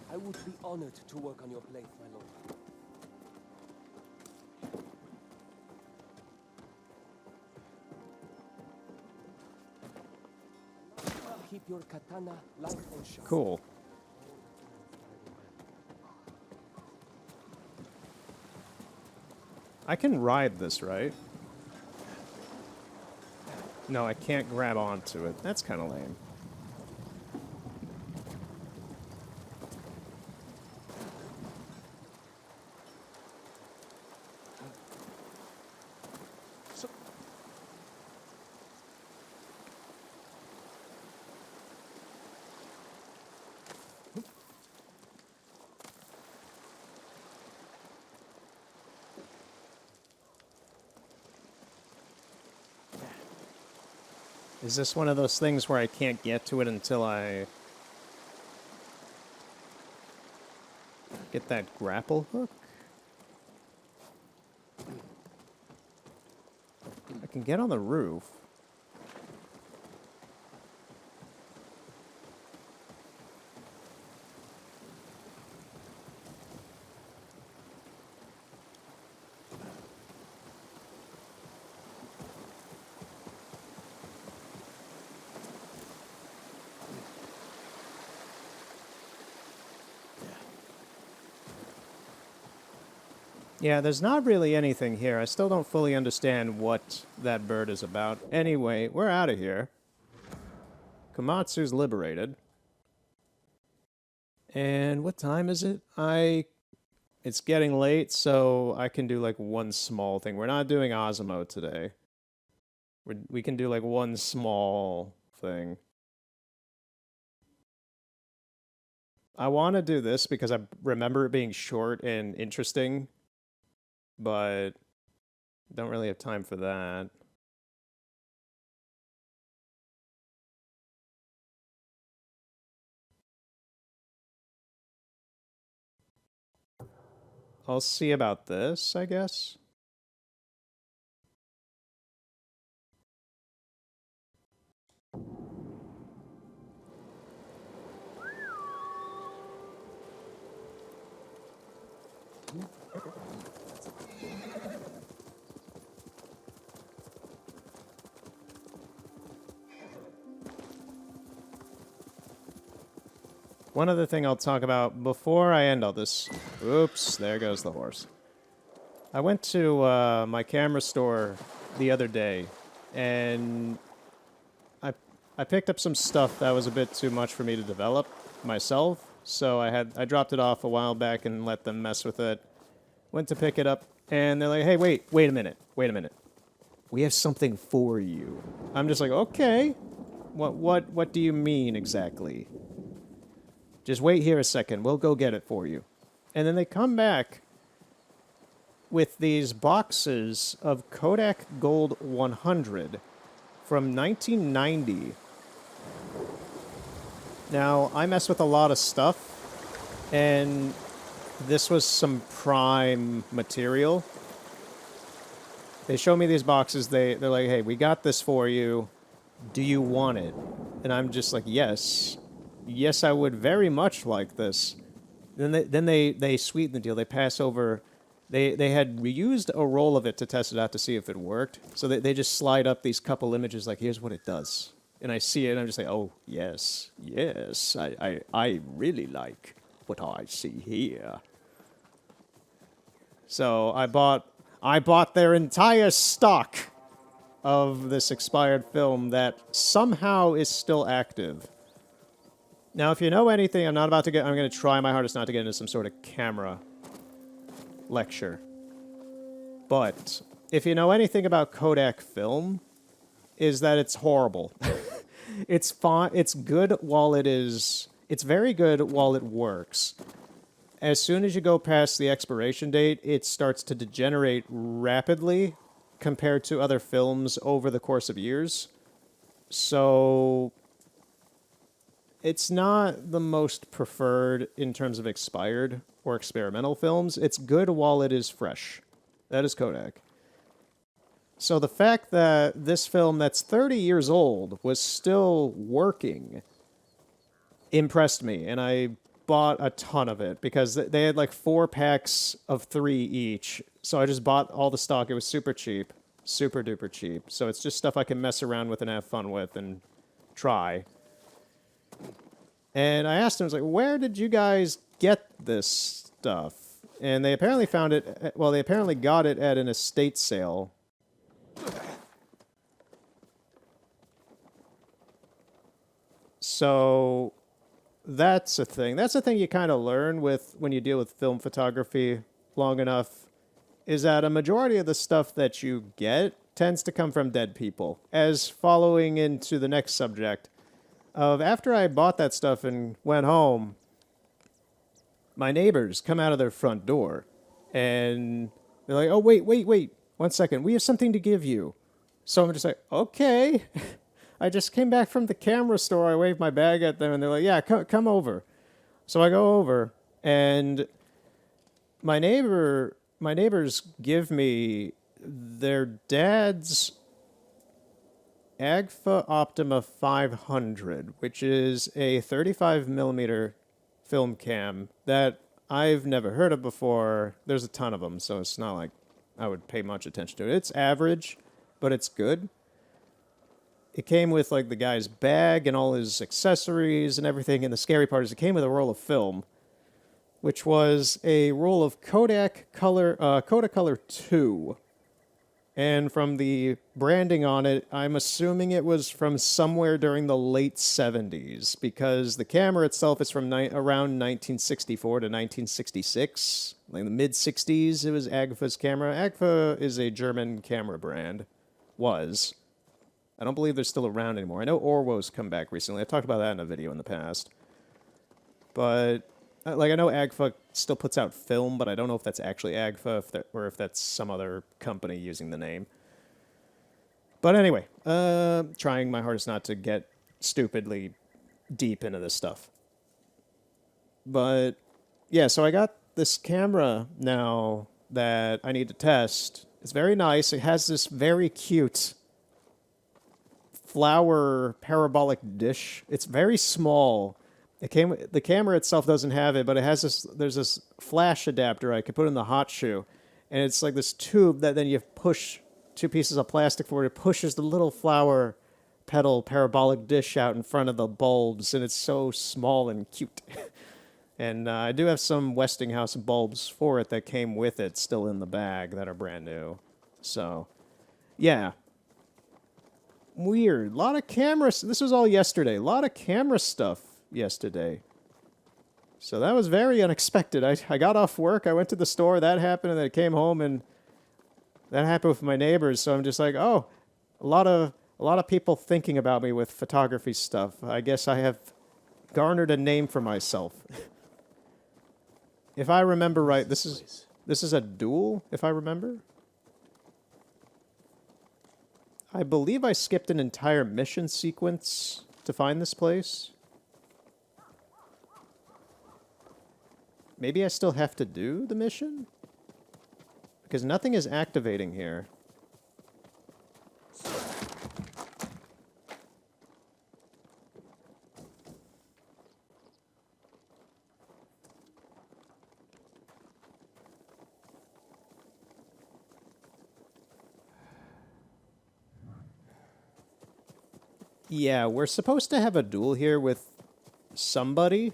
I would be honored to work on your plate, my lord. your katana like ocean. Cool. I can ride this, right? No, I can't grab onto it. That's kind of lame. Is this one of those things where I can't get to it until I get that grapple hook? I can get on the roof. Yeah, there's not really anything here. I still don't fully understand what that bird is about. Anyway, we're out of here. Komatsu's liberated. And what time is it? It's getting late, so I can do like one small thing. We're not doing Osmo today. We can do like one small thing. I want to do this because I remember it being short and interesting, but don't really have time for that. I'll see about this, I guess. One other thing I'll talk about before I end all this. Oops, there goes the horse. I went to my camera store the other day, and I picked up some stuff that was a bit too much for me to develop myself, so I dropped it off a while back and let them mess with it. Went to pick it up, and they're like, "Hey, wait a minute. We have something for you." I'm just like, "Okay. What do you mean exactly?" Just wait here a second. We'll go get it for you. And then they come back with these boxes of Kodak Gold 100 from 1990. Now, I mess with a lot of stuff, and this was some prime material. They show me these boxes. They're like, "Hey, we got this for you. Do you want it?" And I'm just like, "Yes. Yes, I would very much like this." Then they sweeten the deal. They pass over. They had reused a roll of it to test it out to see if it worked. So they just slide up these couple images like, "Here's what it does." And I see it, and I'm just like, "Oh, yes. I really like what I see here." So I bought their entire stock of this expired film that somehow is still active. Now, if you know anything, I'm going to try my hardest not to get into some sort of camera lecture. But if you know anything about Kodak film, is that it's horrible. It's fine. It's good while it is. It's very good while it works. As soon as you go past the expiration date, it starts to degenerate rapidly compared to other films over the course of years. So it's not the most preferred in terms of expired or experimental films. It's good while it is fresh. That is Kodak. So the fact that this film that's 30 years old was still working impressed me, and I bought a ton of it because they had like 4 packs of 3 each. So I just bought all the stock. It was super cheap, super duper cheap. So it's just stuff I can mess around with and have fun with and try. And I asked him, I was like, where did you guys get this stuff? And they apparently found it, well, they apparently got it at an estate sale. So that's a thing. That's a thing you kind of learn with when you deal with film photography long enough, is that a majority of the stuff that you get tends to come from dead people. As following into the next subject of after I bought that stuff and went home, my neighbors come out of their front door and they're like, oh, wait, 1 second. We have something to give you. So I'm just like, okay. I just came back from the camera store. I waved my bag at them and they're like, yeah, come over. So I go over and my neighbors give me their dad's Agfa Optima 500, which is a 35 millimeter film cam that I've never heard of before. There's a ton of them, so it's not like I would pay much attention to it. It's average, but it's good. It came with like the guy's bag and all his accessories and everything, and the scary part is it came with a roll of film, which was a roll of Kodacolor 2. And from the branding on it, I'm assuming it was from somewhere during the late 70s, because the camera itself is from around 1964 to 1966. Like the mid-60s, it was Agfa's camera. Agfa is a German camera brand. Was. I don't believe they're still around anymore. I know Orwo's come back recently. I've talked about that in a video in the past. But like, I know Agfa still puts out film, but I don't know if that's actually Agfa or if that's some other company using the name. But anyway, trying my hardest not to get stupidly deep into this stuff. But yeah, so I got this camera now that I need to test. It's very nice. It has this very cute flower parabolic dish. It's very small. The camera itself doesn't have it, but it has this. There's this flash adapter I could put in the hot shoe, and it's like this tube that then you push 2 pieces of plastic for it. It pushes the little flower petal parabolic dish out in front of the bulbs, and it's so small and cute. And I do have some Westinghouse bulbs for it that came with it still in the bag that are brand new. So, yeah. Weird. A lot of cameras. This was all yesterday. A lot of camera stuff yesterday. So that was very unexpected. I got off work, I went to the store, that happened, and then I came home and that happened with my neighbors. So I'm just like, oh, a lot of people thinking about me with photography stuff. I guess I have garnered a name for myself. If I remember right, this is a duel, if I remember. I believe I skipped an entire mission sequence to find this place. Maybe I still have to do the mission? Because nothing is activating here. Yeah, we're supposed to have a duel here with somebody.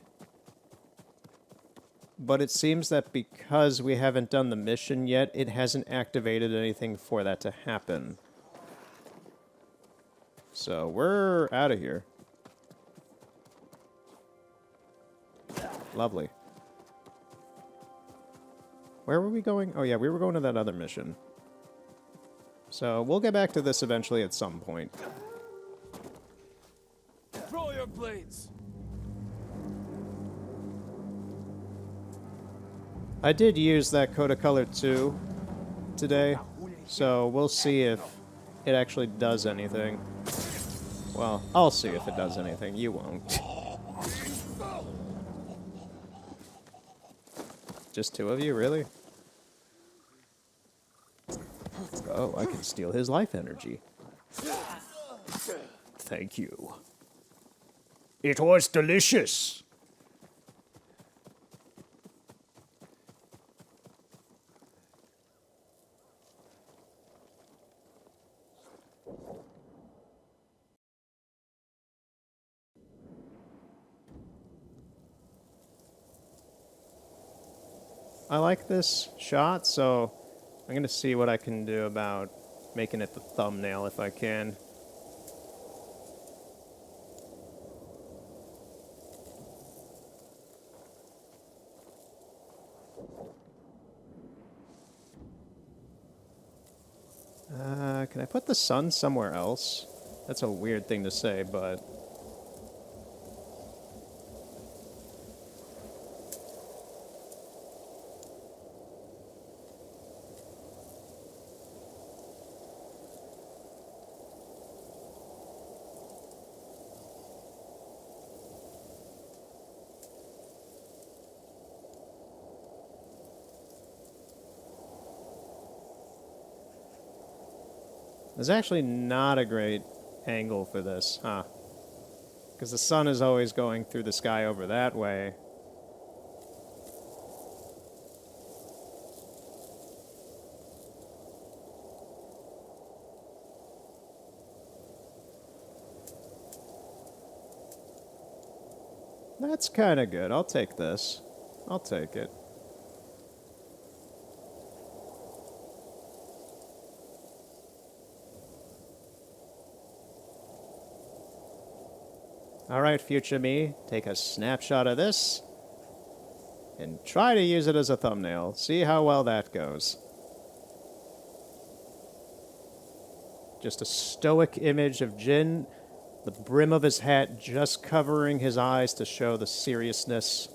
But it seems that because we haven't done the mission yet, it hasn't activated anything for that to happen. So we're out of here. Lovely. Where were we going? Oh yeah, we were going to that other mission. So we'll get back to this eventually at some point. Throw your blades! I did use that Kodacolor 2 today, so we'll see if it actually does anything. Well, I'll see if it does anything. You won't. Just 2 of you, really? Oh, I can steal his life energy. Thank you. It was delicious. I like this shot, so I'm going to see what I can do about making it the thumbnail if I can. Can I put the sun somewhere else? That's a weird thing to say, but... There's actually not a great angle for this, huh? Because the sun is always going through the sky over that way. That's kind of good. I'll take this. I'll take it. Alright, future me, take a snapshot of this and try to use it as a thumbnail. See how well that goes. Just a stoic image of Jin, the brim of his hat just covering his eyes to show the seriousness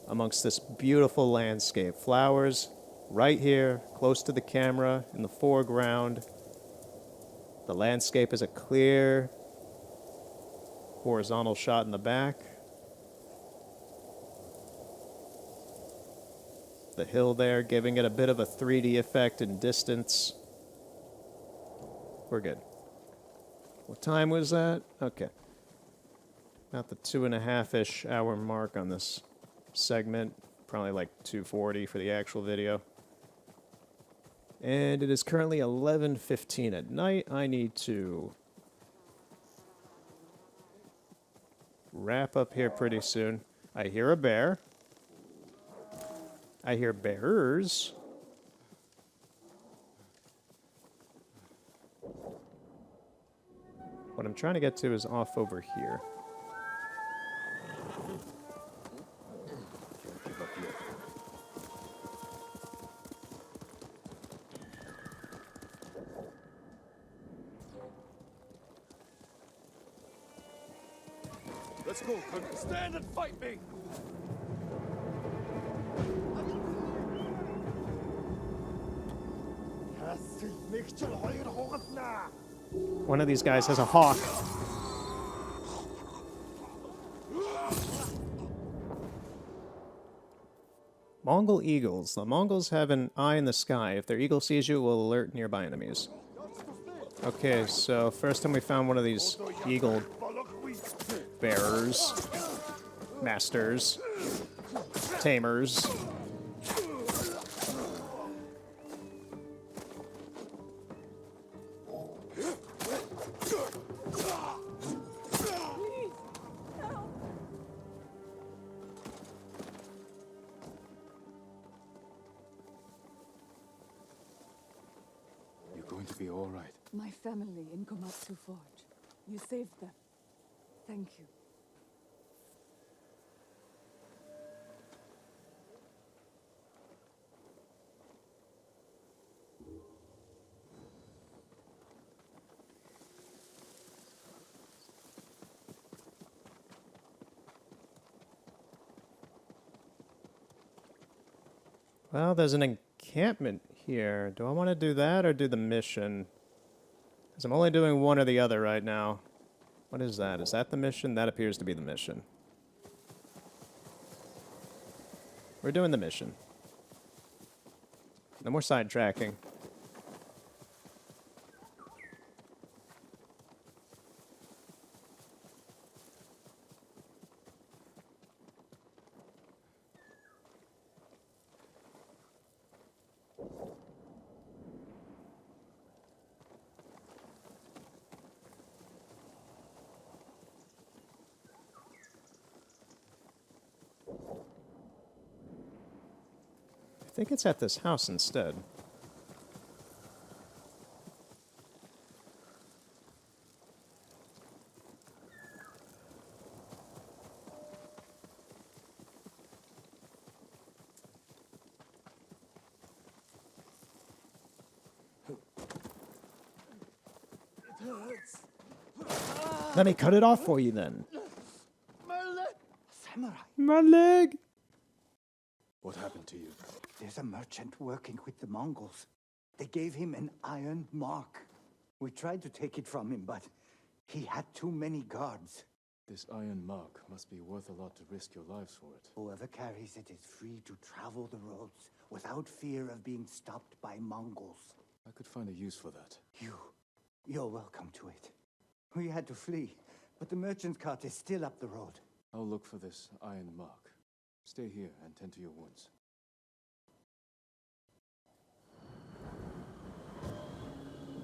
amongst this beautiful landscape. Flowers right here, close to the camera, in the foreground. The landscape is a clear horizontal shot in the back. The hill there giving it a bit of a 3D effect in distance. We're good. What time was that? Okay. About the 2.5-ish hour mark on this segment. Probably like 2:40 for the actual video. And it is currently 11:15 at night. I need to wrap up here pretty soon. I hear a bear. I hear bears. What I'm trying to get to is off over here. Let's go, stand and fight me! One of these guys has a hawk. Mongol eagles. The Mongols have an eye in the sky. If their eagle sees you, it will alert nearby enemies. Okay, so first time we found one of these eagle bearers, masters, tamers. You're going to be all right. My family in Komatsu Forge. You saved them. Thank you. Well, there's an encampment here. Do I want to do that or do the mission? Because I'm only doing one or the other right now. What is that? Is that the mission? That appears to be the mission. We're doing the mission. No more sidetracking. think it's at this house instead. Let me cut it off for you then. Samurai. My leg! What happened to you? There's a merchant working with the Mongols. They gave him an iron mark. We tried to take it from him, but he had too many guards. This iron mark must be worth a lot to risk your lives for it. Whoever carries it is free to travel the roads without fear of being stopped by Mongols. I could find a use for that. You're welcome to it. We had to flee, but the merchant's cart is still up the road. I'll look for this iron mark. Stay here and tend to your wounds.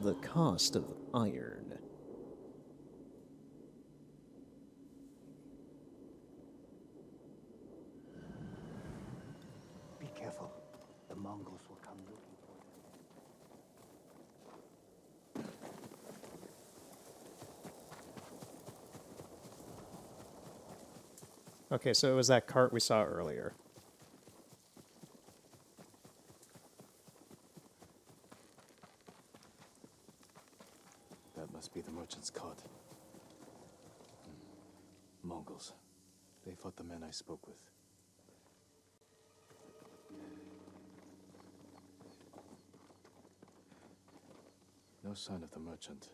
The cost of iron. Be careful. The Mongols will come looking for them. Okay, so it was that cart we saw earlier. That must be the merchant's cart. Mongols. They fought the men I spoke with. No sign of the merchant.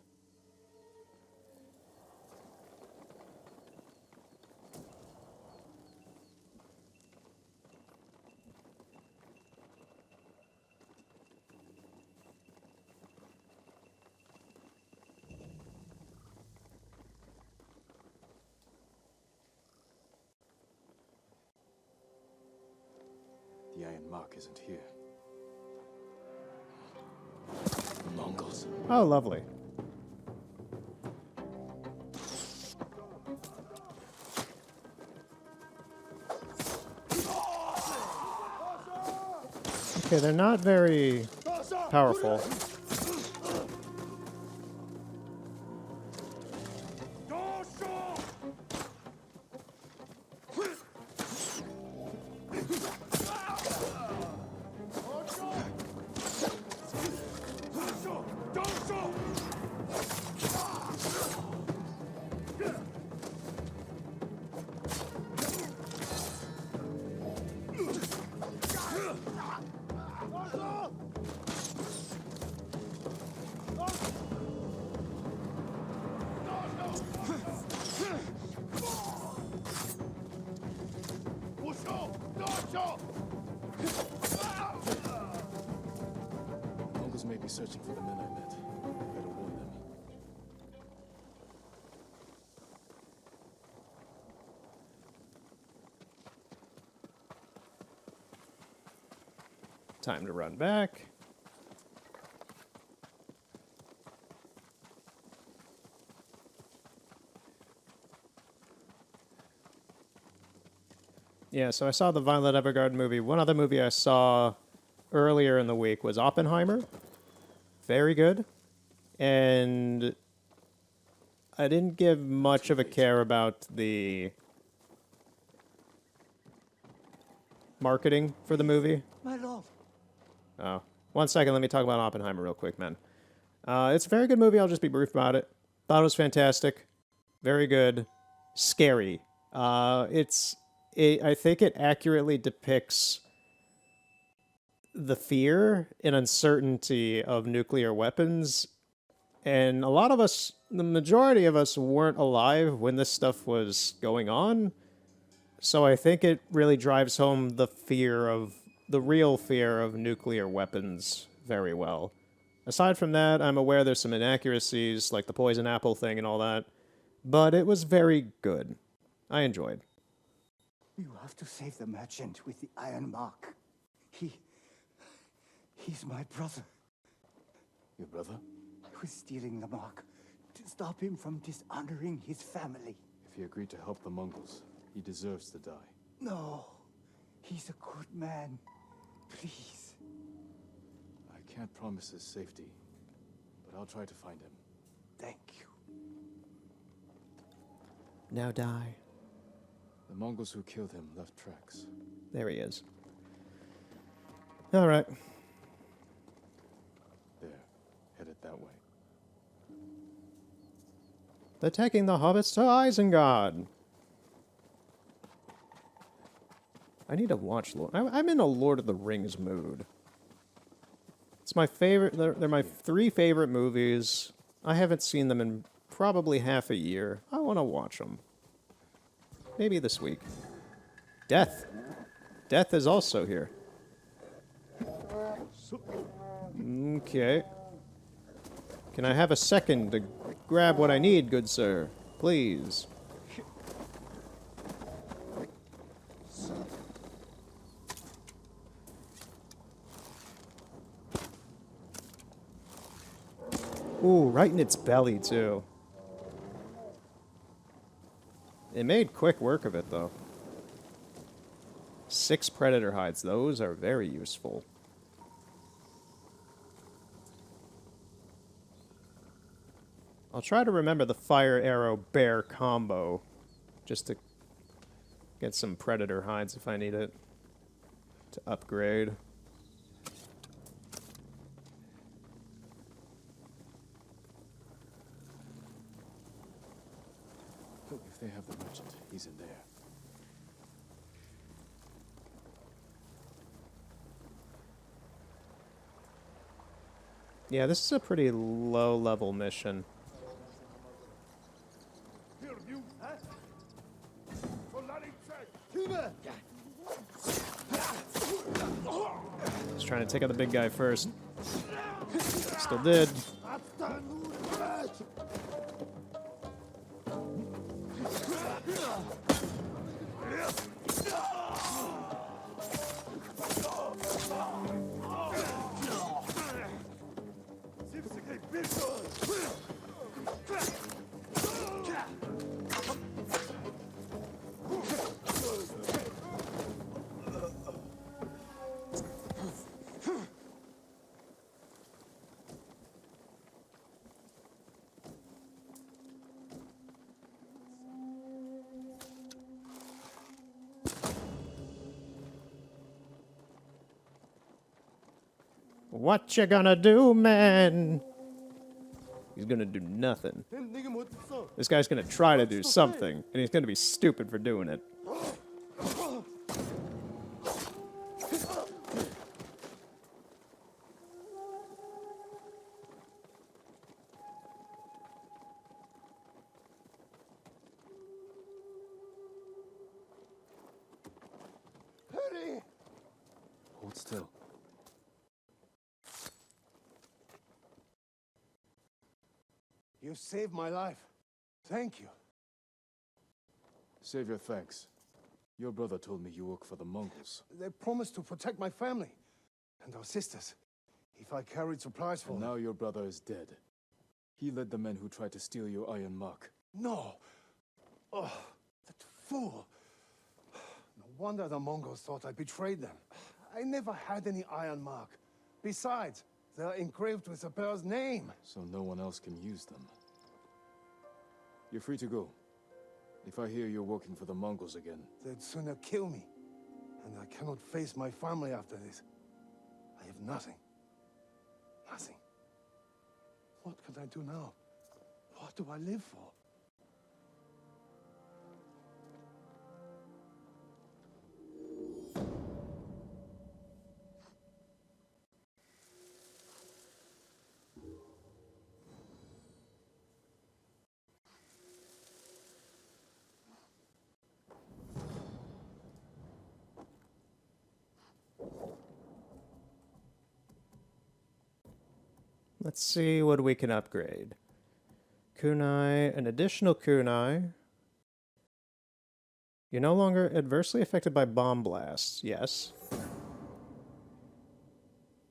The iron mark isn't here. Mongols. Oh, lovely. Okay, they're not very powerful. Mongols may be searching for the men I met. Better warn them. Time to run back. Yeah, so I saw the Violet Evergarden movie. One other movie I saw earlier in the week was Oppenheimer. Very good. And I didn't give much of a care about the marketing for the movie. My lord. Oh, 1 second. Let me talk about Oppenheimer real quick, man. It's a very good movie. I'll just be brief about it. Thought it was fantastic. Very good. Scary. I think it accurately depicts the fear and uncertainty of nuclear weapons. And a lot of us, the majority of us, weren't alive when this stuff was going on. So I think it really drives home the real fear of nuclear weapons very well. Aside from that, I'm aware there's some inaccuracies, like the poison apple thing and all that. But it was very good. I enjoyed. You have to save the merchant with the iron mark. He's my brother. Your brother? I was stealing the mark to stop him from dishonoring his family. If he agreed to help the Mongols, he deserves to die. No, he's a good man. Please. I can't promise his safety, but I'll try to find him. Thank you. Now die. The Mongols who killed him left tracks. There he is. All right. There, headed that way. They're taking the hobbits to Isengard. I need to watch I'm in a Lord of the Rings mood. It's my favorite. They're my 3 favorite movies. I haven't seen them in probably half a year. I want to watch them. Maybe this week. Death. Death is also here. Okay. Can I have a second to grab what I need, good sir? Please. Ooh, right in its belly, too. It made quick work of it, though. 6 predator hides. Those are very useful. I'll try to remember the fire arrow bear combo. Just to get some predator hides if I need it. To upgrade. Look, if they have the merchant, he's in there. Yeah, this is a pretty low-level mission. Just trying to take out the big guy first. Still did. What you gonna do, man? He's gonna do nothing. This guy's gonna try to do something, and he's gonna be stupid for doing it. Hold still. You saved my life. Thank you. Save your thanks. Your brother told me you work for the Mongols. They promised to protect my family and our sisters if I carried supplies for And them. now your brother is dead. He led the men who tried to steal your iron mark. No. Oh, that fool. No wonder the Mongols thought I betrayed them. I never had any iron mark. Besides, they're engraved with the bear's name. So no one else can use them. You're free to go. If I hear you're working for the Mongols again. They'd sooner kill me. And I cannot face my family after this. I have nothing. Nothing. What can I do now? What do I live for? Let's see what we can upgrade. Kunai, an additional kunai. You're no longer adversely affected by bomb blasts. Yes.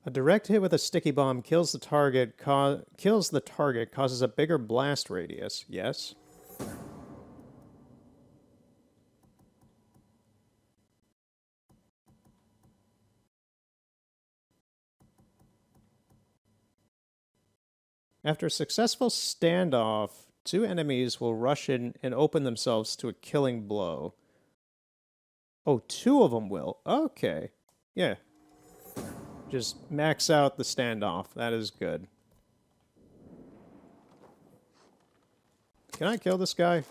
A direct hit with a sticky bomb kills the target, causes a bigger blast radius. Yes. After a successful standoff, two enemies will rush in and open themselves to a killing blow. Oh, two of them will. Okay. Yeah. Just max out the standoff. That is good. Can I kill this guy?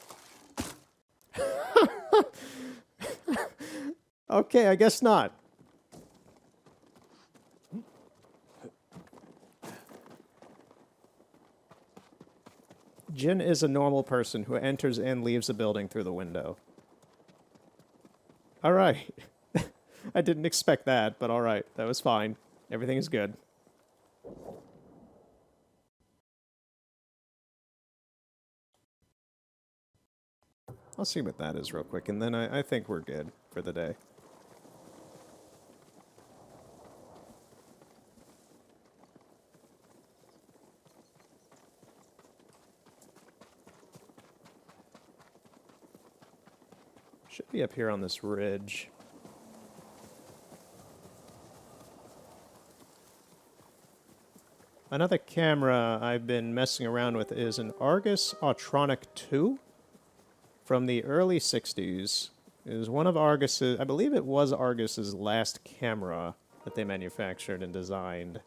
Okay, I guess not. Jin is a normal person who enters and leaves a building through the window. Alright. I didn't expect that, but alright. That was fine. Everything is good. I'll see what that is real quick, and then I think we're good for the day. Should be up here on this ridge. Another camera I've been messing around with is an Argus Autronic 2 from the early 60s. It was one of Argus's, I believe it was Argus's last camera that they manufactured and designed.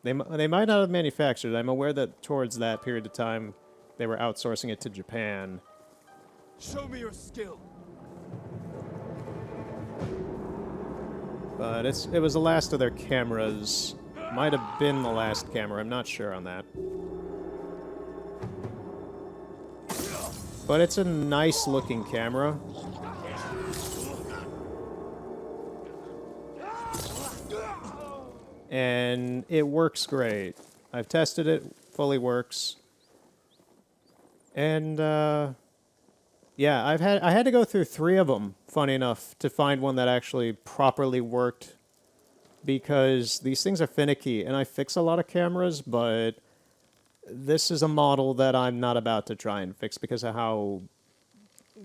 They might not have manufactured it. I'm aware that towards that period of time they were outsourcing it to Japan. Show me your skill. But it was the last of their cameras. Might have been the last camera, I'm not sure on that. But it's a nice looking camera. And it works great. I've tested it, fully works. And yeah, I had to go through 3 of them, funny enough, to find one that actually properly worked. Because these things are finicky, and I fix a lot of cameras, but this is a model that I'm not about to try and fix because of how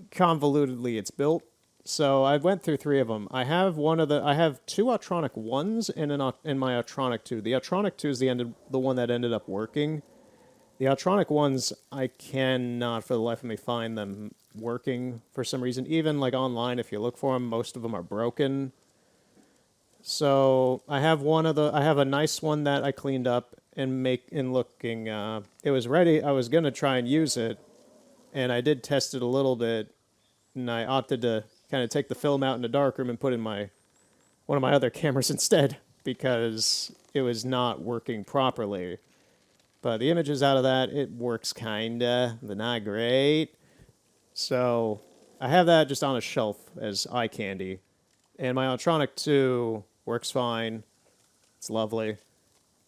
convolutedly it's built. So I went through 3 of them. I have 2 Autronic 1s in my Autronic 2. The Autronic 2 is the one that ended up working. The Autronic 1s, I cannot for the life of me find them working for some reason. Even like online, if you look for them, most of them are broken. So I have a nice one that I cleaned up and looking. It was ready. I was gonna try and use it, and I did test it a little bit, and I opted to kind of take the film out in the darkroom and put in one of my other cameras instead because it was not working properly. But the images out of that, it works kinda, but not great. So I have that just on a shelf as eye candy, and my Autronic 2 works fine. It's lovely.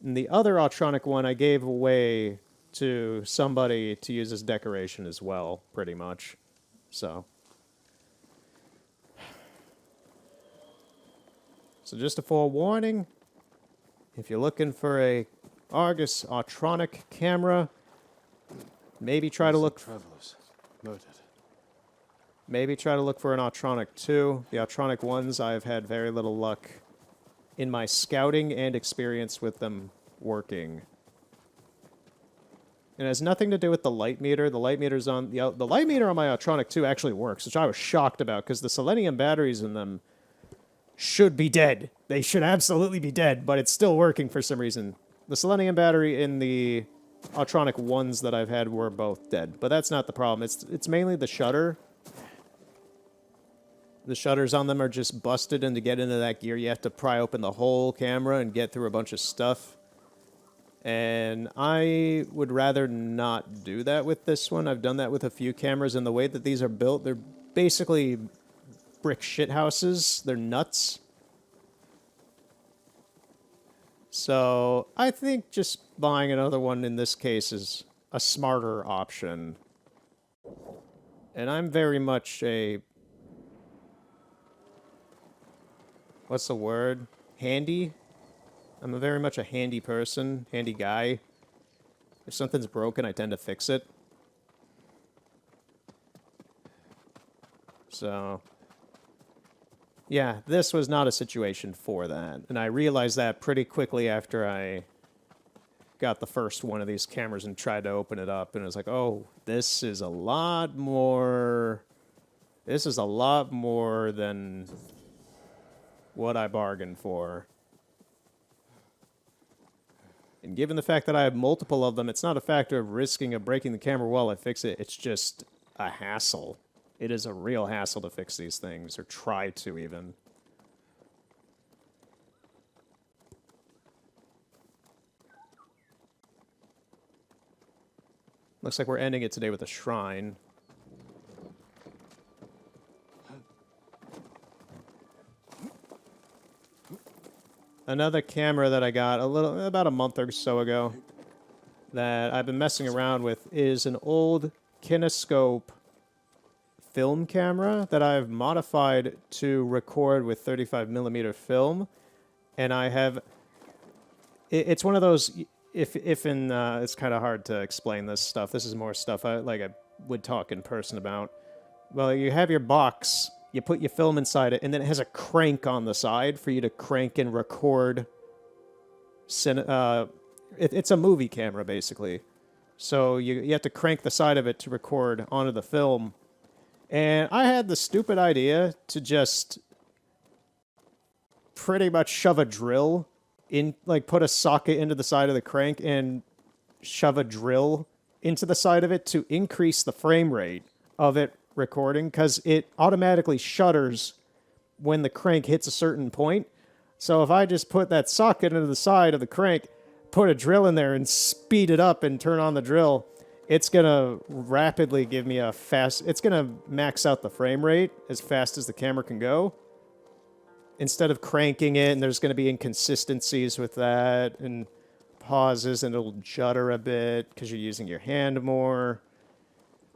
And the other Autronic one I gave away to somebody to use as decoration as well, pretty much. So just a forewarning, if you're looking for a Argus Autronic camera, maybe try to look... Travelers murdered. Maybe try to look for an Autronic 2. The Autronic 1s, I've had very little luck in my scouting and experience with them working. It has nothing to do with the light meter. The light meter's on the light meter on my Autronic 2 actually works, which I was shocked about because the selenium batteries in them should be dead. They should absolutely be dead, but it's still working for some reason. The selenium battery in the Autronic 1s that I've had were both dead, but that's not the problem. It's mainly the shutter. The shutters on them are just busted, and to get into that gear, you have to pry open the whole camera and get through a bunch of stuff. And I would rather not do that with this one. I've done that with a few cameras, and the way that these are built, they're basically brick shithouses. They're nuts. So I think just buying another one in this case is a smarter option. And I'm very much a... what's the word? Handy? I'm very much a handy person, handy guy. If something's broken, I tend to fix it. So, yeah, this was not a situation for that. And I realized that pretty quickly after I got the first one of these cameras and tried to open it up, and it was like, oh, this is a lot more than what I bargained for. And given the fact that I have multiple of them, it's not a factor of risking of breaking the camera while I fix it. It's just a hassle. It is a real hassle to fix these things, or try to even. Looks like we're ending it today with a shrine. Another camera that I got about a month or so ago that I've been messing around with is an old kinescope film camera that I've modified to record with 35mm film, and I have. It's one of those. If it's kind of hard to explain this stuff. This is more stuff I would talk in person about. Well, you have your box. You put your film inside it, and then it has a crank on the side for you to crank and record. It's a movie camera, basically. So you have to crank the side of it to record onto the film. And I had the stupid idea to just pretty much shove a drill in, like put a socket into the side of the crank and shove a drill into the side of it to increase the frame rate of it recording, because it automatically shutters when the crank hits a certain point. So if I just put that socket into the side of the crank, put a drill in there and speed it up and turn on the drill, it's going to rapidly give me it's going to max out the frame rate as fast as the camera can go. Instead of cranking it, and there's going to be inconsistencies with that, and pauses, and it'll judder a bit because you're using your hand more.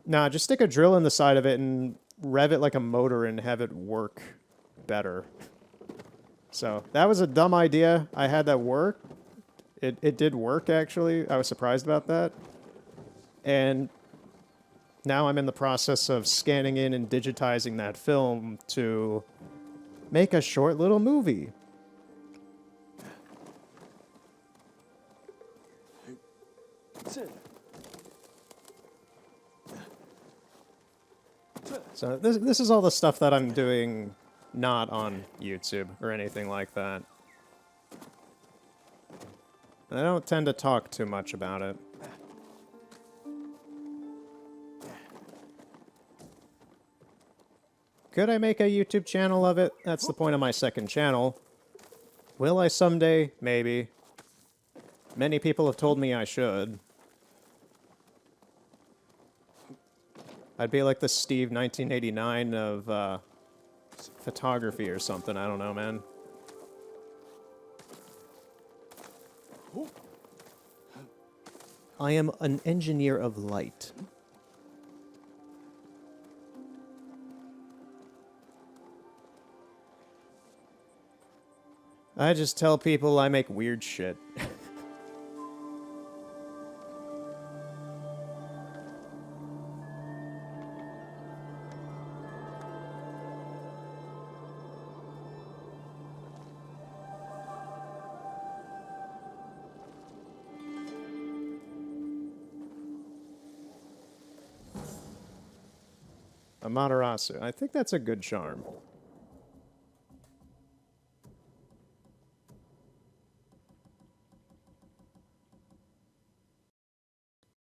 Nah, just stick a drill in the side of it and rev it like a motor and have it work better. So that was a dumb idea. I had that work. It did work, actually. I was surprised about that. And now I'm in the process of scanning in and digitizing that film to make a short little movie. So this is all the stuff that I'm doing not on YouTube or anything like that. I don't tend to talk too much about it. Could I make a YouTube channel of it? That's the point of my second channel. Will I someday? Maybe. Many people have told me I should. I'd be like the Steve 1989 of photography or something. I don't know, man. I am an engineer of light. I just tell people I make weird shit. Amaterasu. I think that's a good charm.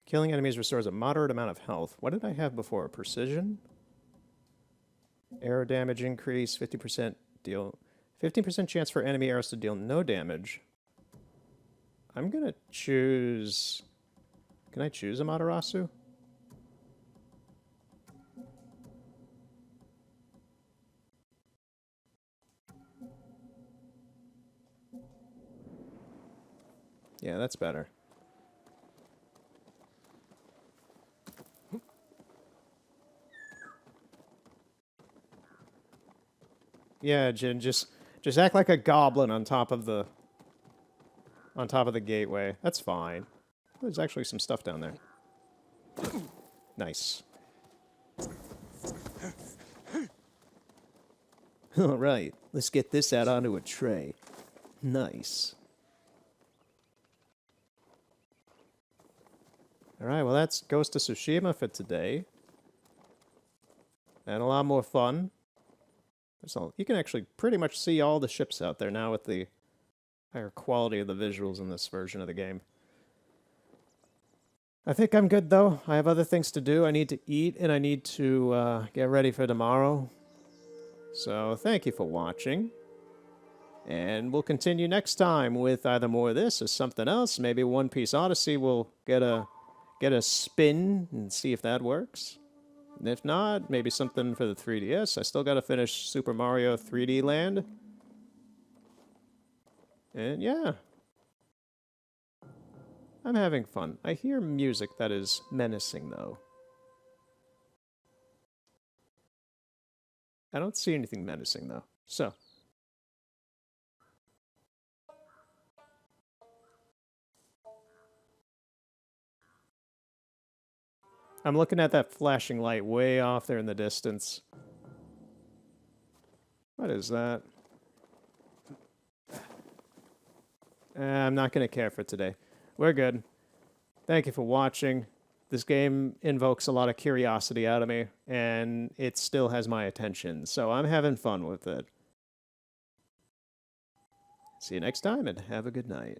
Killing enemies restores a moderate amount of health. What did I have before? Precision? Arrow damage increase, 50% deal. 15% chance for enemy arrows to deal no damage. I'm gonna choose... Can I choose Amaterasu? Yeah, that's better. Yeah, Jin, just act like a goblin on top of the gateway. That's fine. There's actually some stuff down there. Nice. All right, let's get this out onto a tray. Nice. Alright, well that's Ghost of Tsushima for today. And a lot more fun. You can actually pretty much see all the ships out there now with the higher quality of the visuals in this version of the game. I think I'm good though. I have other things to do. I need to eat and I need to get ready for tomorrow. So thank you for watching. And we'll continue next time with either more of this or something else. Maybe One Piece Odyssey will get a spin and see if that works. And if not, maybe something for the 3DS. I still got to finish Super Mario 3D Land. And yeah. I'm having fun. I hear music that is menacing, though. I don't see anything menacing, though. So. I'm looking at that flashing light way off there in the distance. What is that? I'm not going to care for today. We're good. Thank you for watching. This game invokes a lot of curiosity out of me, and it still has my attention, so I'm having fun with it. See you next time, and have a good night.